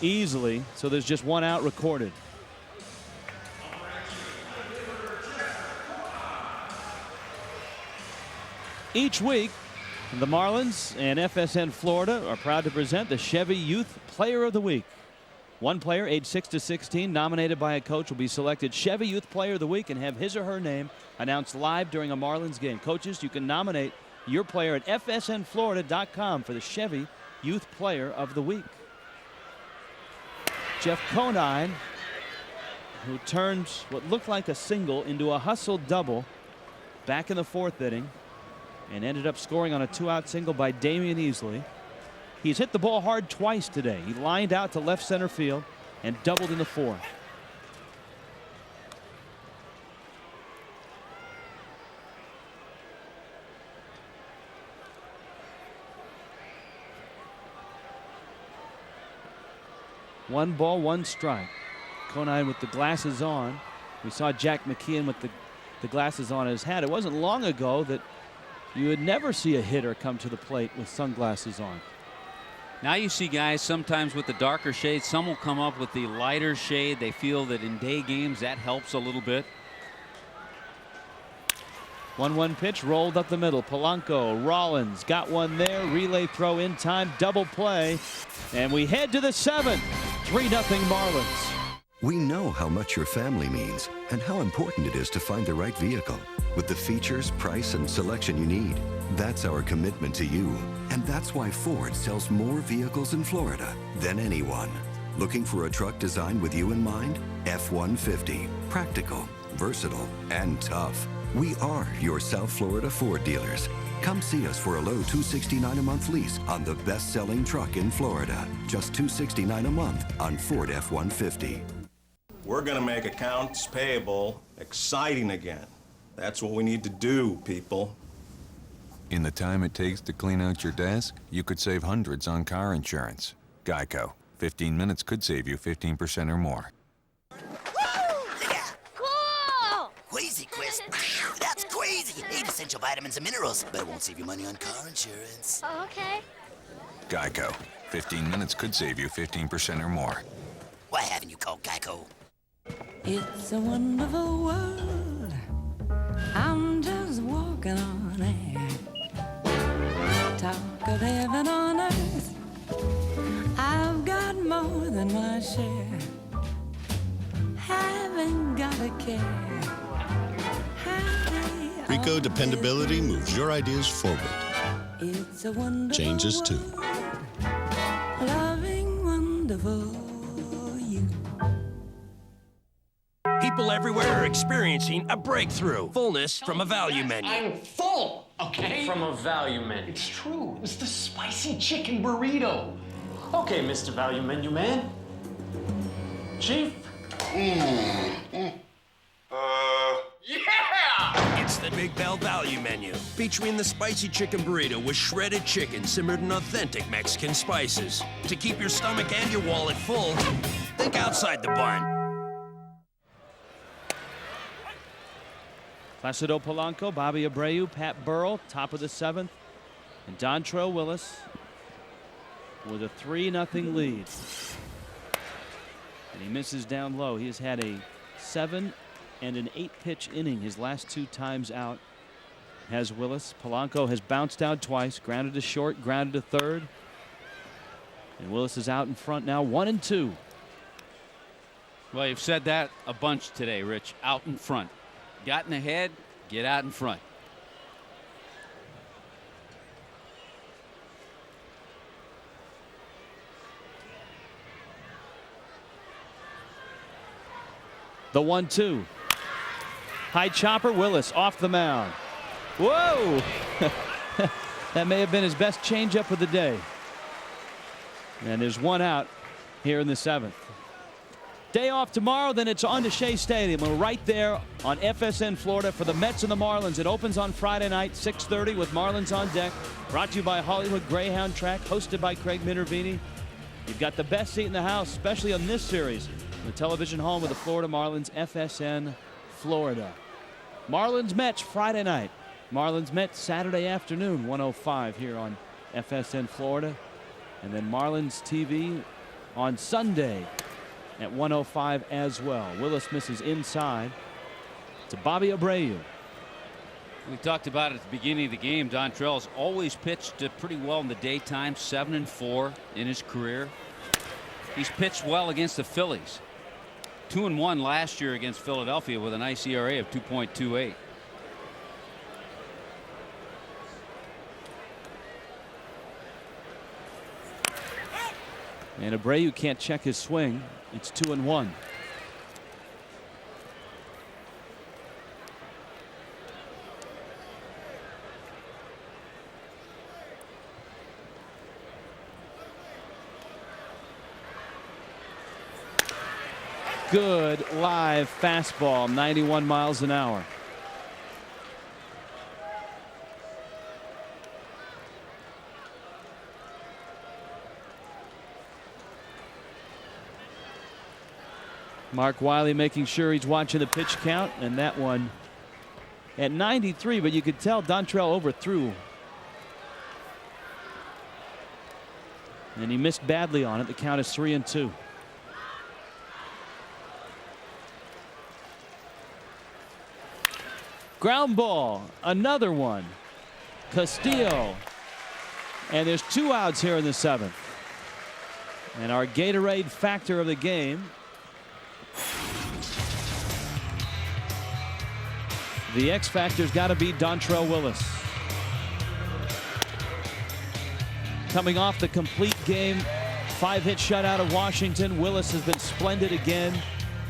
easily, so there's just one out recorded. Each week, the Marlins and FSN Florida are proud to present the Chevy Youth Player of the Week. One player aged 6 to 16 nominated by a coach will be selected Chevy Youth Player of the Week and have his or her name announced live during a Marlins game. Coaches, you can nominate your player at fsnflorida.com for the Chevy Youth Player of the Week. Jeff Conine, who turns what looked like a single into a hustle double back in the fourth inning and ended up scoring on a 2-out single by Damian Easley. He's hit the ball hard twice today. He lined out to left center field and doubled in the fourth. One ball, one strike. Conine with the glasses on. We saw Jack McKeon with the glasses on his hat. It wasn't long ago that you would never see a hitter come to the plate with sunglasses on. Now you see guys sometimes with the darker shade. Some will come up with the lighter shade. They feel that in day games that helps a little bit. 1-1 pitch rolled up the middle. Polanco, Rollins got one there. Relay throw in time. Double play. And we head to the 7th. 3-0 Marlins. We know how much your family means and how important it is to find the right vehicle with the features, price, and selection you need. That's our commitment to you. And that's why Ford sells more vehicles in Florida than anyone. Looking for a truck designed with you in mind? F-150. Practical, versatile, and tough. We are your South Florida Ford dealers. Come see us for a low $269 a month lease on the best-selling truck in Florida. Just $269 a month on Ford F-150. We're going to make accounts payable exciting again. That's what we need to do, people. In the time it takes to clean out your desk, you could save hundreds on car insurance. Geico. 15 minutes could save you 15% or more. Cool! Crazy, Chris. That's crazy. 8 essential vitamins and minerals, but it won't save you money on car insurance. Oh, okay. Geico. 15 minutes could save you 15% or more. Why haven't you called Geico? It's a wonderful world. I'm just walking on air. Talk of heaven on earth. I've got more than my share. Haven't got a care. Rico dependability moves your ideas forward. It's a wonderful Changes too. Loving wonderful. People everywhere are experiencing a breakthrough. Fullness from a value menu. I'm full, okay? From a value menu. It's true. It's the spicy chicken burrito. Okay, Mr. Value Menu Man. Chief? Yeah! It's the Big Bell Value Menu, featuring the spicy chicken burrito with shredded chicken simmered in authentic Mexican spices. To keep your stomach and your wallet full, think outside the bun. Placido Polanco, Bobby Abreu, Pat Burrell, top of the 7th, and Dontrelle Willis with a 3-0 lead. And he misses down low. He has had a 7 and an 8-pitch inning his last 2 times out. Has Willis. Polanco has bounced out twice, grounded to short, grounded to third. And Willis is out in front now, 1-2. Well, you've said that a bunch today, Rich. Out in front. Gotten ahead, get out in front. The 1-2. High chopper, Willis off the mound. Whoa! That may have been his best changeup of the day. And there's one out here in the 7th. Day off tomorrow, then it's on to Shea Stadium. We're right there on FSN Florida for the Mets and the Marlins. It opens on Friday night, 6:30 with Marlins on deck. Brought to you by Hollywood Greyhound Track, hosted by Craig Minervini. You've got the best seat in the house, especially on this series. The television home of the Florida Marlins, FSN Florida. Marlins Mets Friday night. Marlins Mets Saturday afternoon, 1:05 here on FSN Florida. And then Marlins TV on Sunday at 1:05 as well. Willis misses inside to Bobby Abreu. We talked about it at the beginning of the game. Dontrelle's always pitched pretty well in the daytime, 7-4 in his career. He's pitched well against the Phillies. 2-1 last year against Philadelphia with a nice ERA of 2.28. And Abreu can't check his swing. It's 2-1. Good live fastball, 91 miles an hour. Mark Wiley making sure he's watching the pitch count, and that one at 93, but you could tell Dontrelle overthrew. And he missed badly on it. The count is 3-2. Ground ball, another one. Castillo. And there's 2 outs here in the 7th. And our Gatorade factor of the game, the X factor's got to be Dontrelle Willis. Coming off the complete game, 5-hit shutout of Washington, Willis has been splendid again.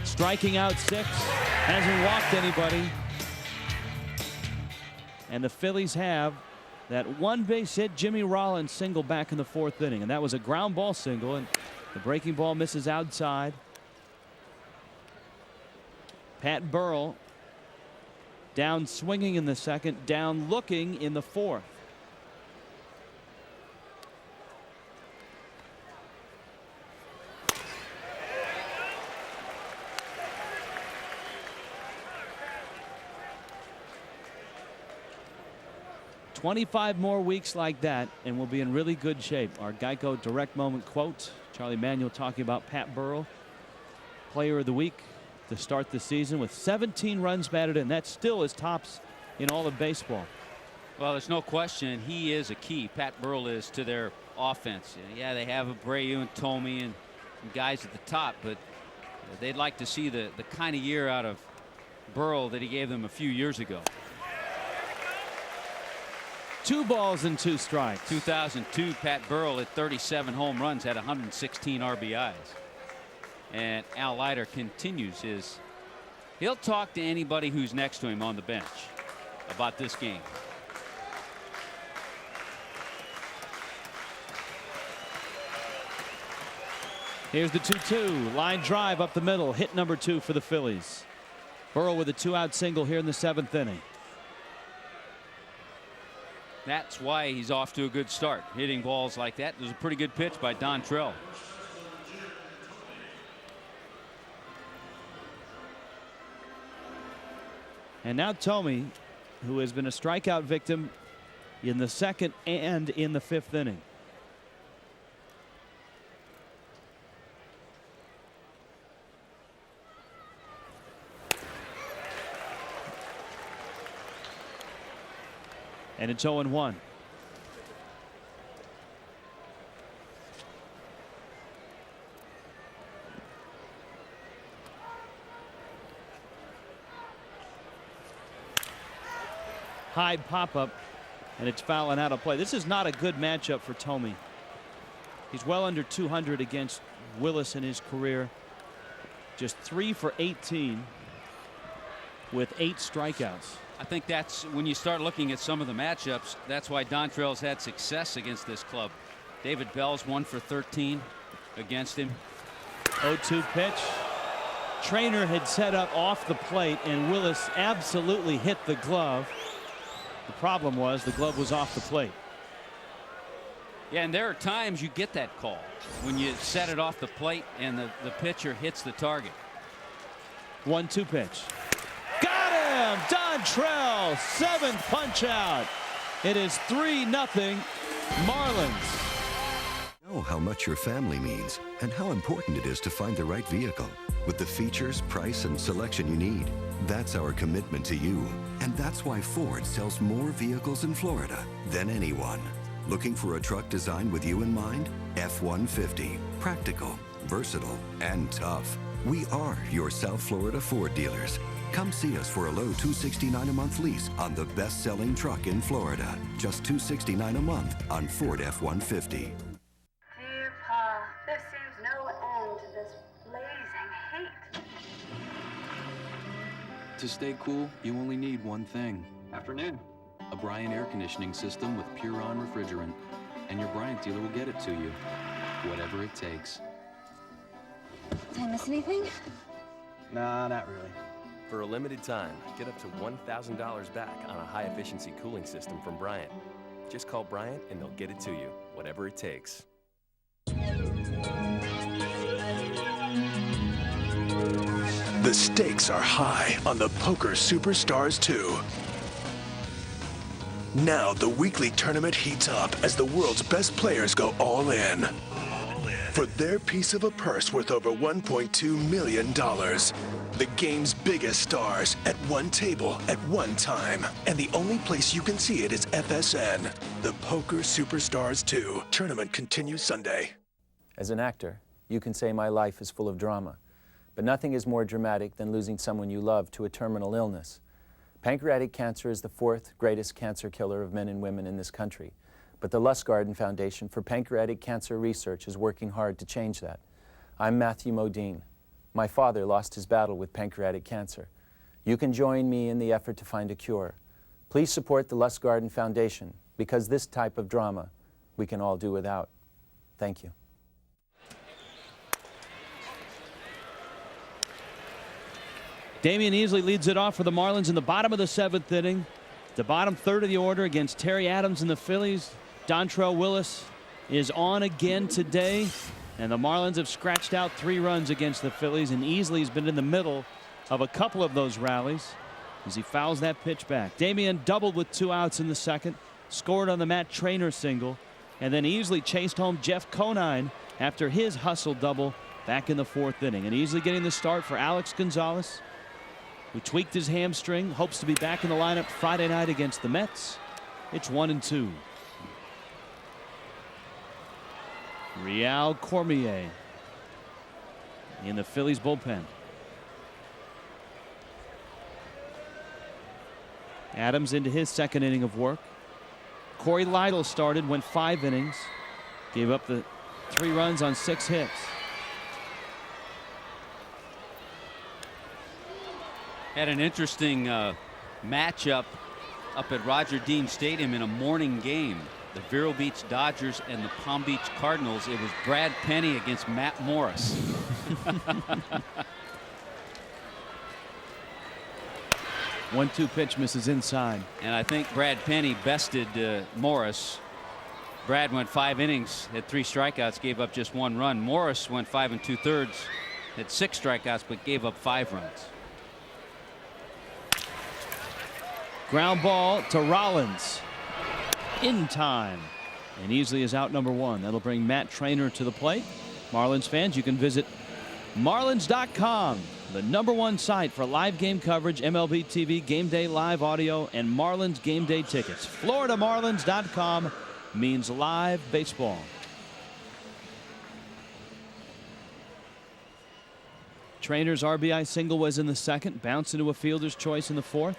Striking out 6, hasn't walked anybody. And the Phillies have that one base hit Jimmy Rollins single back in the 4th inning, and that was a ground ball single, and the breaking ball misses outside. Pat Burrell down swinging in the 2nd, down looking in the 4th. "25 more weeks like that and we'll be in really good shape." Our Geico Direct Moment quote. Charlie Manuel talking about Pat Burrell, Player of the Week to start the season with 17 runs batted in. That still is tops in all of baseball. Well, there's no question he is a key. Pat Burrell is to their offense. Yeah, they have Abreu and Tomey and some guys at the top, but they'd like to see the kind of year out of Burrell that he gave them a few years ago. 2 balls and 2 strikes. 2002, Pat Burrell at 37 home runs had 116 RBIs. And Al Leiter continues his. He'll talk to anybody who's next to him on the bench about this game. Here's the 2-2 line drive up the middle, hit number 2 for the Phillies. Burrell with a 2-out single here in the 7th inning. That's why he's off to a good start, hitting balls like that. It was a pretty good pitch by Dontrelle. And now Tomey, who has been a strikeout victim in the 2nd and in the 5th inning. And it's 0-1. High pop-up, and it's fouling out of play. This is not a good matchup for Tomey. He's well under 200 against Willis in his career. Just 3 for 18. with 8 strikeouts. I think that's when you start looking at some of the matchups. That's why Dontrelle's had success against this club. David Bell's 1 for 13 against him. 0-2 pitch. Trainer had set up off the plate, and Willis absolutely hit the glove. The problem was the glove was off the plate. Yeah, and there are times you get that call when you set it off the plate and the pitcher hits the target. 1-2 pitch. Got him! Dontrelle, 7th punch out. It is 3-0 Marlins. Know how much your family means and how important it is to find the right vehicle with the features, price, and selection you need. That's our commitment to you, and that's why Ford sells more vehicles in Florida than anyone. Looking for a truck designed with you in mind? F-150. Practical, versatile, and tough. We are your South Florida Ford dealers. Come see us for a low $269 a month lease on the best-selling truck in Florida. Just $269 a month on Ford F-150. Dear Pa, there seems no end to this blazing heat. To stay cool, you only need one thing. Afternoon. A Bryant air conditioning system with Puron refrigerant. And your Bryant dealer will get it to you. Whatever it takes. Did I miss anything? Nah, not really. For a limited time, get up to $1,000 back on a high-efficiency cooling system from Bryant. Just call Bryant and they'll get it to you, whatever it takes. The stakes are high on the Poker Superstars 2. Now the weekly tournament heats up as the world's best players go all in. For their piece of a purse worth over $1.2 million. The game's biggest stars at one table at one time. And the only place you can see it is FSN. The Poker Superstars 2. Tournament continues Sunday. As an actor, you can say my life is full of drama. But nothing is more dramatic than losing someone you love to a terminal illness. Pancreatic cancer is the 4th greatest cancer killer of men and women in this country. But the Lustgarten Foundation for Pancreatic Cancer Research is working hard to change that. I'm Matthew Modine. My father lost his battle with pancreatic cancer. You can join me in the effort to find a cure. Please support the Lustgarten Foundation, because this type of drama we can all do without. Thank you. Damian Easley leads it off for the Marlins in the bottom of the 7th inning. The bottom third of the order against Terry Adams and the Phillies. Dontrelle Willis is on again today, and the Marlins have scratched out 3 runs against the Phillies, and Easley's been in the middle of a couple of those rallies as he fouls that pitch back. Damian doubled with 2 outs in the 2nd, scored on the Matt Trainer single, and then Easley chased home Jeff Conine after his hustle double back in the 4th inning. And Easley getting the start for Alex Gonzalez, who tweaked his hamstring, hopes to be back in the lineup Friday night against the Mets. It's 1-2. Real Cormier in the Phillies bullpen. Adams into his 2nd inning of work. Corey Lytle started, went 5 innings, gave up the 3 runs on 6 hits. Had an interesting matchup up at Roger Dean Stadium in a morning game. The Vero Beach Dodgers and the Palm Beach Cardinals. It was Brad Penny against Matt Morris. 1-2 pitch misses inside. And I think Brad Penny bested Morris. Brad went 5 innings, had 3 strikeouts, gave up just 1 run. Morris went 5 2/3, had 6 strikeouts, but gave up 5 runs. Ground ball to Rollins in time, and Easley is out number 1. That'll bring Matt Trainer to the plate. Marlins fans, you can visit Marlins.com, the #1 site for live game coverage, MLB TV, game day live audio, and Marlins game day tickets. FloridaMarlins.com means live baseball. Trainer's RBI single was in the 2nd, bounced into a fielder's choice in the 4th.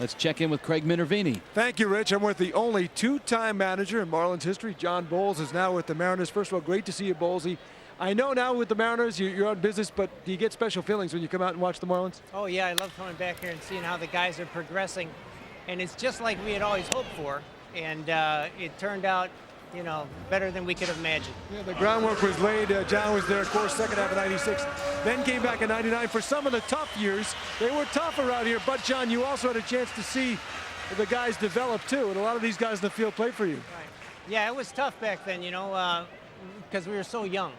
Let's check in with Craig Minervini. Thank you, Rich. I'm with the only 2-time manager in Marlins history. John Bowles is now with the Mariners. First of all, great to see you, Bowlesy. I know now with the Mariners, you're on business, but do you get special feelings when you come out and watch the Marlins? Oh, yeah, I love coming back here and seeing how the guys are progressing. And it's just like we had always hoped for. And it turned out, you know, better than we could have imagined. Yeah, the groundwork was laid. John was there, of course, second half of '96. Then came back in '99. For some of the tough years, they were tough around here. But, John, you also had a chance to see the guys develop, too. And a lot of these guys in the field played for you. Right. Yeah, it was tough back then, you know, because we were so young.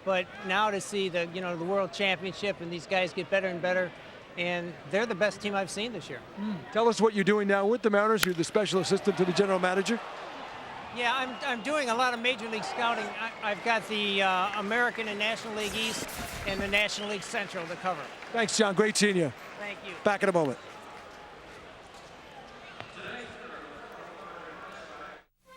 But now to see the, you know, the World Championship and these guys get better and better, and they're the best team I've seen this year. Tell us what you're doing now with the Mariners. You're the special assistant to the general manager. Yeah, I'm doing a lot of Major League scouting. I've got the American and National League East and the National League Central to cover. Thanks, John. Great seeing you. Thank you. Back in a moment.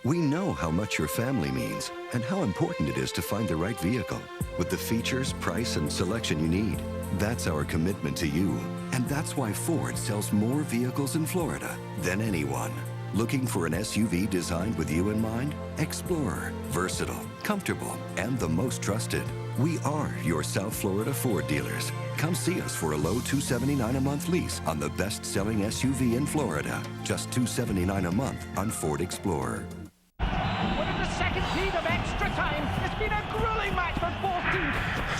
We know how much your family means and how important it is to find the right vehicle with the features, price, and selection you need. That's our commitment to you. And that's why Ford sells more vehicles in Florida than anyone. Looking for an SUV designed with you in mind? Explorer, versatile, comfortable, and the most trusted. We are your South Florida Ford dealers. Come see us for a low $279 a month lease on the best-selling SUV in Florida. Just $279 a month on Ford Explorer. What is the second heat of extra time? It's been a grueling match for both teams.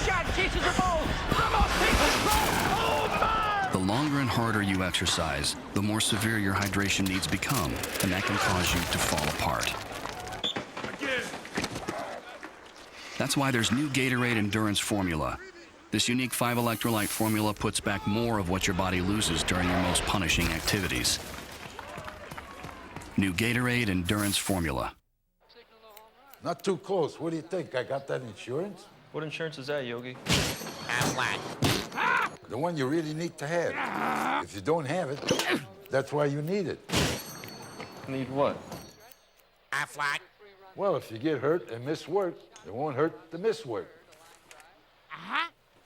Chad chases the ball. Ramos takes the throw. Oh, man! The longer and harder you exercise, the more severe your hydration needs become, and that can cause you to fall apart. That's why there's new Gatorade Endurance Formula. This unique 5 electrolyte formula puts back more of what your body loses during your most punishing activities. New Gatorade Endurance Formula. Not too close. What do you think? I got that insurance? What insurance is that, Yogi? Aflac. The one you really need to have. If you don't have it, that's why you need it. Need what? Aflac. Well, if you get hurt and miss work, it won't hurt to miss work.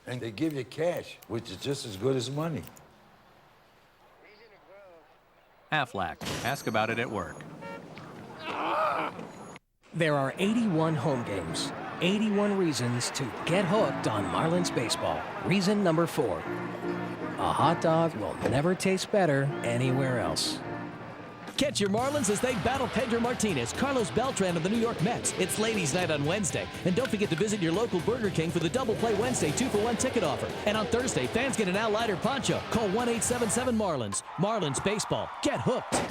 And they give you cash, which is just as good as money. Aflac. Ask about it at work. There are 81 home games, 81 reasons to get hooked on Marlins baseball. Reason number 4, a hot dog will never taste better anywhere else. Catch your Marlins as they battle Pedro Martinez, Carlos Beltran of the New York Mets. It's Ladies' Night on Wednesday. And don't forget to visit your local Burger King for the Double Play Wednesday 2-for-1 ticket offer. And on Thursday, fans get an Al Leiter poncho. Call 1-877-MARLINS. Marlins Baseball. Get hooked.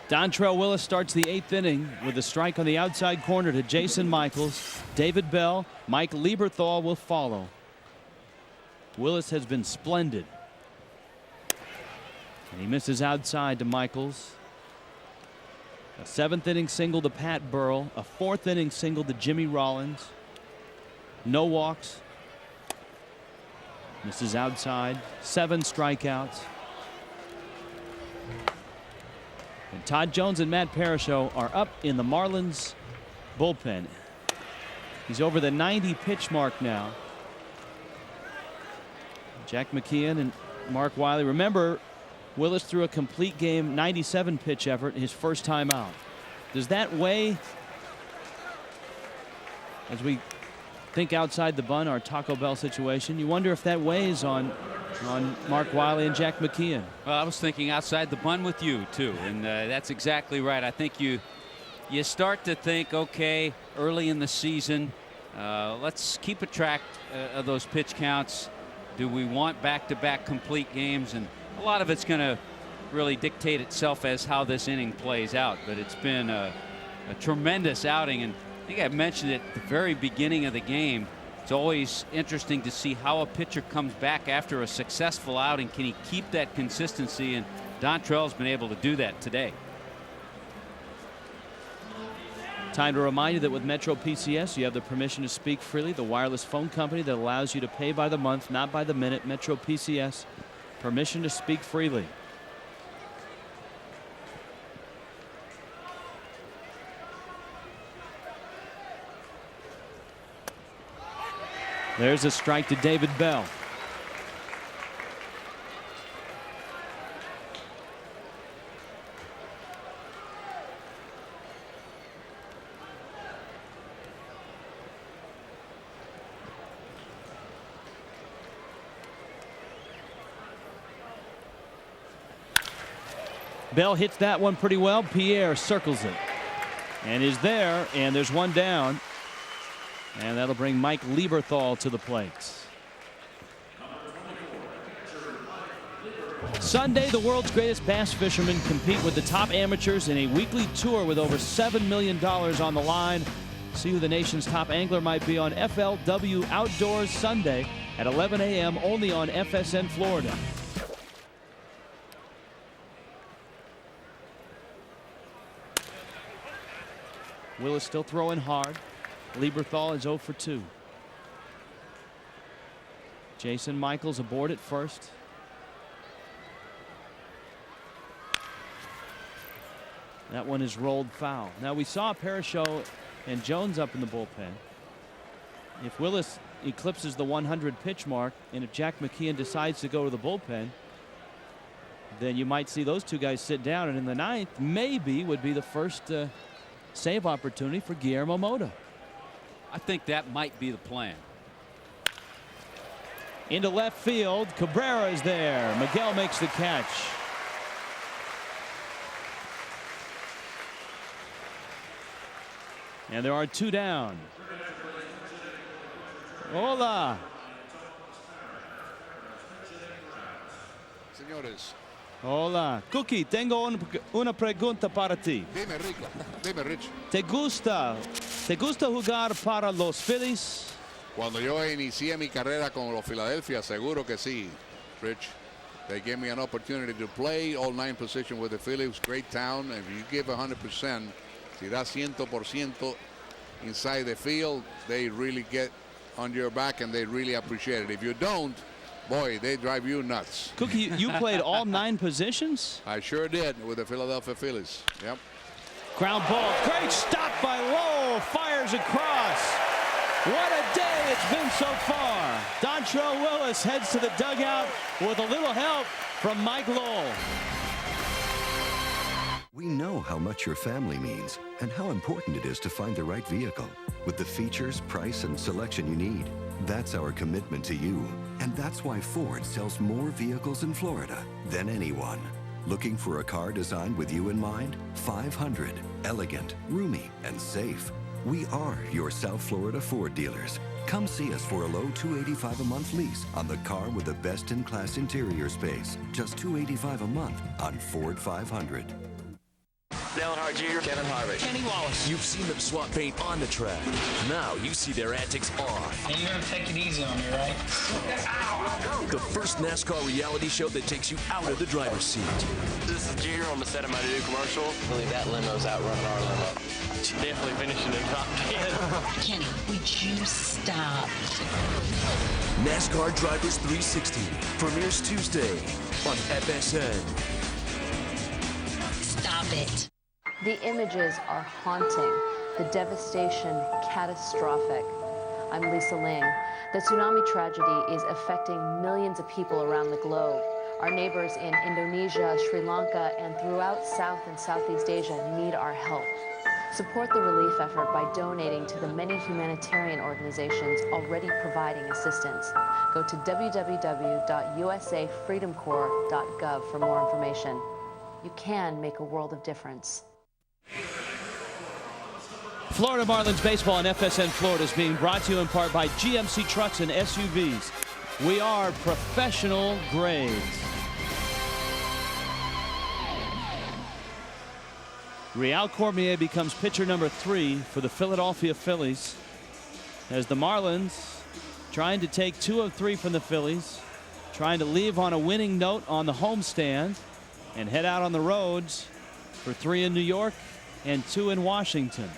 Dontrelle Willis starts the 8th inning with a strike on the outside corner to Jason Michaels. David Bell, Mike Lieberthal will follow. Willis has been splendid. And he misses outside to Michaels. A 7th inning single to Pat Burrell. A 4th inning single to Jimmy Rollins. No walks. Misses outside. 7 strikeouts. And Todd Jones and Matt Parasho are up in the Marlins bullpen. He's over the 90 pitch mark now. Jack McKeon and Mark Wiley. Remember, Willis threw a complete game 97 pitch effort his first time out. Does that weigh as we think outside the bun, our Taco Bell situation? You wonder if that weighs on Mark Wiley and Jack McKeon. Well, I was thinking outside the bun with you too, and that's exactly right. I think you start to think, okay, early in the season, let's keep a track of those pitch counts. Do we want back-to-back complete games? And a lot of it's going to really dictate itself as how this inning plays out. But it's been a tremendous outing, and I think I mentioned it at the very beginning of the game. It's always interesting to see how a pitcher comes back after a successful outing. Can he keep that consistency? And Dontrelle's been able to do that today. Time to remind you that with Metro PCS, you have the permission to speak freely. The wireless phone company that allows you to pay by the month, not by the minute. Metro PCS, permission to speak freely. There's a strike to David Bell. Bell hits that one pretty well. Pierre circles it and is there, and there's one down, and that'll bring Mike Lieberthal to the plate. Sunday, the world's greatest bass fishermen compete with the top amateurs in a weekly tour with over $7 million on the line. See who the nation's top angler might be on FLW Outdoors Sunday at 11 a.m. only on FSN Florida. Willis still throwing hard. Lieberthal is 0 for 2. Jason Michaels aboard at first. That one is rolled foul. Now we saw Parasho and Jones up in the bullpen. If Willis eclipses the 100 pitch mark, and if Jack McKeon decides to go to the bullpen, then you might see those two guys sit down, and in the ninth maybe would be the first save opportunity for Guillermo Mota. I think that might be the plan. Into left field, Cabrera is there. Miguel makes the catch. And there are two down. Hola. Señores. Hola. Cookie, tengo una pregunta para ti. Dime, Rico. Dime, Rich. ¿Te gusta jugar para los Phillies? Cuando yo inicié mi carrera con los Philadelphia, seguro que sí, Rich. They gave me an opportunity to play all 9 positions with the Phillies. Great town. If you give 100%, si das 100% inside the field, they really get on your back and they really appreciate it. If you don't, boy, they drive you nuts. Cookie, you played all 9 positions? I sure did with the Philadelphia Phillies. Yep. Ground ball. Great stop by Lowell. Fires across. What a day it's been so far. Dontrelle Willis heads to the dugout with a little help from Mike Lowell. We know how much your family means and how important it is to find the right vehicle with the features, price, and selection you need. That's our commitment to you. And that's why Ford sells more vehicles in Florida than anyone. Looking for a car designed with you in mind? 500. Elegant, roomy, and safe. We are your South Florida Ford dealers. Come see us for a low $285 a month lease on the car with the best-in-class interior space. Just $285 a month on Ford 500. Dale Earnhardt Jr., Kevin Harvick, Kenny Wallace. You've seen them swap paint on the track. Now you see their antics off. And you're going to take it easy on me, right? The first NASCAR reality show that takes you out of the driver's seat. This is Junior on the set of my new commercial. I believe that limo's outrunning our limo. Definitely finishing in top 10. Kenny, would you stop? NASCAR Drivers 360 premieres Tuesday on FSN. Stop it. The images are haunting. The devastation catastrophic. I'm Lisa Ling. The tsunami tragedy is affecting millions of people around the globe. Our neighbors in Indonesia, Sri Lanka, and throughout South and Southeast Asia need our help. Support the relief effort by donating to the many humanitarian organizations already providing assistance. Go to www.usafreedomcorps.gov for more information. You can make a world of difference. Florida Marlins baseball on FSN Florida is being brought to you in part by GMC Trucks and SUVs. We are professional grades. Real Cormier becomes pitcher number 3 for the Philadelphia Phillies as the Marlins trying to take 2 of 3 from the Phillies, trying to leave on a winning note on the homestand and head out on the roads for 3 in New York and 2 in Washington.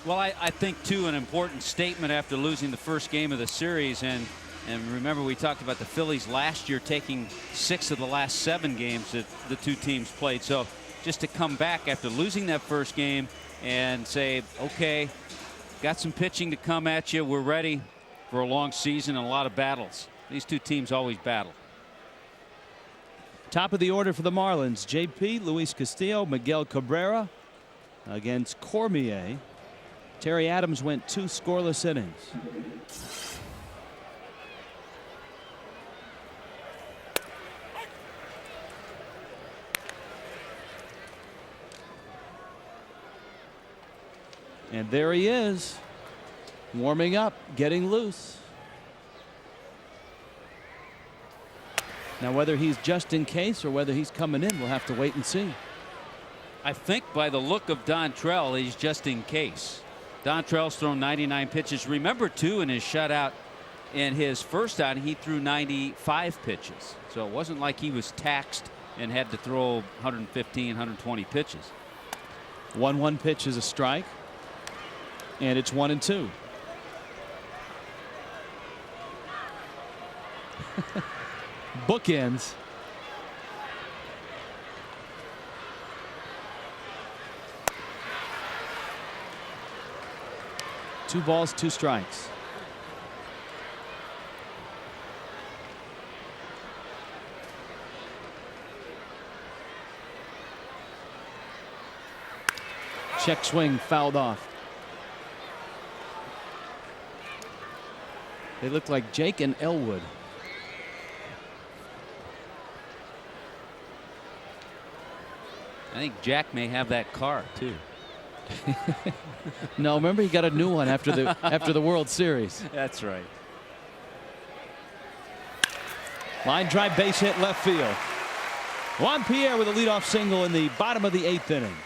Well, I think, too, an important statement after losing the first game of the series. And remember, we talked about the Phillies last year taking 6 of the last 7 games that the two teams played. So just to come back after losing that first game and say, okay, got some pitching to come at you. We're ready for a long season and a lot of battles. These two teams always battle. Top of the order for the Marlins, JP, Luis Castillo, Miguel Cabrera against Cormier. Terry Adams went 2 scoreless innings. And there he is, warming up, getting loose. Now, whether he's just in case or whether he's coming in, we'll have to wait and see. I think by the look of Dontrelle, he's just in case. Dontrelle's thrown 99 pitches. Remember, too, in his shutout in his first outing, he threw 95 pitches. So it wasn't like he was taxed and had to throw 115, 120 pitches. 1-1 pitch is a strike. And it's 1-2. Bookends. Two balls, two strikes. Check swing fouled off. They look like Jake and Elwood. I think Jack may have that car too. No, remember he got a new one after the World Series. That's right. Line drive, base hit, left field. Juan Pierre with a leadoff single in the bottom of the 8th inning.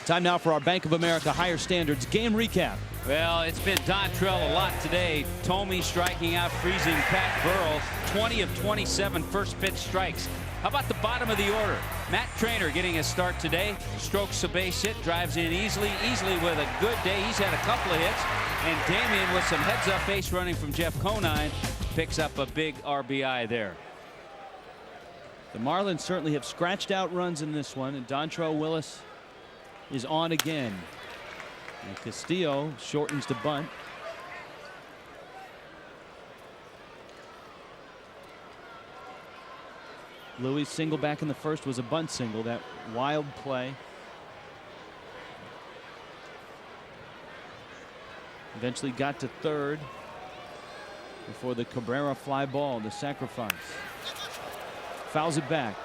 Time now for our Bank of America Higher Standards game recap. Well, it's been Dontrelle a lot today. Tomey striking out, freezing Pat Burrell. 20 of 27 first pitch strikes. How about the bottom of the order? Matt Traynor getting a start today. Strokes a base hit, drives in easily with a good day. He's had a couple of hits. And Damian with some heads-up base running from Jeff Conine picks up a big RBI there. The Marlins certainly have scratched out runs in this one, and Dontrelle Willis is on again. And Castillo shortens the bunt. Louis' single back in the first was a bunt single. That wild play. Eventually got to third before the Cabrera fly ball, the sacrifice. Fouls it back.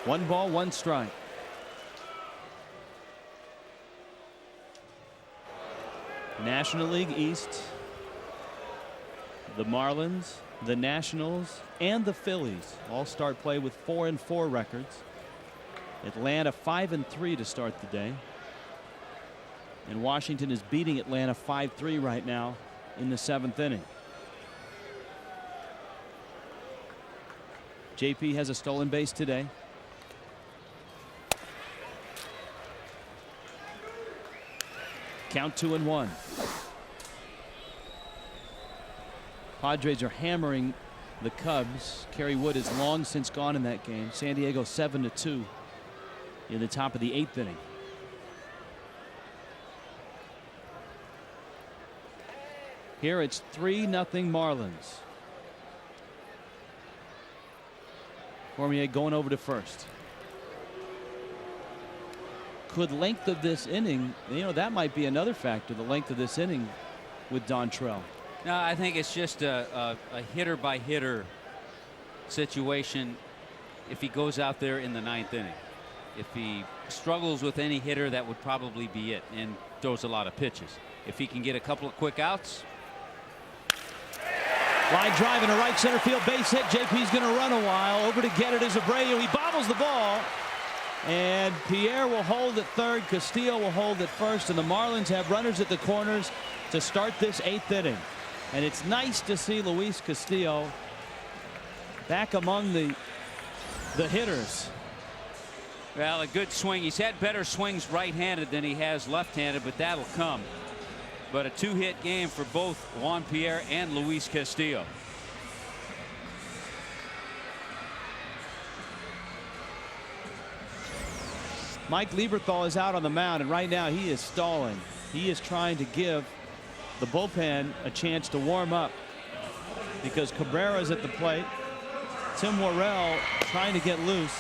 1 ball, 1 strike. National League East, the Marlins, the Nationals, and the Phillies all start play with 4-4 records. Atlanta 5-3 to start the day. And Washington is beating Atlanta 5-3 right now in the 7th inning. JP has a stolen base today. Count 2-1. Padres are hammering the Cubs. Kerry Wood is long since gone in that game. San Diego 7-2 in the top of the 8th inning. Here it's 3-0 Marlins. Cormier going over to first. Could length of this inning, that might be another factor, the length of this inning with Dontrelle. No, I think it's just a hitter by hitter situation if he goes out there in the 9th inning. If he struggles with any hitter, that would probably be it, and throws a lot of pitches. If he can get a couple of quick outs. Line drive in a right center field base hit. JP's going to run a while. Over to get it is Abreu. He bobbles the ball. And Pierre will hold at third. Castillo will hold at first. And the Marlins have runners at the corners to start this 8th inning. And it's nice to see Luis Castillo back among the hitters. Well, a good swing. He's had better swings right-handed than he has left-handed, but that'll come. But a 2-hit game for both Juan Pierre and Luis Castillo. Mike Lieberthal is out on the mound, and right now he is stalling. He is trying to give the bullpen a chance to warm up because Cabrera is at the plate. Tim Worrell trying to get loose.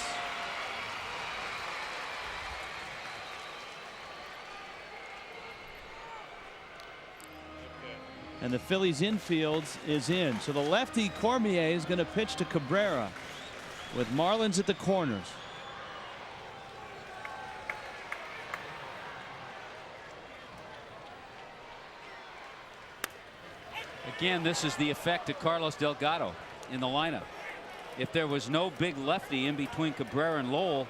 And the Phillies infield is in. So the lefty Cormier is going to pitch to Cabrera with Marlins at the corners. Again, this is the effect of Carlos Delgado in the lineup. If there was no big lefty in between Cabrera and Lowell,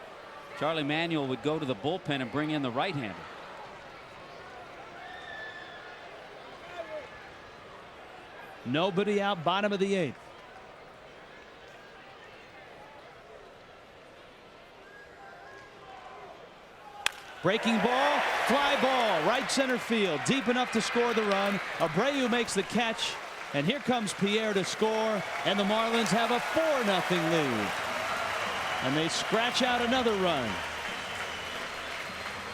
Charlie Manuel would go to the bullpen and bring in the right-hander. Nobody out, bottom of the 8th. Breaking ball, fly ball, right center field, deep enough to score the run. Abreu makes the catch, and here comes Pierre to score, and the Marlins have a 4-0 lead. And they scratch out another run.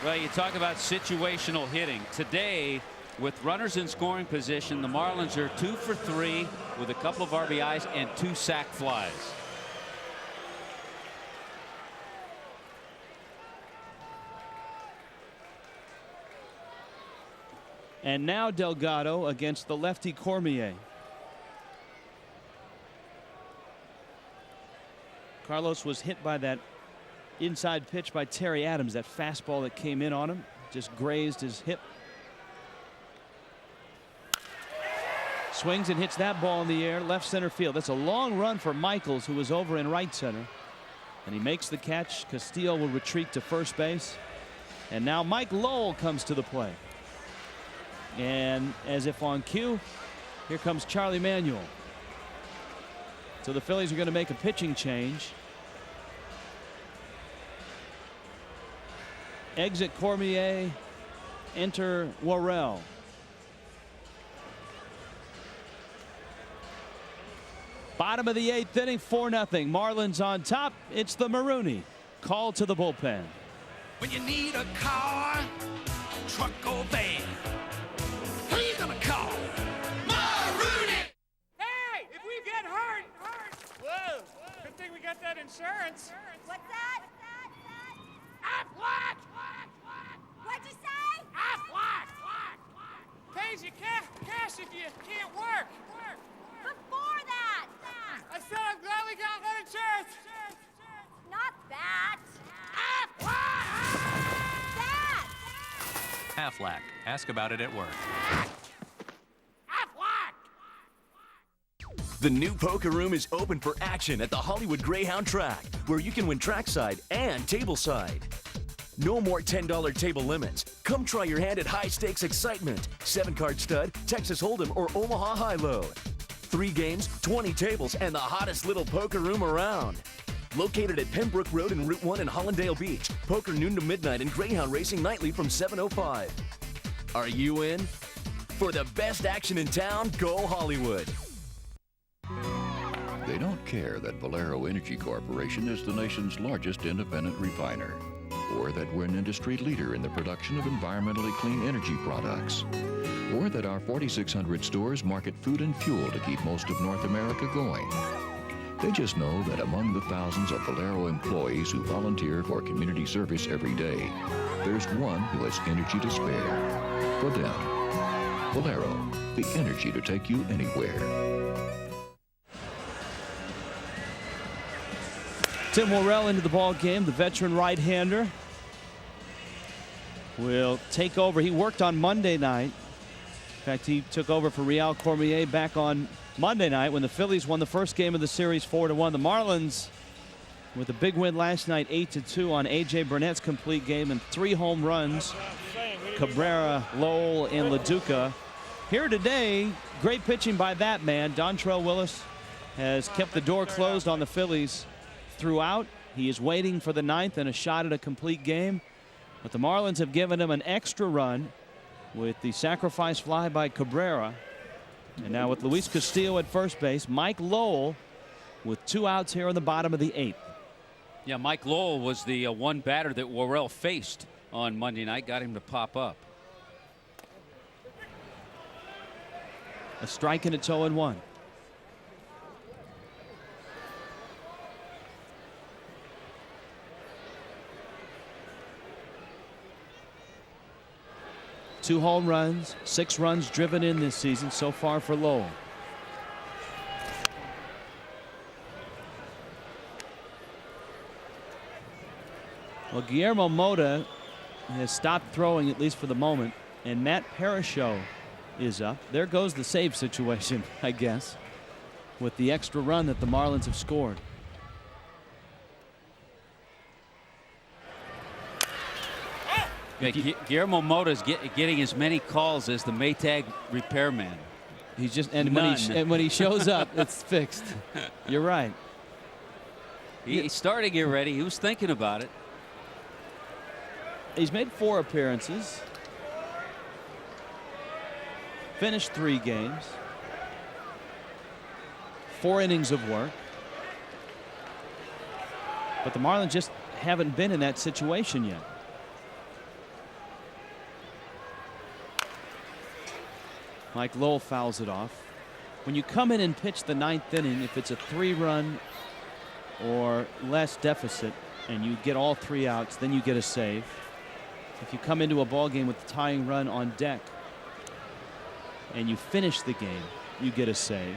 Well, you talk about situational hitting. Today, with runners in scoring position, the Marlins are 2 for 3 with a couple of RBIs and 2 sac flies. And now Delgado against the lefty Cormier. Carlos was hit by that inside pitch by Terry Adams, that fastball that came in on him, just grazed his hip. Swings and hits that ball in the air, left center field. That's a long run for Michaels, who was over in right center. And he makes the catch. Castillo will retreat to first base. And now Mike Lowell comes to the plate. And as if on cue, here comes Charlie Manuel. So the Phillies are going to make a pitching change. Exit Cormier, enter Worrell. Bottom of the 8th inning, 4-0. Marlins on top. It's the Marooney. Call to the bullpen. When you need a car, truck or van, who you gonna call? Marooney! Hey, if we get hurt. Whoa, good thing we got that insurance. What's that? Aflac! What'd you say? Aflac! Pays you cash if you can't work. Before that. I said I'm glad we got that insurance. Not that. Aflac. Ask about it at work. The new poker room is open for action at the Hollywood Greyhound track, where you can win trackside and tableside. No more $10 table limits. Come try your hand at high-stakes excitement, 7-card stud, Texas Hold'em, or Omaha High-Low. 3 games, 20 tables, and the hottest little poker room around. Located at Pembroke Road and Route 1 in Hollandale Beach. Poker noon to midnight and Greyhound racing nightly from 7:05. Are you in? For the best action in town, go Hollywood. They don't care that Valero Energy Corporation is the nation's largest independent refiner, or that we're an industry leader in the production of environmentally clean energy products, or that our 4,600 stores market food and fuel to keep most of North America going. They just know that among the thousands of Valero employees who volunteer for community service every day, there's one who has energy to spare. For them, Valero, the energy to take you anywhere. Tim Worrell into the ball game, the veteran right-hander will take over. He worked on Monday night. In fact, he took over for Real Cormier back on Monday night when the Phillies won the first game of the series 4-1. The Marlins, with a big win last night, 8-2 on A.J. Burnett's complete game and 3 home runs. Cabrera, Lowell, and LaDuca. Here today, great pitching by that man. Dontrelle Willis has kept the door closed on the Phillies throughout. He is waiting for the 9th and a shot at a complete game. But the Marlins have given him an extra run with the sacrifice fly by Cabrera. And now with Luis Castillo at first base, Mike Lowell with 2 outs here in the bottom of the 8th. Yeah, Mike Lowell was the one batter that Worrell faced on Monday night, got him to pop up. A strike and it's 0-1. Two home runs, 6 runs driven in this season so far for Lowell. Well, Guillermo Mota has stopped throwing, at least for the moment, and Matt Parasho is up. There goes the save situation, I guess, with the extra run that the Marlins have scored. Yeah, Guillermo Mota's getting as many calls as the Maytag repairman. He's just and when he shows up, it's fixed. You're right. He's starting here ready. He was thinking about it. He's made 4 appearances. Finished 3 games. 4 innings of work. But the Marlins just haven't been in that situation yet. Mike Lowell fouls it off. When you come in and pitch the 9th inning, if it's a 3-run or less deficit and you get all 3 outs, then you get a save. If you come into a ball game with the tying run on deck and you finish the game, you get a save.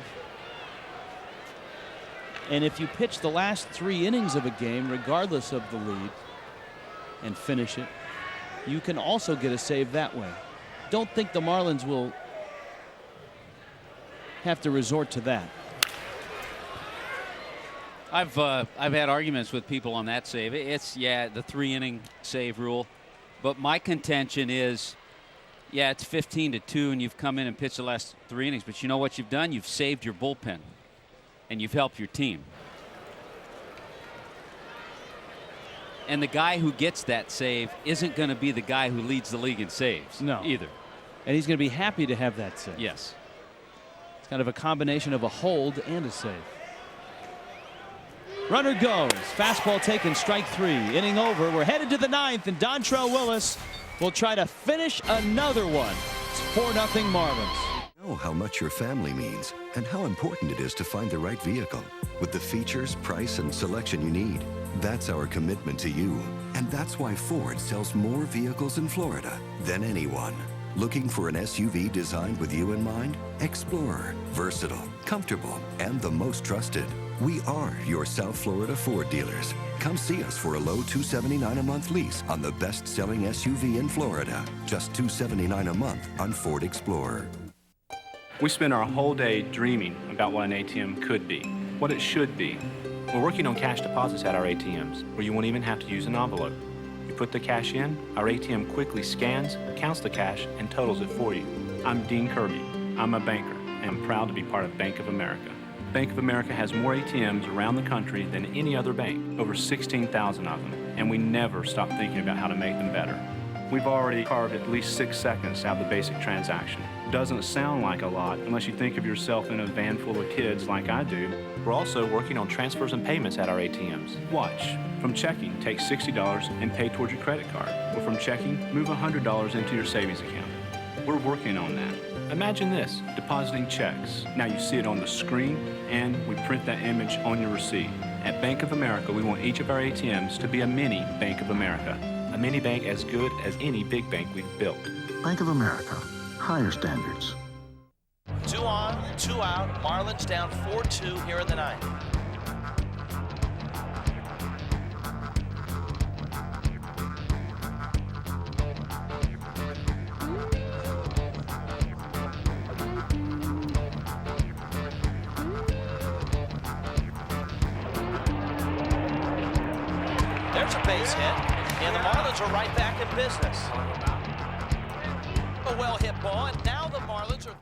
And if you pitch the last 3 innings of a game, regardless of the lead, and finish it, you can also get a save that way. Don't think the Marlins will have to resort to that. I've had arguments with people on that save. It's the 3-inning save rule, but my contention is, it's 15-2 and you've come in and pitched the last 3 innings, but you know what you've done? You've saved your bullpen and you've helped your team. And the guy who gets that save isn't going to be the guy who leads the league in saves. No. Either. And he's going to be happy to have that save. Yes. It's kind of a combination of a hold and a save. Runner goes. Fastball taken, strike 3. Inning over. We're headed to the 9th, and Dontrelle Willis will try to finish another one. It's 4-0 Marlins. Know how much your family means and how important it is to find the right vehicle with the features, price, and selection you need. That's our commitment to you. And that's why Ford sells more vehicles in Florida than anyone. Looking for an SUV designed with you in mind? Explorer, versatile, comfortable, and the most trusted. We are your South Florida Ford dealers. Come see us for a low $279 a month lease on the best-selling SUV in Florida. Just $279 a month on Ford Explorer. We spend our whole day dreaming about what an ATM could be, what it should be. We're working on cash deposits at our ATMs, where you won't even have to use an envelope. You put the cash in, our ATM quickly scans, counts the cash, and totals it for you. I'm Dean Kirby. I'm a banker, and I'm proud to be part of Bank of America. Bank of America has more ATMs around the country than any other bank, over 16,000 of them, and we never stop thinking about how to make them better. We've already carved at least 6 seconds out of the basic transaction. Doesn't sound like a lot unless you think of yourself in a van full of kids like I do. We're also working on transfers and payments at our ATMs. Watch. From checking, take $60 and pay towards your credit card. Or from checking, move $100 into your savings account. We're working on that. Imagine this, depositing checks. Now you see it on the screen, and we print that image on your receipt. At Bank of America, we want each of our ATMs to be a mini Bank of America. A mini bank as good as any big bank we've built. Bank of America, higher standards. 2 on, 2 out. Marlins down 4-2 here in the 9th. There's a base hit, and the Marlins are right back in business. A well-hit ball, and now the Marlins are...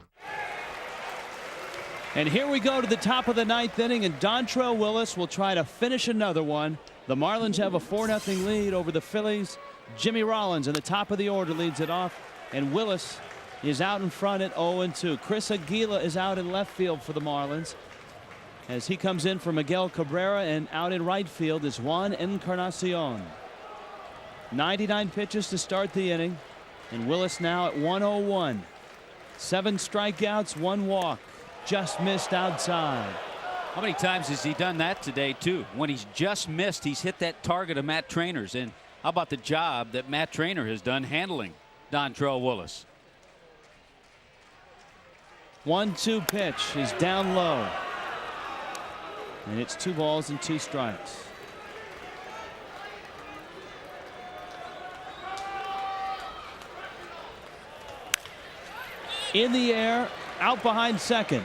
And here we go to the top of the 9th inning, and Dontrelle Willis will try to finish another one. The Marlins have a 4-0 lead over the Phillies. Jimmy Rollins in the top of the order leads it off, and Willis is out in front at 0-2. Chris Aguila is out in left field for the Marlins as he comes in for Miguel Cabrera, and out in right field is Juan Encarnacion. 99 pitches to start the inning, and Willis now at 101. 7 strikeouts, 1 walk. Just missed outside. How many times has he done that today, too? When he's just missed, he's hit that target of Matt Trainor's. And how about the job that Matt Trainor has done handling Dontrelle Willis? 1-2 pitch is down low. And it's 2 balls and 2 strikes. In the air, out behind second.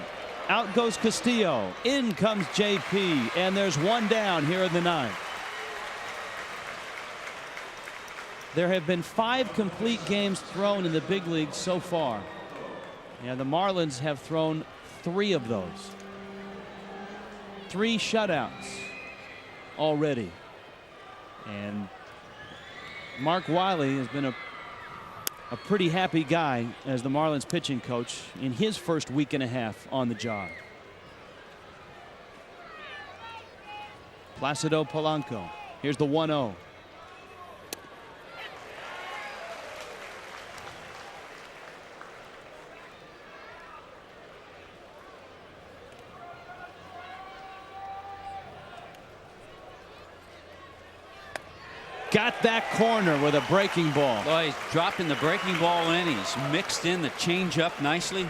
Out goes Castillo. In comes JP, and there's one down here in the ninth. There have been 5 complete games thrown in the big leagues so far. And the Marlins have thrown 3 of those. 3 shutouts already. And Mark Wiley has been a pretty happy guy as the Marlins pitching coach in his first week and a half on the job. Placido Polanco. Here's the 1-0. Got that corner with a breaking ball. Oh, he's dropping the breaking ball in. He's mixed in the changeup nicely.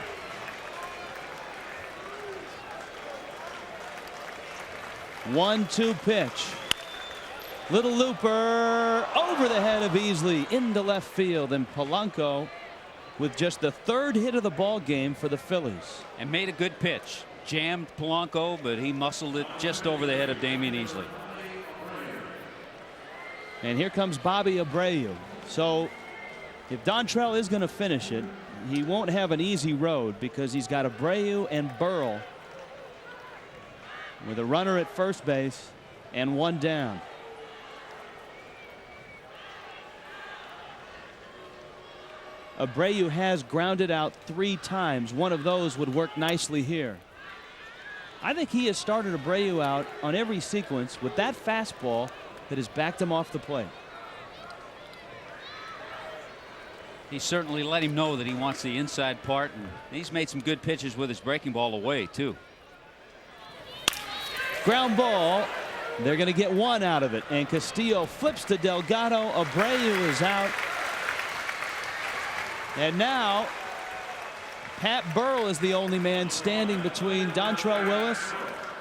One-two pitch. Little looper over the head of Easley into left field, and Polanco with just the 3rd hit of the ball game for the Phillies. And made a good pitch. Jammed Polanco, but he muscled it just over the head of Damian Easley. And here comes Bobby Abreu. So if Dontrelle is going to finish it, he won't have an easy road because he's got Abreu and Burrell with a runner at first base and 1 down. Abreu has grounded out 3 times. One of those would work nicely here. I think he has started Abreu out on every sequence with that fastball that has backed him off the plate. He certainly let him know that he wants the inside part, and he's made some good pitches with his breaking ball away too. Ground ball. They're going to get 1 out of it, and Castillo flips to Delgado. Abreu is out. And now Pat Burrell is the only man standing between Dontrelle Willis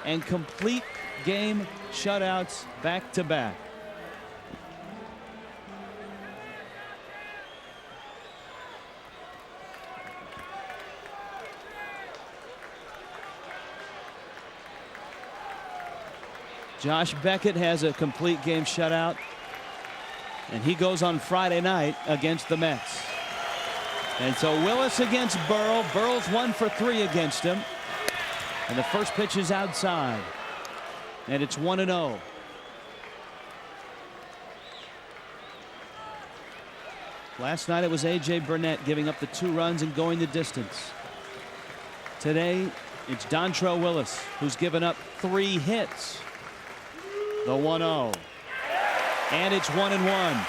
and complete game shutouts back to back. Josh Beckett has a complete game shutout, and he goes on Friday night against the Mets. And so Willis against Burrell. Burrell's 1 for 3 against him, and the first pitch is outside. And it's 1-0. Last night it was A.J. Burnett giving up the 2 runs and going the distance. Today it's Dontrelle Willis who's given up 3 hits. The 1-0. And it's 1-1.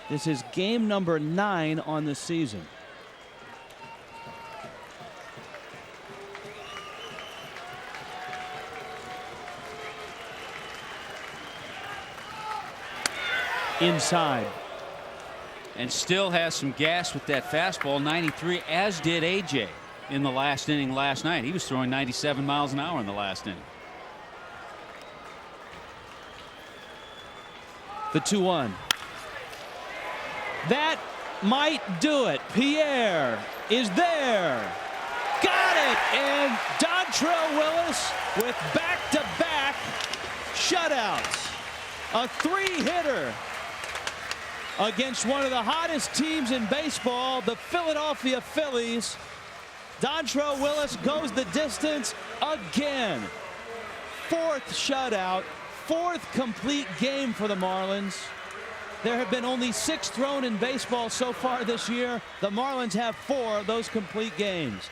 This is game number 9 on the season. Inside. And still has some gas with that fastball, 93, as did AJ in the last inning last night. He was throwing 97 miles an hour in the last inning. The 2-1. That might do it. Pierre is there. Got it. And Dontrelle Willis with back-to-back shutouts. A 3-hitter against one of the hottest teams in baseball, the Philadelphia Phillies. Dontrelle Willis goes the distance again. 4th shutout, 4th complete game for the Marlins. There have been only 6 thrown in baseball so far this year. The Marlins have 4 of those complete games.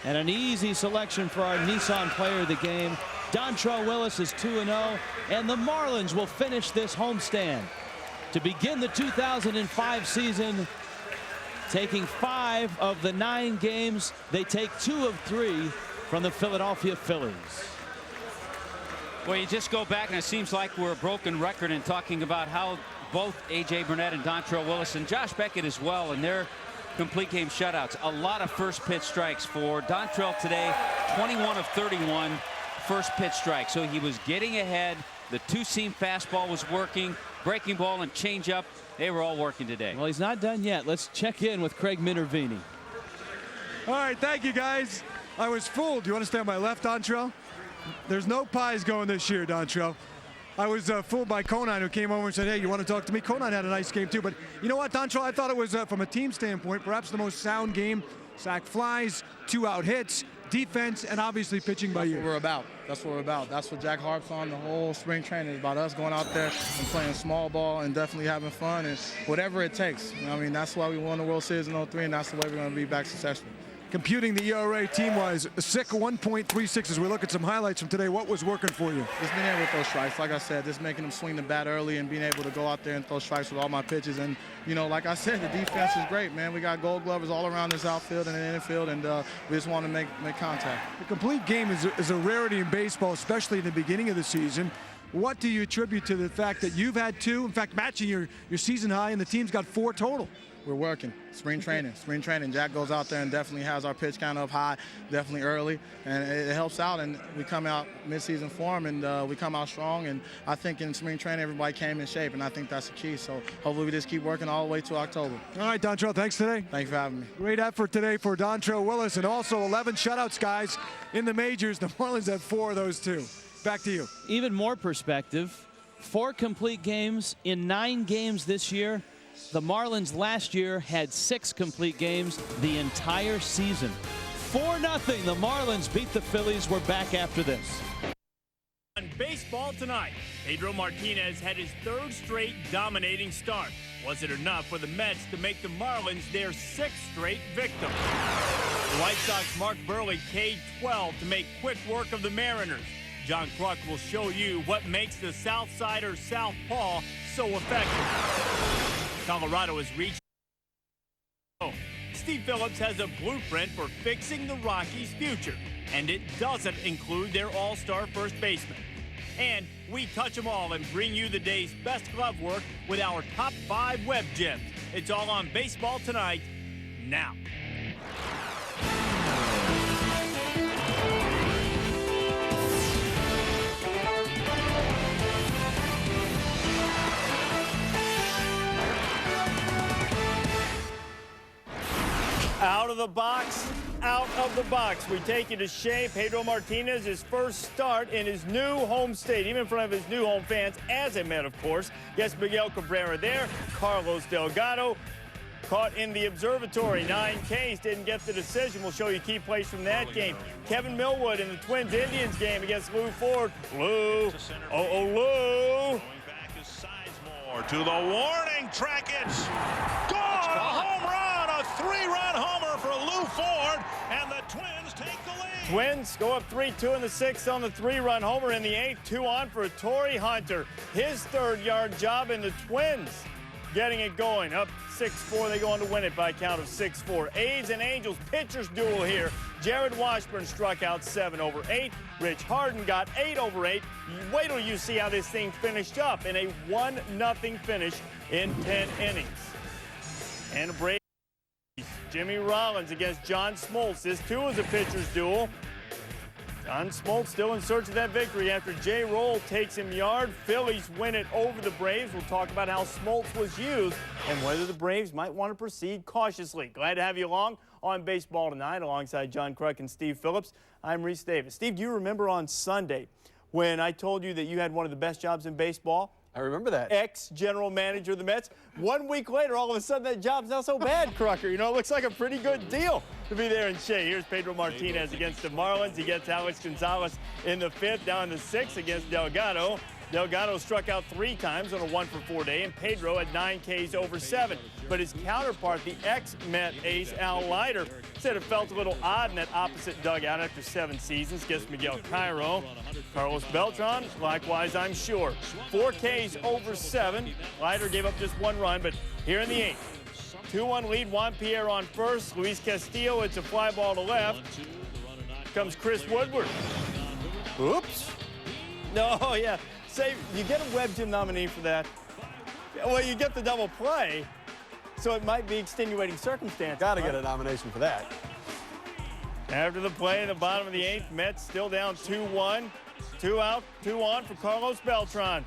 And an easy selection for our Nissan player of the game. Dontrelle Willis is 2-0, and the Marlins will finish this homestand to begin the 2005 season, taking 5 of the 9 games. They take 2 of 3 from the Philadelphia Phillies. Well, you just go back and it seems like we're a broken record in talking about how both A.J. Burnett and Dontrelle Willis and Josh Beckett as well in their complete game shutouts. A lot of first pitch strikes for Dontrelle today. 21 of 31 first pitch strikes. So he was getting ahead, The two-seam fastball was working. Breaking ball and changeup, they were all working today. Well, he's not done yet. Let's check in with Craig Minervini. All right, thank you, guys. I was fooled. Do you want to stay on my left, Dontrelle? There's no pies going this year, Dontrelle. I was fooled by Conine, who came over and said, hey, you want to talk to me? Conine had a nice game, too. But you know what, Dontrelle? I thought it was, from a team standpoint, perhaps the most sound game. Sack flies, 2-out hits, defense, and obviously pitching by you. That's what we're about. That's what we're about. That's what Jack harps on the whole spring training. It's about us going out there and playing small ball and definitely having fun and whatever it takes. You know what I mean, that's why we won the World Series in 03, and that's the way we're going to be back successful. Computing the ERA team-wise, a sick 1.36 as we look at some highlights from today. What was working for you? Just being able to throw strikes. Like I said, just making them swing the bat early and being able to go out there and throw strikes with all my pitches. And, you know, like I said, the defense is great, man. We got Gold Glovers all around this outfield and in the infield, and we just want to make contact. The complete game is a rarity in baseball, especially in the beginning of the season. What do you attribute to the fact that you've had 2, in fact, matching your season high, and the team's got 4 total? We're working. Spring training. Jack goes out there and definitely has our pitch count up high, definitely early, and it helps out. And we come out mid-season form, and we come out strong. And I think in spring training, everybody came in shape, and I think that's the key. So hopefully we just keep working all the way to October. All right, Dontrelle, thanks today. Thanks for having me. Great effort today for Dontrelle Willis, and also 11 shutouts, guys, in the majors. The Marlins had 4 of those, too. Back to you. Even more perspective, 4 complete games in 9 games this year. The Marlins last year had 6 complete games the entire season. 4-0, the Marlins beat the Phillies. We're back after this. On Baseball Tonight, Pedro Martinez had his 3rd straight dominating start. Was it enough for the Mets to make the Marlins their 6th straight victim? The White Sox Mark Burley K-12 to make quick work of the Mariners. John Kruk will show you what makes the Southsider Southpaw so effective. Colorado has reached. Steve Phillips has a blueprint for fixing the Rockies' future, and it doesn't include their all-star first baseman. And we touch them all and bring you the day's best glove work with our top 5 web gems. It's all on Baseball Tonight, now. Out of the box, out of the box. We take you to Shea. Pedro Martinez, his first start in his new home stadium in front of his new home fans, as a Met, of course. Yes, Miguel Cabrera there. Carlos Delgado caught in the observatory. 9 Ks, didn't get the decision. We'll show you key plays from that game. Kevin Millwood in the Twins-Indians game against Lou Ford. Lou, Lou. To the warning track, it's gone! A home run, a 3-run homer for Lou Ford, and the Twins take the lead. Twins go up 3-2 in the 6th on the 3-run homer. In the 8th, 2 on for Torrey Hunter. His 3rd yard job, in the Twins getting it going. Up 6-4, they go on to win it by a count of 6-4. A's and Angels pitchers duel here. Jared Washburn struck out 7 over 8. Rich Harden got 8 over 8. Wait till you see how this thing finished up in a 1-0 finish in 10 innings. And a break. Jimmy Rollins against John Smoltz. This too is a pitcher's duel. John Smoltz still in search of that victory after Jay Roll takes him yard. Phillies win it over the Braves. We'll talk about how Smoltz was used and whether the Braves might want to proceed cautiously. Glad to have you along on Baseball Tonight alongside John Kruk and Steve Phillips. I'm Reese Davis. Steve, do you remember on Sunday when I told you that you had one of the best jobs in baseball? I remember that. Ex-general manager of the Mets. 1 week later, all of a sudden, that job's not so bad, Crucker. You know, it looks like a pretty good deal to be there in Shea. Here's Pedro Martinez against the Marlins. He gets Alex Gonzalez in the 5th, down in the 6th against Delgado. Delgado struck out 3 times on a 1-for-4 day, and Pedro had 9 Ks over 7. But his counterpart, the ex-Met ace, Al Leiter, said it felt a little odd in that opposite dugout after 7 seasons. Gets Miguel Cairo. Carlos Beltran, likewise, I'm sure. 4 Ks over 7. Leiter gave up just 1 run, but here in the 8th. 2-1 lead, Juan Pierre on first. Luis Castillo, it's a fly ball to left. Comes Chris Woodward. Oops. No, yeah. Say, you get a Web Gym nominee for that. Well, you get the double play, so it might be extenuating circumstance. Got to get a nomination for that. After the play in the bottom of the 8th, Mets still down 2-1. 2 out, 2 on for Carlos Beltran.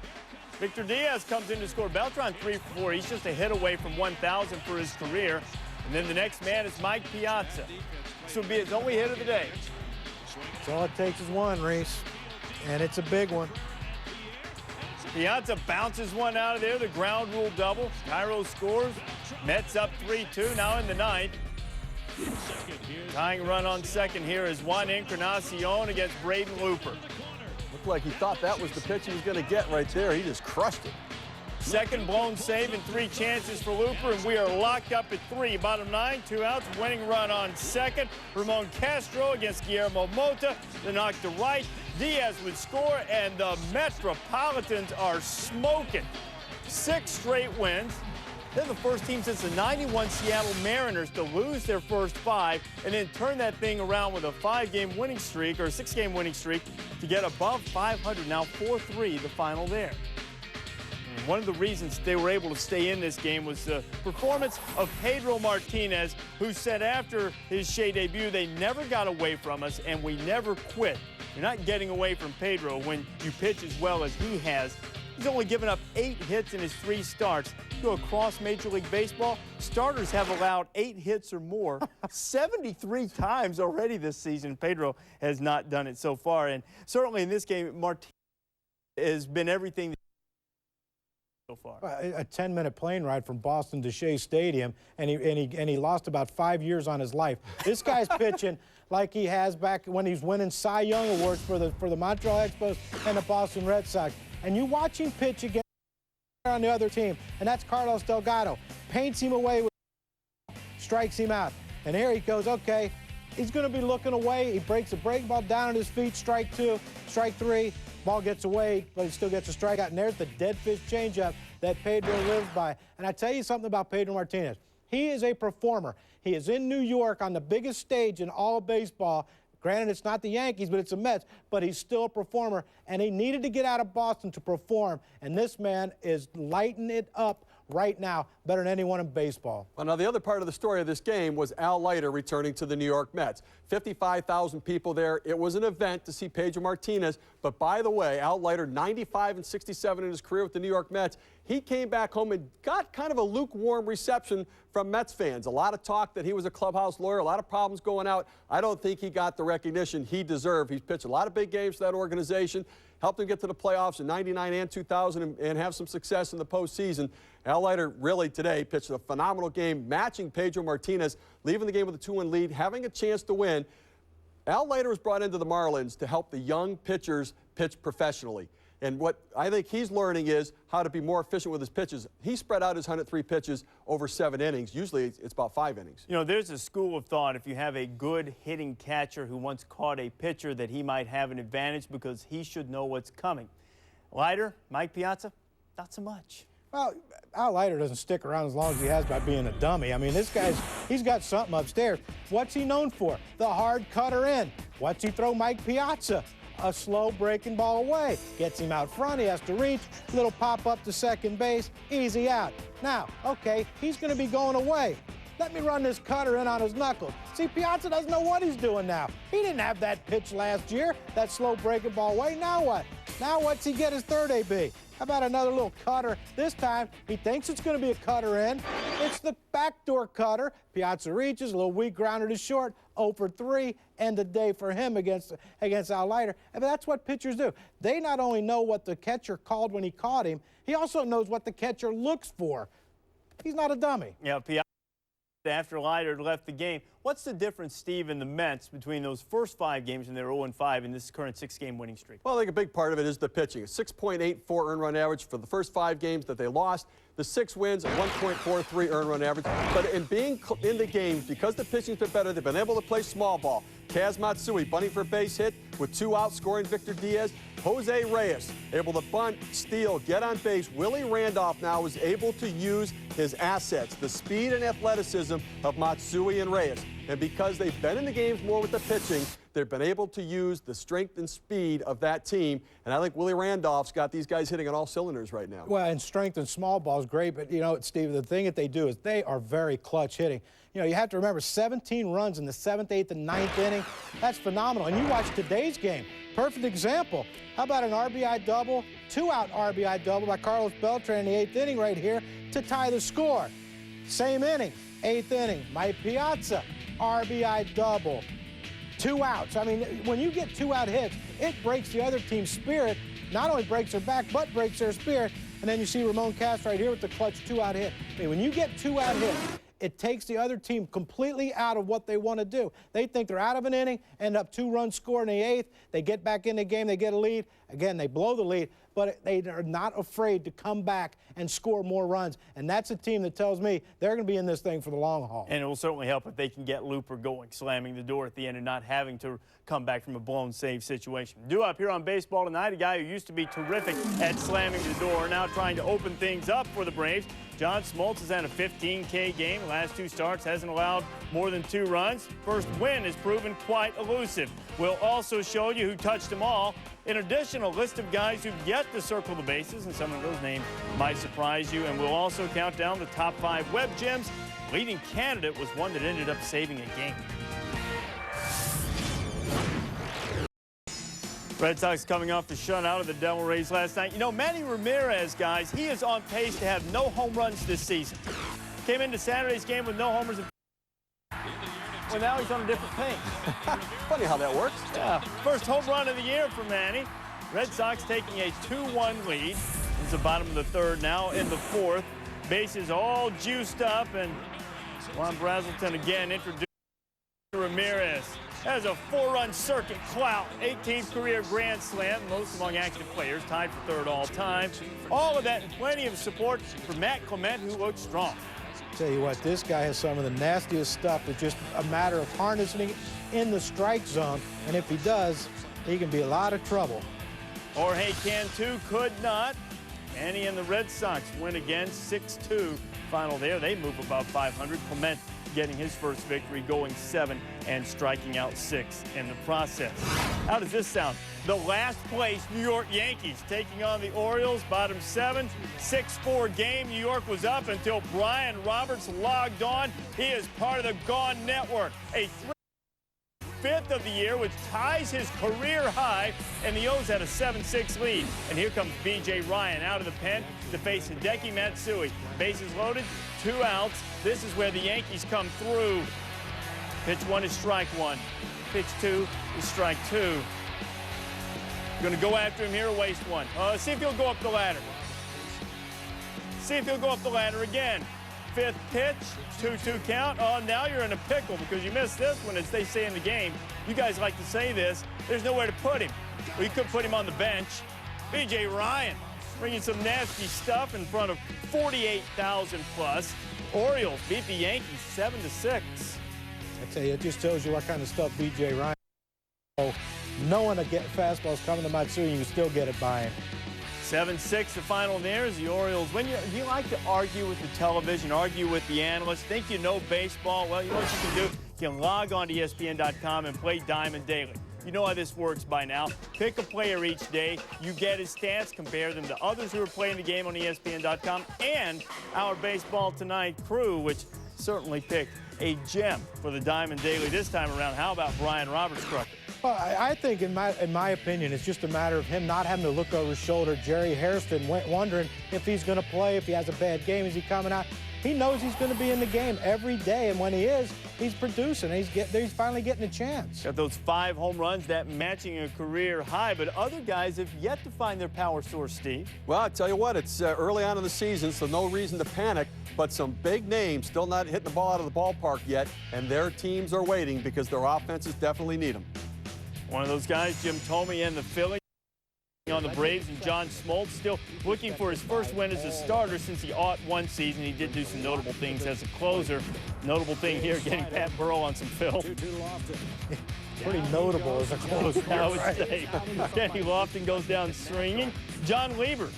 Victor Diaz comes in to score. Beltran 3 for 4. He's just a hit away from 1,000 for his career. And then the next man is Mike Piazza. This will be his only hit of the day. So all it takes is one, Reese, and it's a big one. Piazza bounces one out of there, the ground rule double. Cairo scores. Mets up 3-2 now in the ninth. Tying run on second here is Juan Encarnacion against Braden Looper. Looked like he thought that was the pitch he was going to get right there. He just crushed it. Second blown save and 3 chances for Looper, and we are locked up at 3. Bottom 9, 2 outs, winning run on second. Ramon Castro against Guillermo Mota. The knock to right. Diaz would score, and the Metropolitans are smoking. 6 straight wins. They're the first team since the '91 Seattle Mariners to lose their first 5 and then turn that thing around with a 5-game winning streak or a 6-game winning streak to get above 500. Now 4-3 the final there. And one of the reasons they were able to stay in this game was the performance of Pedro Martinez, who said after his Shea debut, they never got away from us and we never quit. You're not getting away from Pedro when you pitch as well as he has. He's only given up 8 hits in his 3 starts. Go across Major League Baseball, starters have allowed 8 hits or more 73 times already this season. Pedro has not done it so far. And certainly in this game, Martinez has been everything so far. A 10-minute plane ride from Boston to Shea Stadium, and he lost about 5 years on his life. This guy's pitching like he has back when he's winning Cy Young awards for the Montreal Expos and the Boston Red Sox. And you watch him pitch against on the other team, and that's Carlos Delgado. Paints him away with strikes him out. And here he goes, okay, he's going to be looking away. He breaks a breaking ball down at his feet, strike 2, strike 3. Ball gets away, but he still gets a strikeout. And there's the dead fish changeup that Pedro lives by. And I tell you something about Pedro Martinez. He is a performer. He is in New York on the biggest stage in all of baseball. Granted, it's not the Yankees, but it's the Mets, but he's still a performer, and he needed to get out of Boston to perform, and this man is lighting it up right now, better than anyone in baseball. Well, now, the other part of the story of this game was Al Leiter returning to the New York Mets. 55,000 people there. It was an event to see Pedro Martinez, but by the way, Al Leiter, 95 and 67 in his career with the New York Mets, he came back home and got kind of a lukewarm reception from Mets fans. A lot of talk that he was a clubhouse lawyer, a lot of problems going out. I don't think he got the recognition he deserved. He's pitched a lot of big games for that organization, helped him get to the playoffs in '99 and 2000 and have some success in the postseason. Al Leiter really today pitched a phenomenal game, matching Pedro Martinez, leaving the game with a 2-1 lead, having a chance to win. Al Leiter was brought into the Marlins to help the young pitchers pitch professionally. And what I think he's learning is how to be more efficient with his pitches. He spread out his 103 pitches over 7 innings. Usually it's about 5 innings. You know, there's a school of thought if you have a good hitting catcher who once caught a pitcher that he might have an advantage because he should know what's coming. Leiter, Mike Piazza, not so much. Well, Al Leiter doesn't stick around as long as he has by being a dummy. I mean, this guy's, he's got something upstairs. What's he known for? The hard cutter in. What's he throw Mike Piazza? A slow breaking ball away. Gets him out front, he has to reach, little pop up to second base, easy out. Now, okay, he's gonna be going away. Let me run this cutter in on his knuckles. See, Piazza doesn't know what he's doing now. He didn't have that pitch last year, that slow breaking ball away. Now what? Now what's he get his third AB? How about another little cutter? This time, he thinks it's going to be a cutter in. It's the backdoor cutter. Piazza reaches, a little weak grounder to short, 0 for 3, end of day for him against Al Leiter. And that's what pitchers do. They not only know what the catcher called when he caught him, he also knows what the catcher looks for. He's not a dummy. Yeah, Piazza, after Leiter left the game. What's the difference, Steve, in the Mets between those first 5 games when they were 0-5 and this current 6-game winning streak? Well, I think a big part of it is the pitching. A 6.84 earned run average for the first 5 games that they lost. The 6 wins, a 1.43 earned run average. But in being in the games, because the pitching's been better, they've been able to play small ball. Kaz Matsui bunting for a base hit with 2 outs, scoring Victor Diaz. Jose Reyes able to bunt, steal, get on base. Willie Randolph now is able to use his assets, the speed and athleticism of Matsui and Reyes. And because they've been in the games more with the pitching, They've been able to use the strength and speed of that team, and I think Willie Randolph's got these guys hitting on all cylinders right now. Well, and strength and small ball is great, but, you know, Steve, the thing that they do is they are very clutch hitting. You know, you have to remember 17 runs in the 7th, 8th, and 9th inning. That's phenomenal. And you watch today's game. Perfect example. How about an RBI double, 2-out RBI double by Carlos Beltran in the 8th inning right here to tie the score. Same inning, 8th inning, Mike Piazza, RBI double, 2 outs. I mean, when you get 2-out hits, it breaks the other team's spirit. Not only breaks their back, but breaks their spirit. And then you see Ramon Castro right here with the clutch 2-out hit. I mean, when you get 2-out hits, it takes the other team completely out of what they want to do. They think they're out of an inning, end up 2 runs scored in the 8th. They get back in the game, they get a lead. Again, they blow the lead, but they are not afraid to come back and score more runs. And that's a team that tells me they're going to be in this thing for the long haul. And it will certainly help if they can get Looper going, slamming the door at the end and not having to come back from a blown save situation. Due up here on Baseball Tonight, a guy who used to be terrific at slamming the door, now trying to open things up for the Braves. John Smoltz has had a 15K game. The last 2 starts hasn't allowed more than 2 runs. First win has proven quite elusive. We'll also show you who touched them all. In addition, a list of guys who've yet to circle the bases, and some of those names might surprise you. And we'll also count down the top 5 web gems. Leading candidate was one that ended up saving a game. Red Sox coming off the shutout of the Devil Rays last night. You know, Manny Ramirez, guys, he is on pace to have no home runs this season. Came into Saturday's game with no homers. Well, now he's on a different pace. Funny how that works. Yeah, first home run of the year for Manny. Red Sox taking a 2-1 lead. It's the bottom of the 3rd now in the 4th. Bases all juiced up, and Juan Brazelton again introduced Ramirez. Has a 4-run circuit clout, 18th career grand slam, most among active players, tied for 3rd all time. All of that and plenty of support for Matt Clement, who looks strong. Tell you what, this guy has some of the nastiest stuff. It's just a matter of harnessing it in the strike zone, and if he does, he can be a lot of trouble. Jorge Cantu could not. Manny and the Red Sox win again, 6-2 final there. They move above 500. Clement getting his first victory, going 7 and striking out 6 in the process. How does this sound? The last place New York Yankees taking on the Orioles, bottom 7, 6-4 game. New York was up until Brian Roberts logged on. He is part of the Gone Network, a 5th of the year, which ties his career high, and the O's had a 7-6 lead. And here comes B.J. Ryan out of the pen to face Hideki Matsui. Bases loaded, 2 outs. This is where the Yankees come through. Pitch 1 is strike 1. Pitch 2 is strike 2. Going to go after him here or waste 1. See if he'll go up the ladder. See if he'll go up the ladder again. 5th pitch, 2-2 count. Oh, now you're in a pickle because you missed this one, as they say in the game. You guys like to say this. There's nowhere to put him. Well, you could put him on the bench. B.J. Ryan bringing some nasty stuff in front of 48,000 plus. Orioles beat the Yankees 7-6. I tell you, it just tells you what kind of stuff B.J. Ryan. So, knowing a fastball's coming to Matsui, you can still get it by him. 7-6 the final there as the Orioles win. Do you like to argue with the television, argue with the analysts, think you know baseball? Well, you know what you can do? You can log on to ESPN.com and play Diamond Daily. You know how this works by now. Pick a player each day. You get his stats, compare them to others who are playing the game on ESPN.com, and our Baseball Tonight crew, which certainly picked a gem for the Diamond Daily this time around. How about Brian Roberts, Crocker? Well, I think, in my opinion, it's just a matter of him not having to look over his shoulder. Jerry Hairston wondering if he's going to play, if he has a bad game, is he coming out? He knows he's going to be in the game every day, and when he is, he's producing. He's finally getting a chance. Got those 5 home runs, that matching a career high, but other guys have yet to find their power source, Steve. Well, I tell you what, it's early on in the season, so no reason to panic, but some big names still not hitting the ball out of the ballpark yet, and their teams are waiting because their offenses definitely need them. One of those guys, Jim Thome and the Phillies on the Braves, and John Smoltz still looking for his first win as a starter since the 01 season. He did do some notable things as a closer. Notable thing here, getting Pat Burrell on some film. Pretty notable as a closer, I would say. Kenny Lofton goes down swinging. John Lieber,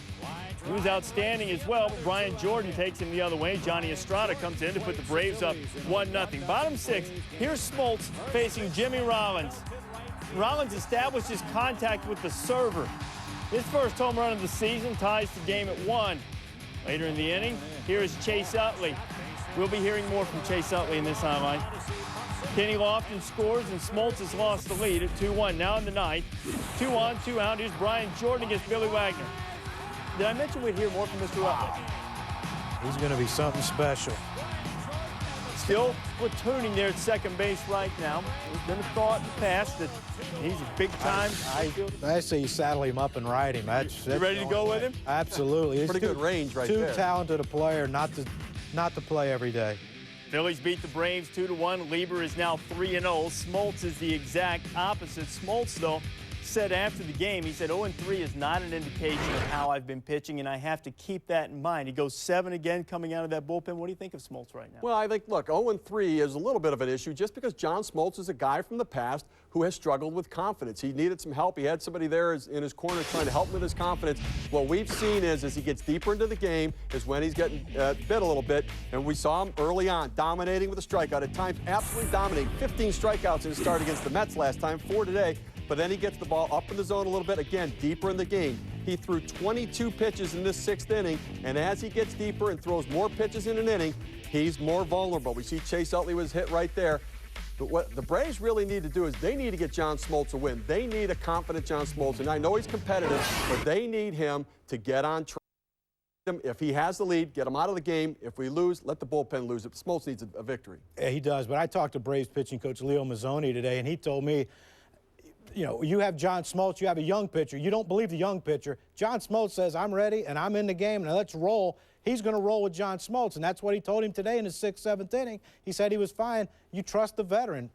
he was outstanding as well, but Brian Jordan takes him the other way. Johnny Estrada comes in to put the Braves up 1-0. Bottom 6, here's Smoltz facing Jimmy Rollins. Rollins establishes contact with the server. His first home run of the season ties the game at 1. Later in the inning, here is Chase Utley. We'll be hearing more from Chase Utley in this highlight. Kenny Lofton scores, and Smoltz has lost the lead at 2-1. Now in the ninth, 2 on, 2 out. Here's Brian Jordan against Billy Wagner. Did I mention we'd hear more from Mr. Utley? He's going to be something special. Still platooning there at second base right now. There's been a thought in the past that he's a big-time. I say you saddle him up and ride him. That's you ready to go with him? Absolutely. Pretty good range right there. Too talented a player not to play every day. Phillies beat the Braves 2-1. Lieber is now 3-0. Smoltz is the exact opposite. Smoltz, though, said after the game, he said 0-3 is not an indication of how I've been pitching, and I have to keep that in mind. He goes 7 again coming out of that bullpen. What do you think of Smoltz right now? Well, I think, look, 0-3 is a little bit of an issue just because John Smoltz is a guy from the past who has struggled with confidence. He needed some help. He had somebody there in his corner trying to help him with his confidence. What we've seen is as he gets deeper into the game is when he's getting bit a little bit, and we saw him early on dominating with a strikeout. At times, absolutely dominating. 15 strikeouts in his start against the Mets last time, 4 today. But then he gets the ball up in the zone a little bit, again, deeper in the game. He threw 22 pitches in this 6th inning, and as he gets deeper and throws more pitches in an inning, he's more vulnerable. We see Chase Utley was hit right there. But what the Braves really need to do is they need to get John Smoltz a win. They need a confident John Smoltz, and I know he's competitive, but they need him to get on track. If he has the lead, get him out of the game. If we lose, let the bullpen lose it. Smoltz needs a victory. Yeah, he does, but I talked to Braves pitching coach Leo Mazzoni today, and he told me, you know, you have John Smoltz, you have a young pitcher. You don't believe the young pitcher. John Smoltz says, I'm ready, and I'm in the game, and let's roll. He's going to roll with John Smoltz, and that's what he told him today in the 6th, 7th inning. He said he was fine. You trust the veteran.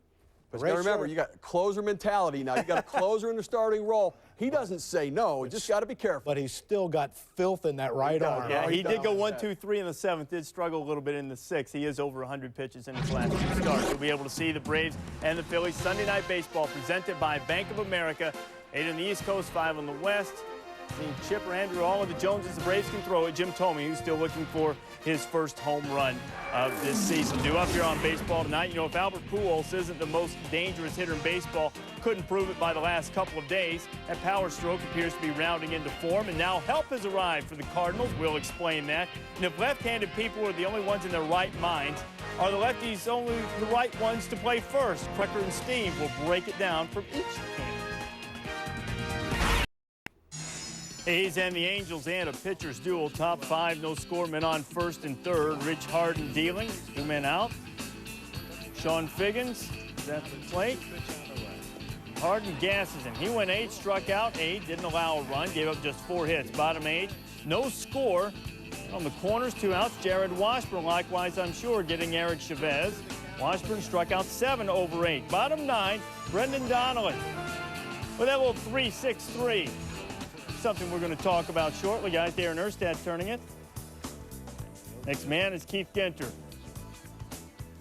But you got to remember, you got closer mentality now. You got a closer in the starting role. He doesn't say no. You just got to be careful. But he's still got filth in that right arm. Yeah, he did go 1, 2, 3 in the 7th. Did struggle a little bit in the 6th. He is over 100 pitches in his last 2 starts. You'll be able to see the Braves and the Phillies Sunday Night Baseball presented by Bank of America. 8 on the East Coast, 5 on the West. Seeing Chipper, Andrew, all of the Joneses, the Braves can throw it. Jim Thome, who's still looking for his first home run of this season. Due up here on Baseball Tonight. You know, if Albert Pujols isn't the most dangerous hitter in baseball, couldn't prove it by the last couple of days. That power stroke appears to be rounding into form, and now help has arrived for the Cardinals. We'll explain that. And if left-handed people are the only ones in their right minds, are the lefties only the right ones to play first? Cracker and Steve will break it down from each candidate. A's and the Angels and a pitcher's duel. Top 5, no score. Men on first and third. Rich Harden dealing. 2 men out. Sean Figgins is at the plate. Harden gasses him. He went 8, struck out 8, didn't allow a run, gave up just 4 hits. Bottom 8, no score. On the corners, 2 outs. Jared Washburn, likewise, I'm sure, getting Eric Chavez. Washburn struck out 7 over 8. Bottom 9, Brendan Donnelly with that little 3-6-3. Something we're going to talk about shortly. Guys, Darren Erstad turning it. Next man is Keith Ginter.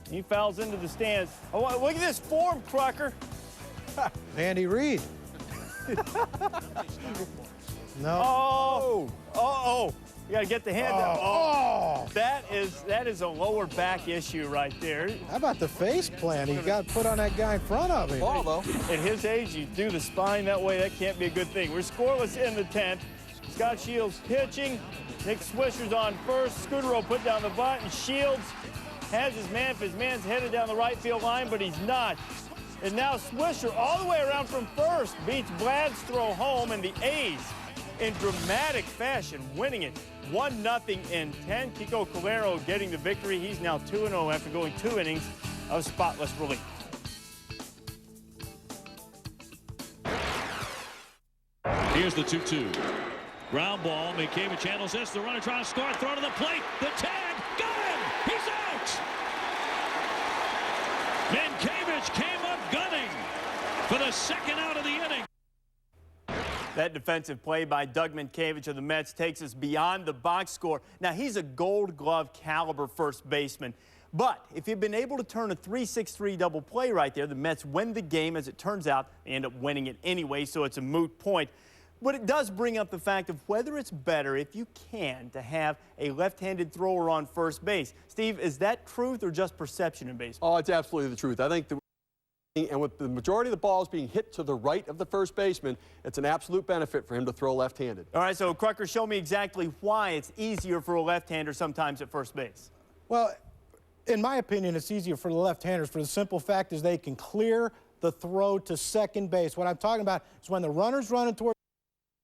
He fouls into the stands. Oh, look at this form, Crocker. Andy Reid. No. Oh. You got to get the hand down. Oh. That is a lower back issue right there. How about the face plant he got put on that guy in front of him? Ball, though. At his age, you do the spine that way. That can't be a good thing. We're scoreless in the 10th. Scott Shields pitching. Nick Swisher's on first. Scudero put down the bunt, and Shields has his man. His man's headed down the right field line, but he's not. And now Swisher all the way around from first beats Vlad's throw home, and the A's in dramatic fashion winning it 1-0 in 10. Kiko Calero getting the victory. He's now 2-0 after going 2 innings of spotless relief. Here's the 2-2. Ground ball. McCabe channels this. The runner trying to score. Throw to the plate. The tag. Got him. He's out. Mankiewicz came up gunning for the 2nd out of the inning. That defensive play by Doug Mankiewicz of the Mets takes us beyond the box score. Now, he's a Gold Glove caliber first baseman. But if you've been able to turn a 3-6-3 double play right there, the Mets win the game. As it turns out, they end up winning it anyway, so it's a moot point. But it does bring up the fact of whether it's better, if you can, to have a left-handed thrower on first base. Steve, is that truth or just perception in baseball? Oh, it's absolutely the truth. I think And with the majority of the balls being hit to the right of the first baseman, it's an absolute benefit for him to throw left-handed. All right, so Crucker, show me exactly why it's easier for a left-hander sometimes at first base. Well, in my opinion, it's easier for the left-handers for the simple fact is they can clear the throw to second base. What I'm talking about is when the runner's running toward,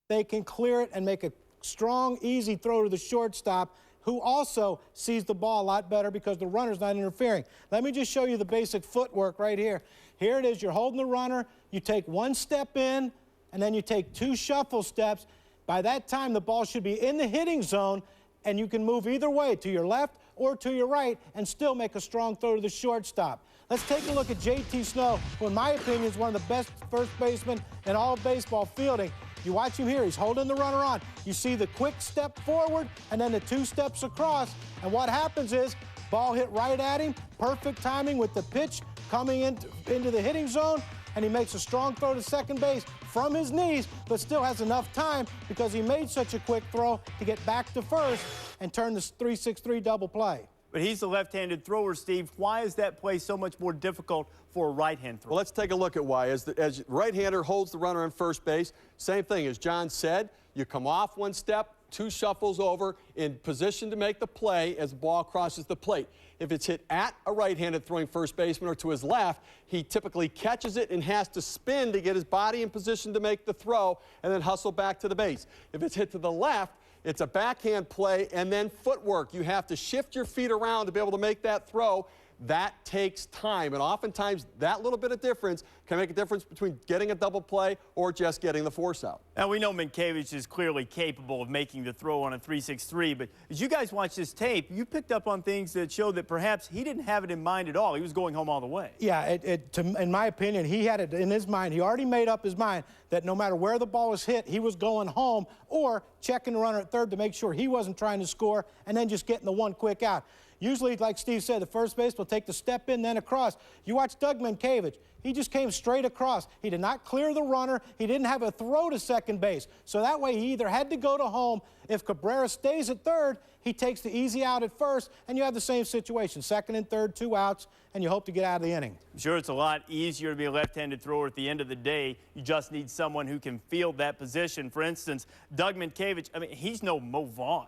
they can clear it and make a strong, easy throw to the shortstop, who also sees the ball a lot better because the runner's not interfering. Let me just show you the basic footwork right here. Here it is, you're holding the runner, you take one step in, and then you take two shuffle steps. By that time, the ball should be in the hitting zone, and you can move either way, to your left or to your right, and still make a strong throw to the shortstop. Let's take a look at J.T. Snow, who in my opinion is one of the best first basemen in all of baseball fielding. You watch him here, he's holding the runner on. You see the quick step forward and then the two steps across. And what happens is, ball hit right at him, perfect timing with the pitch coming into the hitting zone, and he makes a strong throw to second base from his knees, but still has enough time because he made such a quick throw to get back to first and turn this 3-6-3 double play. But he's a left-handed thrower, Steve. Why is that play so much more difficult for a right-hand thrower? Well, let's take a look at why. As the right-hander holds the runner on first base, same thing as John said, you come off one step, two shuffles over, in position to make the play as the ball crosses the plate. If it's hit at a right-handed throwing first baseman or to his left, he typically catches it and has to spin to get his body in position to make the throw and then hustle back to the base. If it's hit to the left, it's a backhand play and then footwork. You have to shift your feet around to be able to make that throw. That takes time, and oftentimes that little bit of difference can make a difference between getting a double play or just getting the force out. Now, we know Minkiewicz is clearly capable of making the throw on a 3-6-3, but as you guys watch this tape, you picked up on things that showed that perhaps he didn't have it in mind at all. He was going home all the way. Yeah, in my opinion, he had it in his mind. He already made up his mind that no matter where the ball was hit, he was going home or checking the runner at third to make sure he wasn't trying to score and then just getting the one quick out. Usually, like Steve said, the first base will take the step in, then across. You watch Doug Minkiewicz. He just came straight across. He did not clear the runner. He didn't have a throw to second base. So that way, he either had to go to home. If Cabrera stays at third, he takes the easy out at first, and you have the same situation. Second and third, 2 outs, and you hope to get out of the inning. I'm sure it's a lot easier to be a left-handed thrower at the end of the day. You just need someone who can field that position. For instance, Doug Minkiewicz, I mean, he's no Mo Vaughn.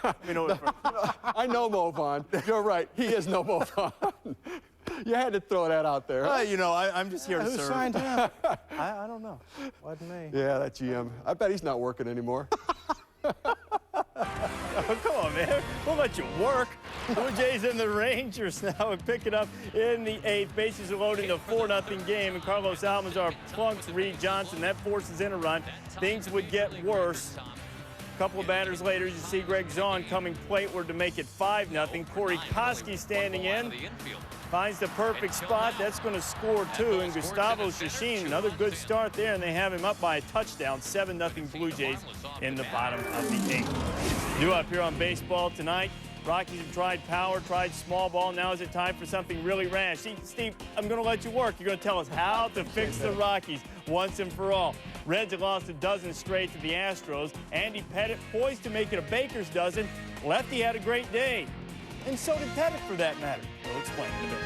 I know Mo Vaughn. You're right. He is no Mo Vaughn. You had to throw that out there. You know, I'm just here to serve. Who signed him? I don't know. Wasn't me. Yeah, that GM. I bet he's not working anymore. Oh, come on, man. We'll let you work. Blue Jays and the Rangers now pick it up in the 8th. Bases are loaded in a 4-0 game, and Carlos Almanzar plunks Reed Johnson. That forces in a run. Things would get worse. A couple of batters later, you see Greg Zahn coming plateward to make it 5-0. Corey Koski standing in. Finds the perfect spot. That's going to score 2. And Gustavo Shashin, another good start there, and they have him up by a touchdown. 7-0 Blue Jays in the bottom of the 8th. New up here on Baseball Tonight. Rockies have tried power, tried small ball. Now is it time for something really rash? See, Steve, I'm going to let you work. You're going to tell us how to fix the Rockies once and for all. Reds have lost a dozen straight to the Astros. Andy Pettitte poised to make it a baker's dozen. Lefty had a great day. And so did Pettitte, for that matter. We'll explain in a bit.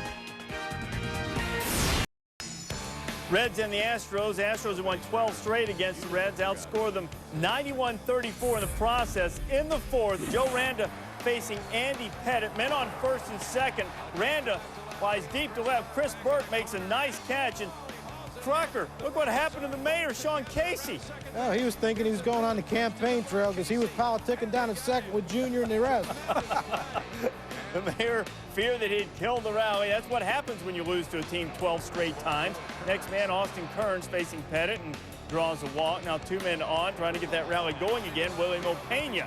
Reds and the Astros. Astros have won 12 straight against the Reds. Outscored them 91-34 in the process. In the 4th, Joe Randa facing Andy Pettitte. Men on first and second. Randa flies deep to left. Chris Burt makes a nice catch. And Crocker, look what happened to the mayor, Sean Casey. Oh, he was thinking he was going on the campaign trail because he was politicking down at second with Junior and the rest. The mayor feared that he'd kill the rally. That's what happens when you lose to a team 12 straight times. Next man, Austin Kearns, facing Pettitte and draws a walk. Now 2 men on, trying to get that rally going again. William Opeña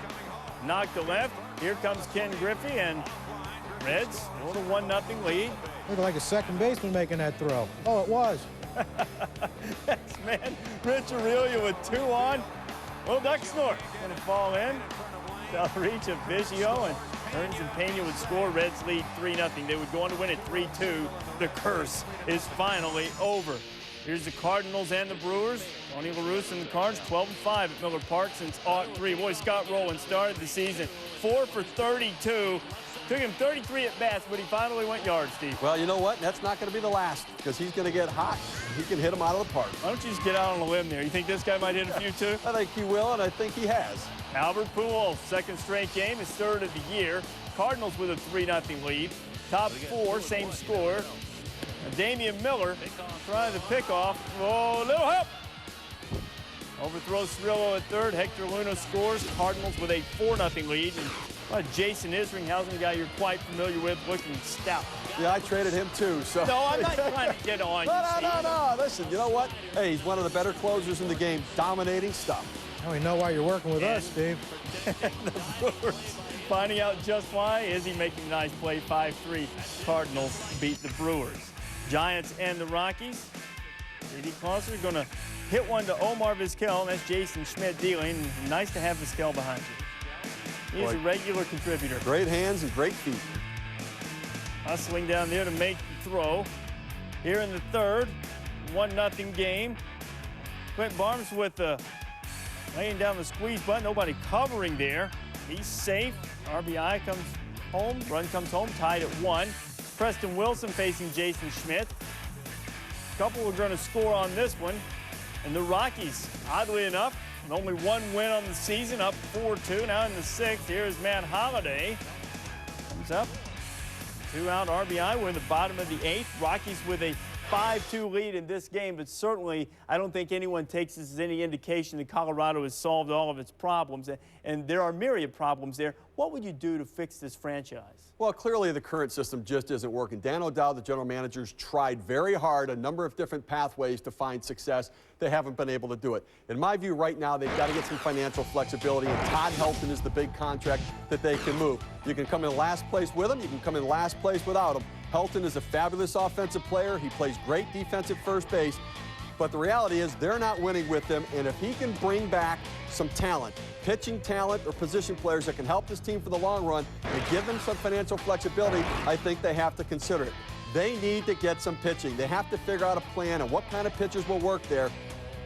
knocked to left. Here comes Ken Griffey, and Reds with a 1-0 lead. Looked like a second baseman making that throw. Oh, it was. Next man, Rich Aurelia with 2 on. Well, duck snort. Going to fall in. South reach of Biggio, and Kearns and Pena would score. Reds lead 3-0. They would go on to win it 3-2. The curse is finally over. Here's the Cardinals and the Brewers. Tony La Russa and the Cards 12-5 at Miller Park since '03. Boy, Scott Rowland started the season 4 for 32. Took him 33 at-bats, but he finally went yard, Steve. Well, you know what? That's not going to be the last because he's going to get hot. He can hit him out of the park. Why don't you just get out on a limb there? You think this guy might hit a few, too? I think he will, and I think he has. Albert Pujols, second straight game, his third of the year. Cardinals with a 3-0 lead. Top four, same score. And Damian Miller trying to pick off. Oh, little help! Overthrows Cirillo at third. Hector Luna scores. Cardinals with a 4-0 lead. And Jason Isringhausen, a guy you're quite familiar with, looking stout. Yeah, I traded him too. So. No, I'm not trying to get on you, No. Listen, you know what? Hey, he's one of the better closers in the game, dominating stuff. Now we know why you're working with us, Steve. The Brewers finding out just why. Is he making a nice play? 5-3. Cardinals beat the Brewers. Giants and the Rockies. J.D. Clauser going to hit one to Omar Vizquel, and that's Jason Schmidt dealing. Nice to have Vizquel behind you. He's a regular contributor. Great hands and great feet. Hustling down there to make the throw. Here in the third, 1-0 game. Clint Barnes with the laying down the squeeze button. Nobody covering there. He's safe. RBI comes home. Run comes home. Tied at 1. Preston Wilson facing Jason Schmidt. A couple are going to score on this one. And the Rockies, oddly enough, with only one win on the season, up 4-2. Now in the sixth, here's Matt Holliday. Comes up. 2-out RBI. We're in the bottom of the eighth. Rockies with a 5-2 lead in this game, but certainly I don't think anyone takes this as any indication that Colorado has solved all of its problems, and there are myriad problems there. What would you do to fix this franchise? Well, clearly the current system just isn't working. Dan O'Dowd, the general manager's tried very hard a number of different pathways to find success. They haven't been able to do it. In my view, right now, they've got to get some financial flexibility, and Todd Helton is the big contract that they can move. You can come in last place with him. You can come in last place without him. Helton is a fabulous offensive player. He plays great defensive first base. But the reality is they're not winning with him, and if he can bring back some talent, pitching talent or position players that can help this team for the long run and give them some financial flexibility, I think they have to consider it. They need to get some pitching. They have to figure out a plan and what kind of pitchers will work there.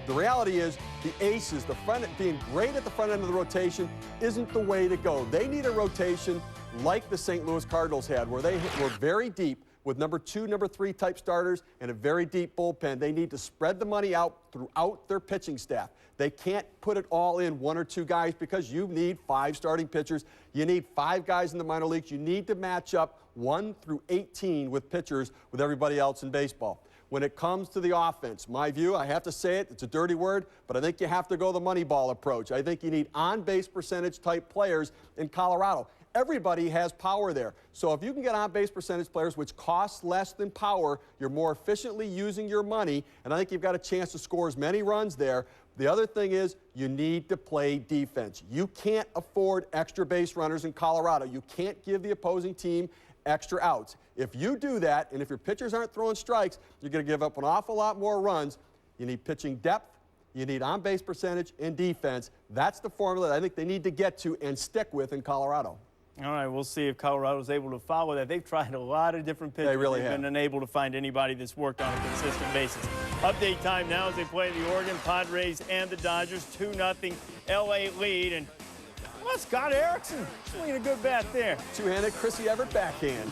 The reality is the aces, the front, being great at the front end of the rotation isn't the way to go. They need a rotation like the St. Louis Cardinals had, where they were very deep with number 2, number 3 type starters and a very deep bullpen. They need to spread the money out throughout their pitching staff. They can't put it all in 1 or 2 guys because you need 5 starting pitchers. You need 5 guys in the minor leagues. You need to match up 1 through 18 with pitchers with everybody else in baseball. When it comes to the offense, my view, I have to say it, it's a dirty word, but I think you have to go the money ball approach. I think you need on-base percentage type players in Colorado. Everybody has power there. So if you can get on-base percentage players, which costs less than power, you're more efficiently using your money, and I think you've got a chance to score as many runs there. The other thing is you need to play defense. You can't afford extra base runners in Colorado. You can't give the opposing team extra outs. If you do that, and if your pitchers aren't throwing strikes, you're going to give up an awful lot more runs. You need pitching depth. You need on-base percentage and defense. That's the formula that I think they need to get to and stick with in Colorado. All right, we'll see if Colorado's able to follow that. They've tried a lot of different pitchers. They really have. Been unable to find anybody that's worked on a consistent basis. Update time now as they play the Oregon Padres and the Dodgers. 2-0 LA lead. And well, Scott Erickson swinging a good bat there. Two-handed Chrissy Everett backhand.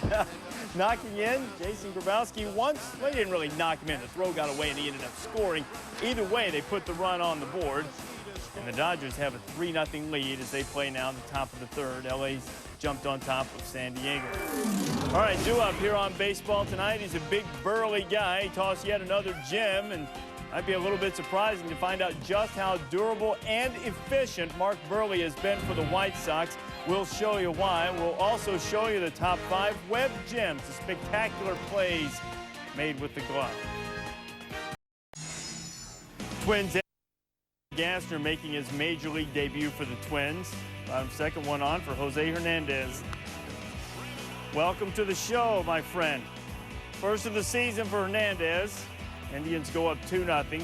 Knocking in Jason Grabowski once. Well, he didn't really knock him in. The throw got away and he ended up scoring. Either way, they put the run on the board. And the Dodgers have a 3-0 lead as they play now in the top of the third. LA's jumped on top of San Diego. All right, due up here on Baseball Tonight. He's a big, burly guy. He tossed yet another gem, and might be a little bit surprising to find out just how durable and efficient Mark Burley has been for the White Sox. We'll show you why. We'll also show you the top 5 web gems, the spectacular plays made with the glove. Twins. Gassner making his major league debut for the Twins. Bottom second one on for Jose Hernandez. Welcome to the show, my friend. First of the season for Hernandez. Indians go up 2-0.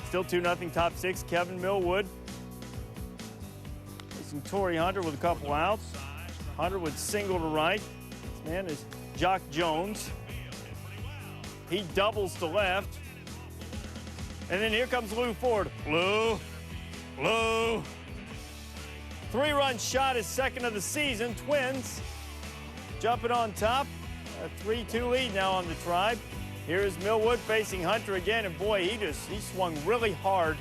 Still 2-0 top 6. Kevin Millwood. Some Torrey Hunter with a couple outs. Hunter would single to right. This man is Jock Jones. He doubles to left. And then here comes Lou Ford. Lou. 3-run shot, his second of the season. Twins jumping on top. A 3-2 lead now on the Tribe. Here is Millwood facing Hunter again, and boy, he swung really hard.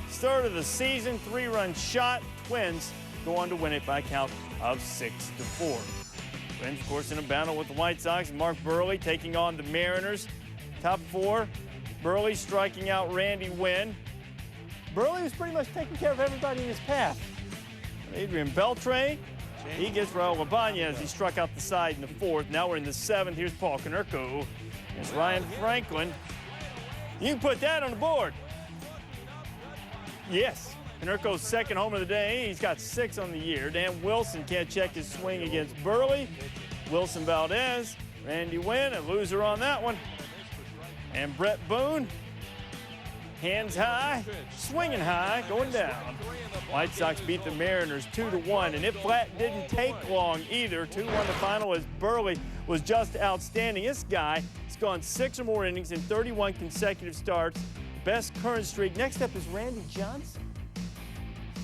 Start of the season, 3-run shot. Twins go on to win it by a count of 6-4. Twins, of course, in a battle with the White Sox. Mark Buehrle taking on the Mariners. Top 4, Buehrle striking out Randy Wynn. Buehrle was pretty much taking care of everybody in his path. Adrian Beltre, he gets Raul Ibanez. He struck out the side in the 4th. Now we're in the 7th. Here's Paul Konerko. Here's Ryan Franklin. You can put that on the board. Yes, Konerko's second home of the day. He's got 6 on the year. Dan Wilson can't check his swing against Buehrle. Wilson Valdez, Randy Wynn, a loser on that one. And Brett Boone, hands high, swinging high, going down. White Sox beat the Mariners 2-1, and it flat didn't take long either. 2-1 the final as Buehrle was just outstanding. This guy has gone 6 or more innings in 31 consecutive starts. Best current streak. Next up is Randy Johnson.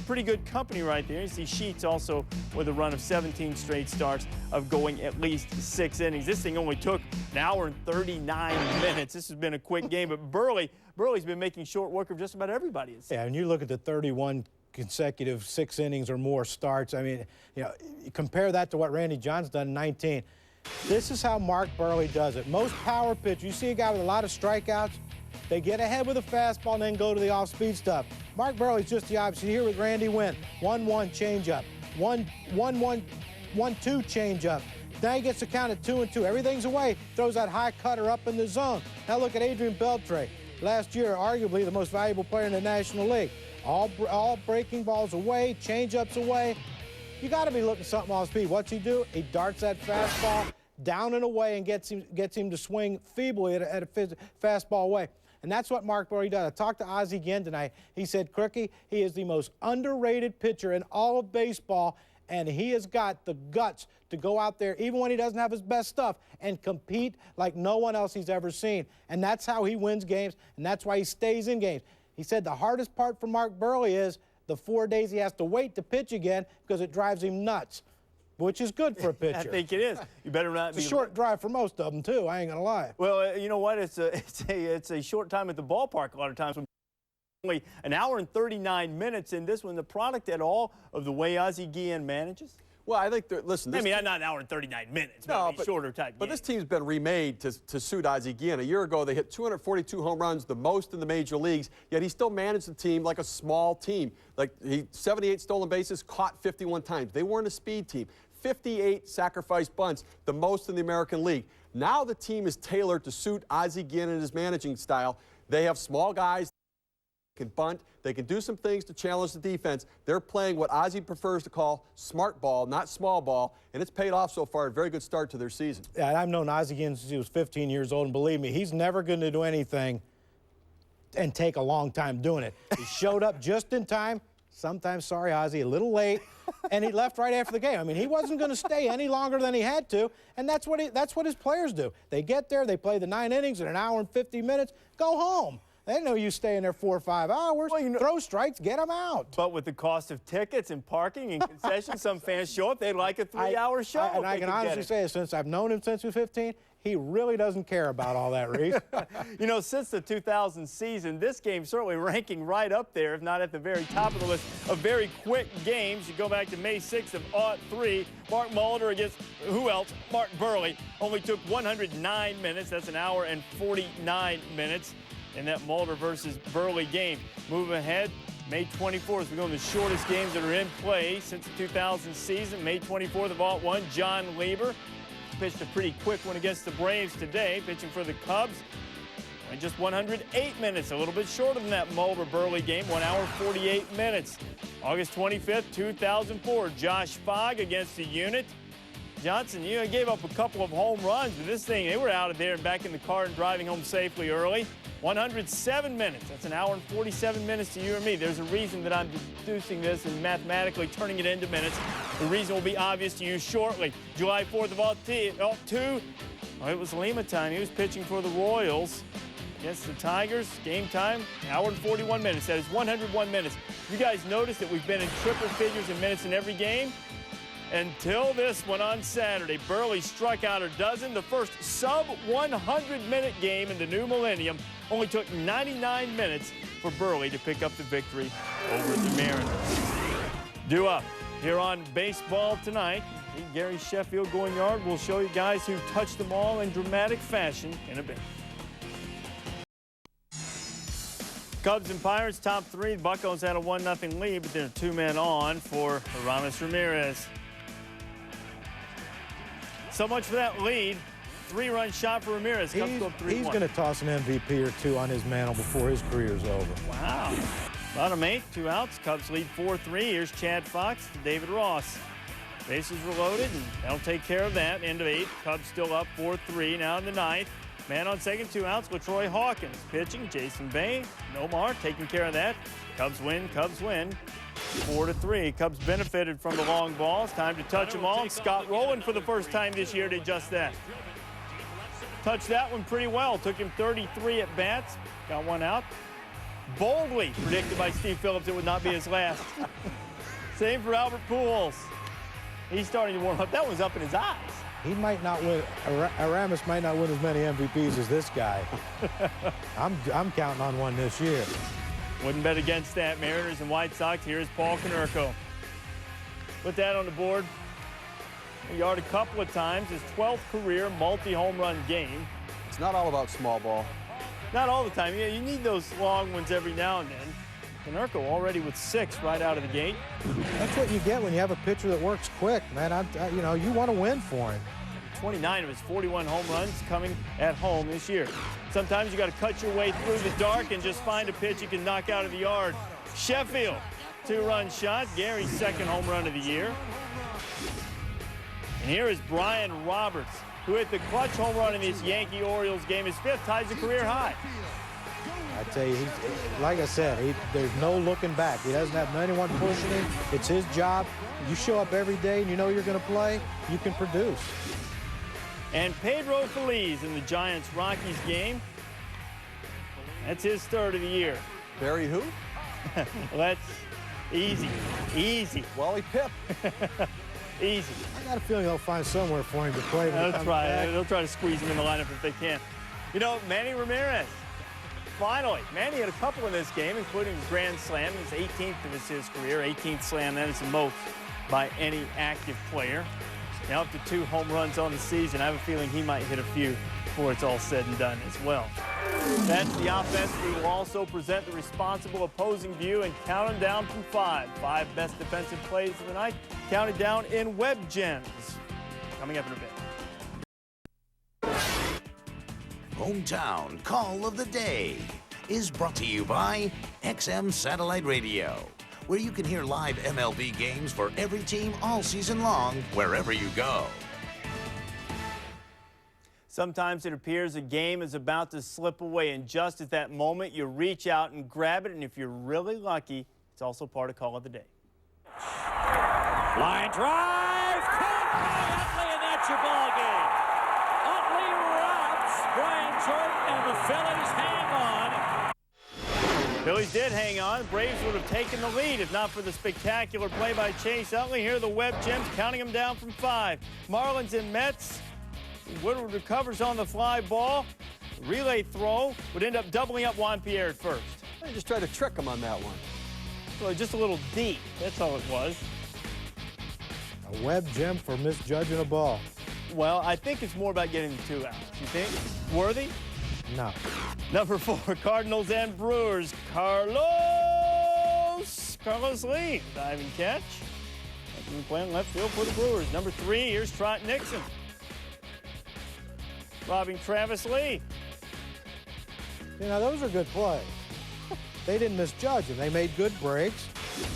Pretty good company right there. You see Sheets also with a run of 17 straight starts of going at least 6 innings. This thing only took an hour and 39 minutes. This has been a quick game, but Buehrle's been making short work of just about everybody. Yeah, and you look at the 31 consecutive 6 innings or more starts. I mean, you know, compare that to what Randy Johnson's done in 19. This is how Mark Buehrle does it. Most power pitch, you see a guy with a lot of strikeouts, they get ahead with a fastball and then go to the off-speed stuff. Mark Buehrle's just the opposite here with Randy Wynn. 1-1 changeup, 1-1-2 changeup. Now he gets the count at 2-2. Everything's away. Throws that high cutter up in the zone. Now look at Adrian Beltre. Last year, arguably the most valuable player in the National League. All breaking balls away, changeups away. You got to be looking something off speed. What's he do? He darts that fastball down and away and gets him to swing feebly at a fastball away. And that's what Mark Buehrle does. I talked to Ozzie again tonight. He said, Crookie, he is the most underrated pitcher in all of baseball, and he has got the guts to go out there, even when he doesn't have his best stuff, and compete like no one else he's ever seen. And that's how he wins games, and that's why he stays in games. He said the hardest part for Mark Buehrle is the 4 days he has to wait to pitch again because it drives him nuts, which is good for a pitcher. I think it is. You better not It's a short drive for most of them, too. I ain't going to lie. Well, you know what? It's a short time at the ballpark a lot of times. Only an hour and 39 minutes in this one. The product at all of the way Ozzie Guillen manages? Well, I think, listen. I mean, not an hour and 39 minutes, no, but shorter type But this team's been remade to suit Ozzie Guillen. A year ago, they hit 242 home runs, the most in the major leagues, yet he still managed the team like a small team. Like, 78 stolen bases, caught 51 times. They weren't a speed team. 58 sacrifice bunts, the most in the American League. Now the team is tailored to suit Ozzie Guillen and his managing style. They have small guys. Can bunt. They can do some things to challenge the defense. They're playing what Ozzie prefers to call smart ball, not small ball, and it's paid off so far. A very good start to their season. Yeah, and I've known Ozzie Guillen since he was 15 years old, and believe me, he's never going to do anything and take a long time doing it. He showed up just in time. Sometimes, sorry, Ozzie, a little late, and he left right after the game. I mean, he wasn't going to stay any longer than he had to, and that's what his players do. They get there, they play the 9 innings in an hour and 50 minutes, go home. They know you stay in there 4 or 5 hours, well, throw strikes, get them out. But with the cost of tickets and parking and concessions, some fans show up, they like a 3-hour show. And I can honestly say, since I've known him since he was 15, he really doesn't care about all that, Reese. You know, since the 2000 season, this game certainly ranking right up there, if not at the very top of the list of very quick games. You go back to May 6th of '03, Mark Mulder against, who else? Mark Buehrle. Only took 109 minutes. That's an hour and 49 minutes in that Mulder versus Buehrle game. Move ahead, May 24th. We go to the shortest games that are in play since the 2000 season. May 24th of '01, John Lieber pitched a pretty quick one against the Braves today, pitching for the Cubs. And just 108 minutes, a little bit shorter than that Mulder-Buehrle game, 1 hour, 48 minutes. August 25th, 2004, Josh Fogg against the Unit. Johnson, you know, gave up a couple of home runs, but this thing, they were out of there and back in the car and driving home safely early. 107 minutes. That's an hour and 47 minutes to you and me. There's a reason that I'm deducing this and mathematically turning it into minutes. The reason will be obvious to you shortly. July 4th of '02, it was Lima time. He was pitching for the Royals against the Tigers. Game time, hour and 41 minutes. That is 101 minutes. You guys notice that we've been in triple figures in minutes in every game? until this one on Saturday. Burley struck out a dozen. The first sub-100-minute game in the new millennium. Only took 99 minutes for Burley to pick up the victory over the Mariners. Due up here on Baseball Tonight. Gary Sheffield going yard. We'll show you guys who touched them all in dramatic fashion in a bit. Cubs and Pirates top three. The Buccos had a 1-0 lead, but they're 2 men on for Aramis Ramirez. So much for that lead. 3-run shot for Ramirez. Cubs go 3-1. He's going to toss an MVP or 2 on his mantle before his career's over. Wow. Bottom 8, 2 outs. Cubs lead 4-3. Here's Chad Fox to David Ross. Bases were loaded, and they'll take care of that. End of 8. Cubs still up 4-3 now in the 9th. Man on second, 2 outs. LaTroy Hawkins pitching. Jason Bay, Nomar taking care of that. Cubs win. 4-3. Cubs benefited from the long balls. Time to touch them all. Scott Rowland for the first time this year did just that. Touched that one pretty well. Took him 33 at bats. Got 1 out. Boldly predicted by Steve Phillips it would not be his last. Same for Albert Pujols. He's starting to warm up. That one's up in his eyes. He might not win. Aramis might not win as many MVPs as this guy. I'm counting on one this year. Wouldn't bet against that. Mariners and White Sox. Here's Paul Konerko. Put that on the board. A yard a couple of times. His 12th career multi-home run game. It's not all about small ball. Not all the time. Yeah, you need those long ones every now and then. Konerko already with 6 right out of the gate. That's what you get when you have a pitcher that works quick, man. You know, you want to win for him. 29 of his 41 home runs coming at home this year. Sometimes you got to cut your way through the dark and just find a pitch you can knock out of the yard. Sheffield, 2-run shot. Gary's 2nd home run of the year. And here is Brian Roberts, who hit the clutch home run in this Yankee-Orioles game. His 5th, ties a career high. I tell you, like I said, there's no looking back. He doesn't have anyone pushing him. It's his job. You show up every day and you know you're going to play, you can produce. And Pedro Feliz in the Giants-Rockies game. That's his 3rd of the year. Barry who? That's easy. Easy. Wally Pipp. Easy. I got a feeling they'll find somewhere for him to play. That's right. They'll try to squeeze him in the lineup if they can. You know, Manny Ramirez. Finally, Manny had a couple in this game, including a grand slam. His 18th of his career. 18th slam. That is the most by any active player. Now up to 2 home runs on the season. I have a feeling he might hit a few before it's all said and done as well. That's the offense. We will also present the responsible opposing view and count them down from 5. 5 best defensive plays of the night, counted down in Web Gems. Coming up in a bit. Hometown Call of the Day is brought to you by XM Satellite Radio, where you can hear live MLB games for every team all season long, wherever you go. Sometimes it appears a game is about to slip away, and just at that moment, you reach out and grab it, and if you're really lucky, it's also part of Call of the Day. Line drive, caught by Utley, and that's your ball game. Utley robs Brian Jordan, and the Phillies hang on. Phillies did hang on. Braves would have taken the lead if not for the spectacular play by Chase Utley. Here are the Web Gems, counting them down from 5. Marlins and Mets. Woodward recovers on the fly ball. Relay throw would end up doubling up Juan Pierre at first. They just tried to trick him on that one. Well, just a little deep. That's all it was. A Web Gem for misjudging a ball. Well, I think it's more about getting the 2 outs. You think? Worthy? No. Number 4, Cardinals and Brewers. Carlos Lee, diving catch. Playing left field for the Brewers. Number 3, here's Trot Nixon. Robbing Travis Lee. You know, those are good plays. They didn't misjudge him. They made good breaks,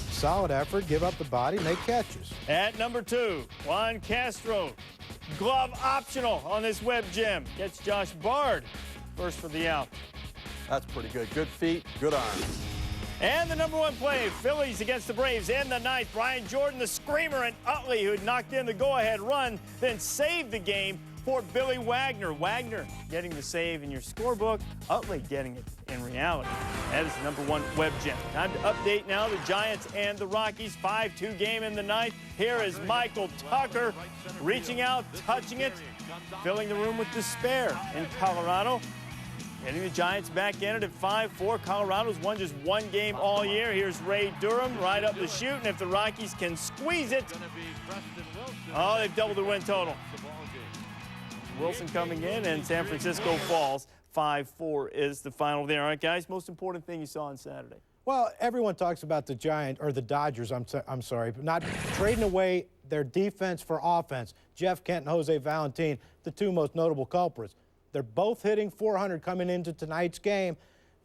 solid effort, give up the body, make catches. At number 2, Juan Castro. Glove optional on this Web Gem. Gets Josh Bard first for the out. That's pretty good. Good feet, good arm. And the #1 play, Phillies against the Braves in the ninth. Brian Jordan, the screamer, and Utley, who had knocked in the go-ahead run, then saved the game for Billy Wagner. Wagner getting the save in your scorebook, Utley getting it in reality. That is the #1 web gem. Time to update now the Giants and the Rockies. 5-2 game in the ninth. Here is Michael Tucker reaching out, touching it, filling the room with despair in Colorado. Getting the Giants back in it at 5-4. Colorado's won just one game all year. Here's Ray Durham right up the chute, and if the Rockies can squeeze it, oh, they've doubled the win total. Wilson coming in, and San Francisco falls. 5-4 is the final there. All right, guys, most important thing you saw on Saturday. Well, everyone talks about the Dodgers, I'm sorry, but not trading away their defense for offense. Jeff Kent and Jose Valentin, the two most notable culprits. They're both hitting .400 coming into tonight's game.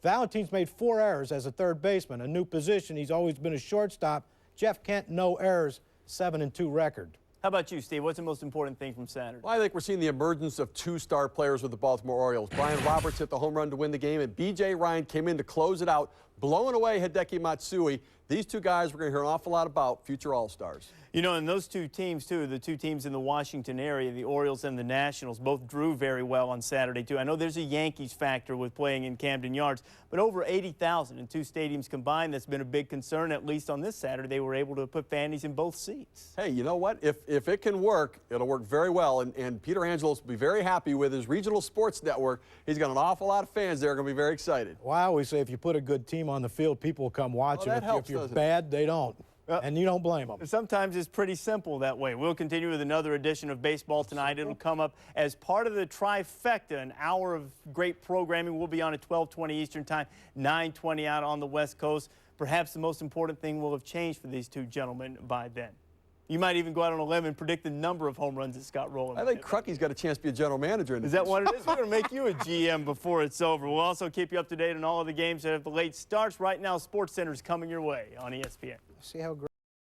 Valentin's made 4 errors as a third baseman, a new position. He's always been a shortstop. Jeff Kent, no errors, 7-2 record. How about you, Steve? What's the most important thing from Saturday? Well, I think we're seeing the emergence of 2 star players with the Baltimore Orioles. Brian Roberts hit the home run to win the game, and B.J. Ryan came in to close it out, blowing away Hideki Matsui. These 2 guys we're going to hear an awful lot about, future All-Stars. You know, and those 2 teams, too, the 2 teams in the Washington area, the Orioles and the Nationals, both drew very well on Saturday, too. I know there's a Yankees factor with playing in Camden Yards, but over 80,000 in 2 stadiums combined, that's been a big concern. At least on this Saturday, they were able to put fannies in both seats. Hey, you know what? If it can work, it'll work very well, and Peter Angelos will be very happy with his regional sports network. He's got an awful lot of fans there, going to be very excited. Well, I always say if you put a good team on the field, people will come watch Well, it. that helps, if you're doesn't it? bad, they don't. And you don't blame them. Sometimes it's pretty simple that way. We'll continue with another edition of Baseball Tonight. It'll come up as part of the trifecta, an hour of great programming. We'll be on at 12:20 Eastern Time, 9:20 out on the West Coast. Perhaps the most important thing will have changed for these 2 gentlemen by then. You might even go out on a limb and predict the number of home runs that Scott Rowland. I think Crucky's got a chance to be a general manager. Is that what it is? We're going to make you a GM before it's over. We'll also keep you up to date on all of the games that have the late starts. Right now, SportsCenter is coming your way on ESPN. See how great.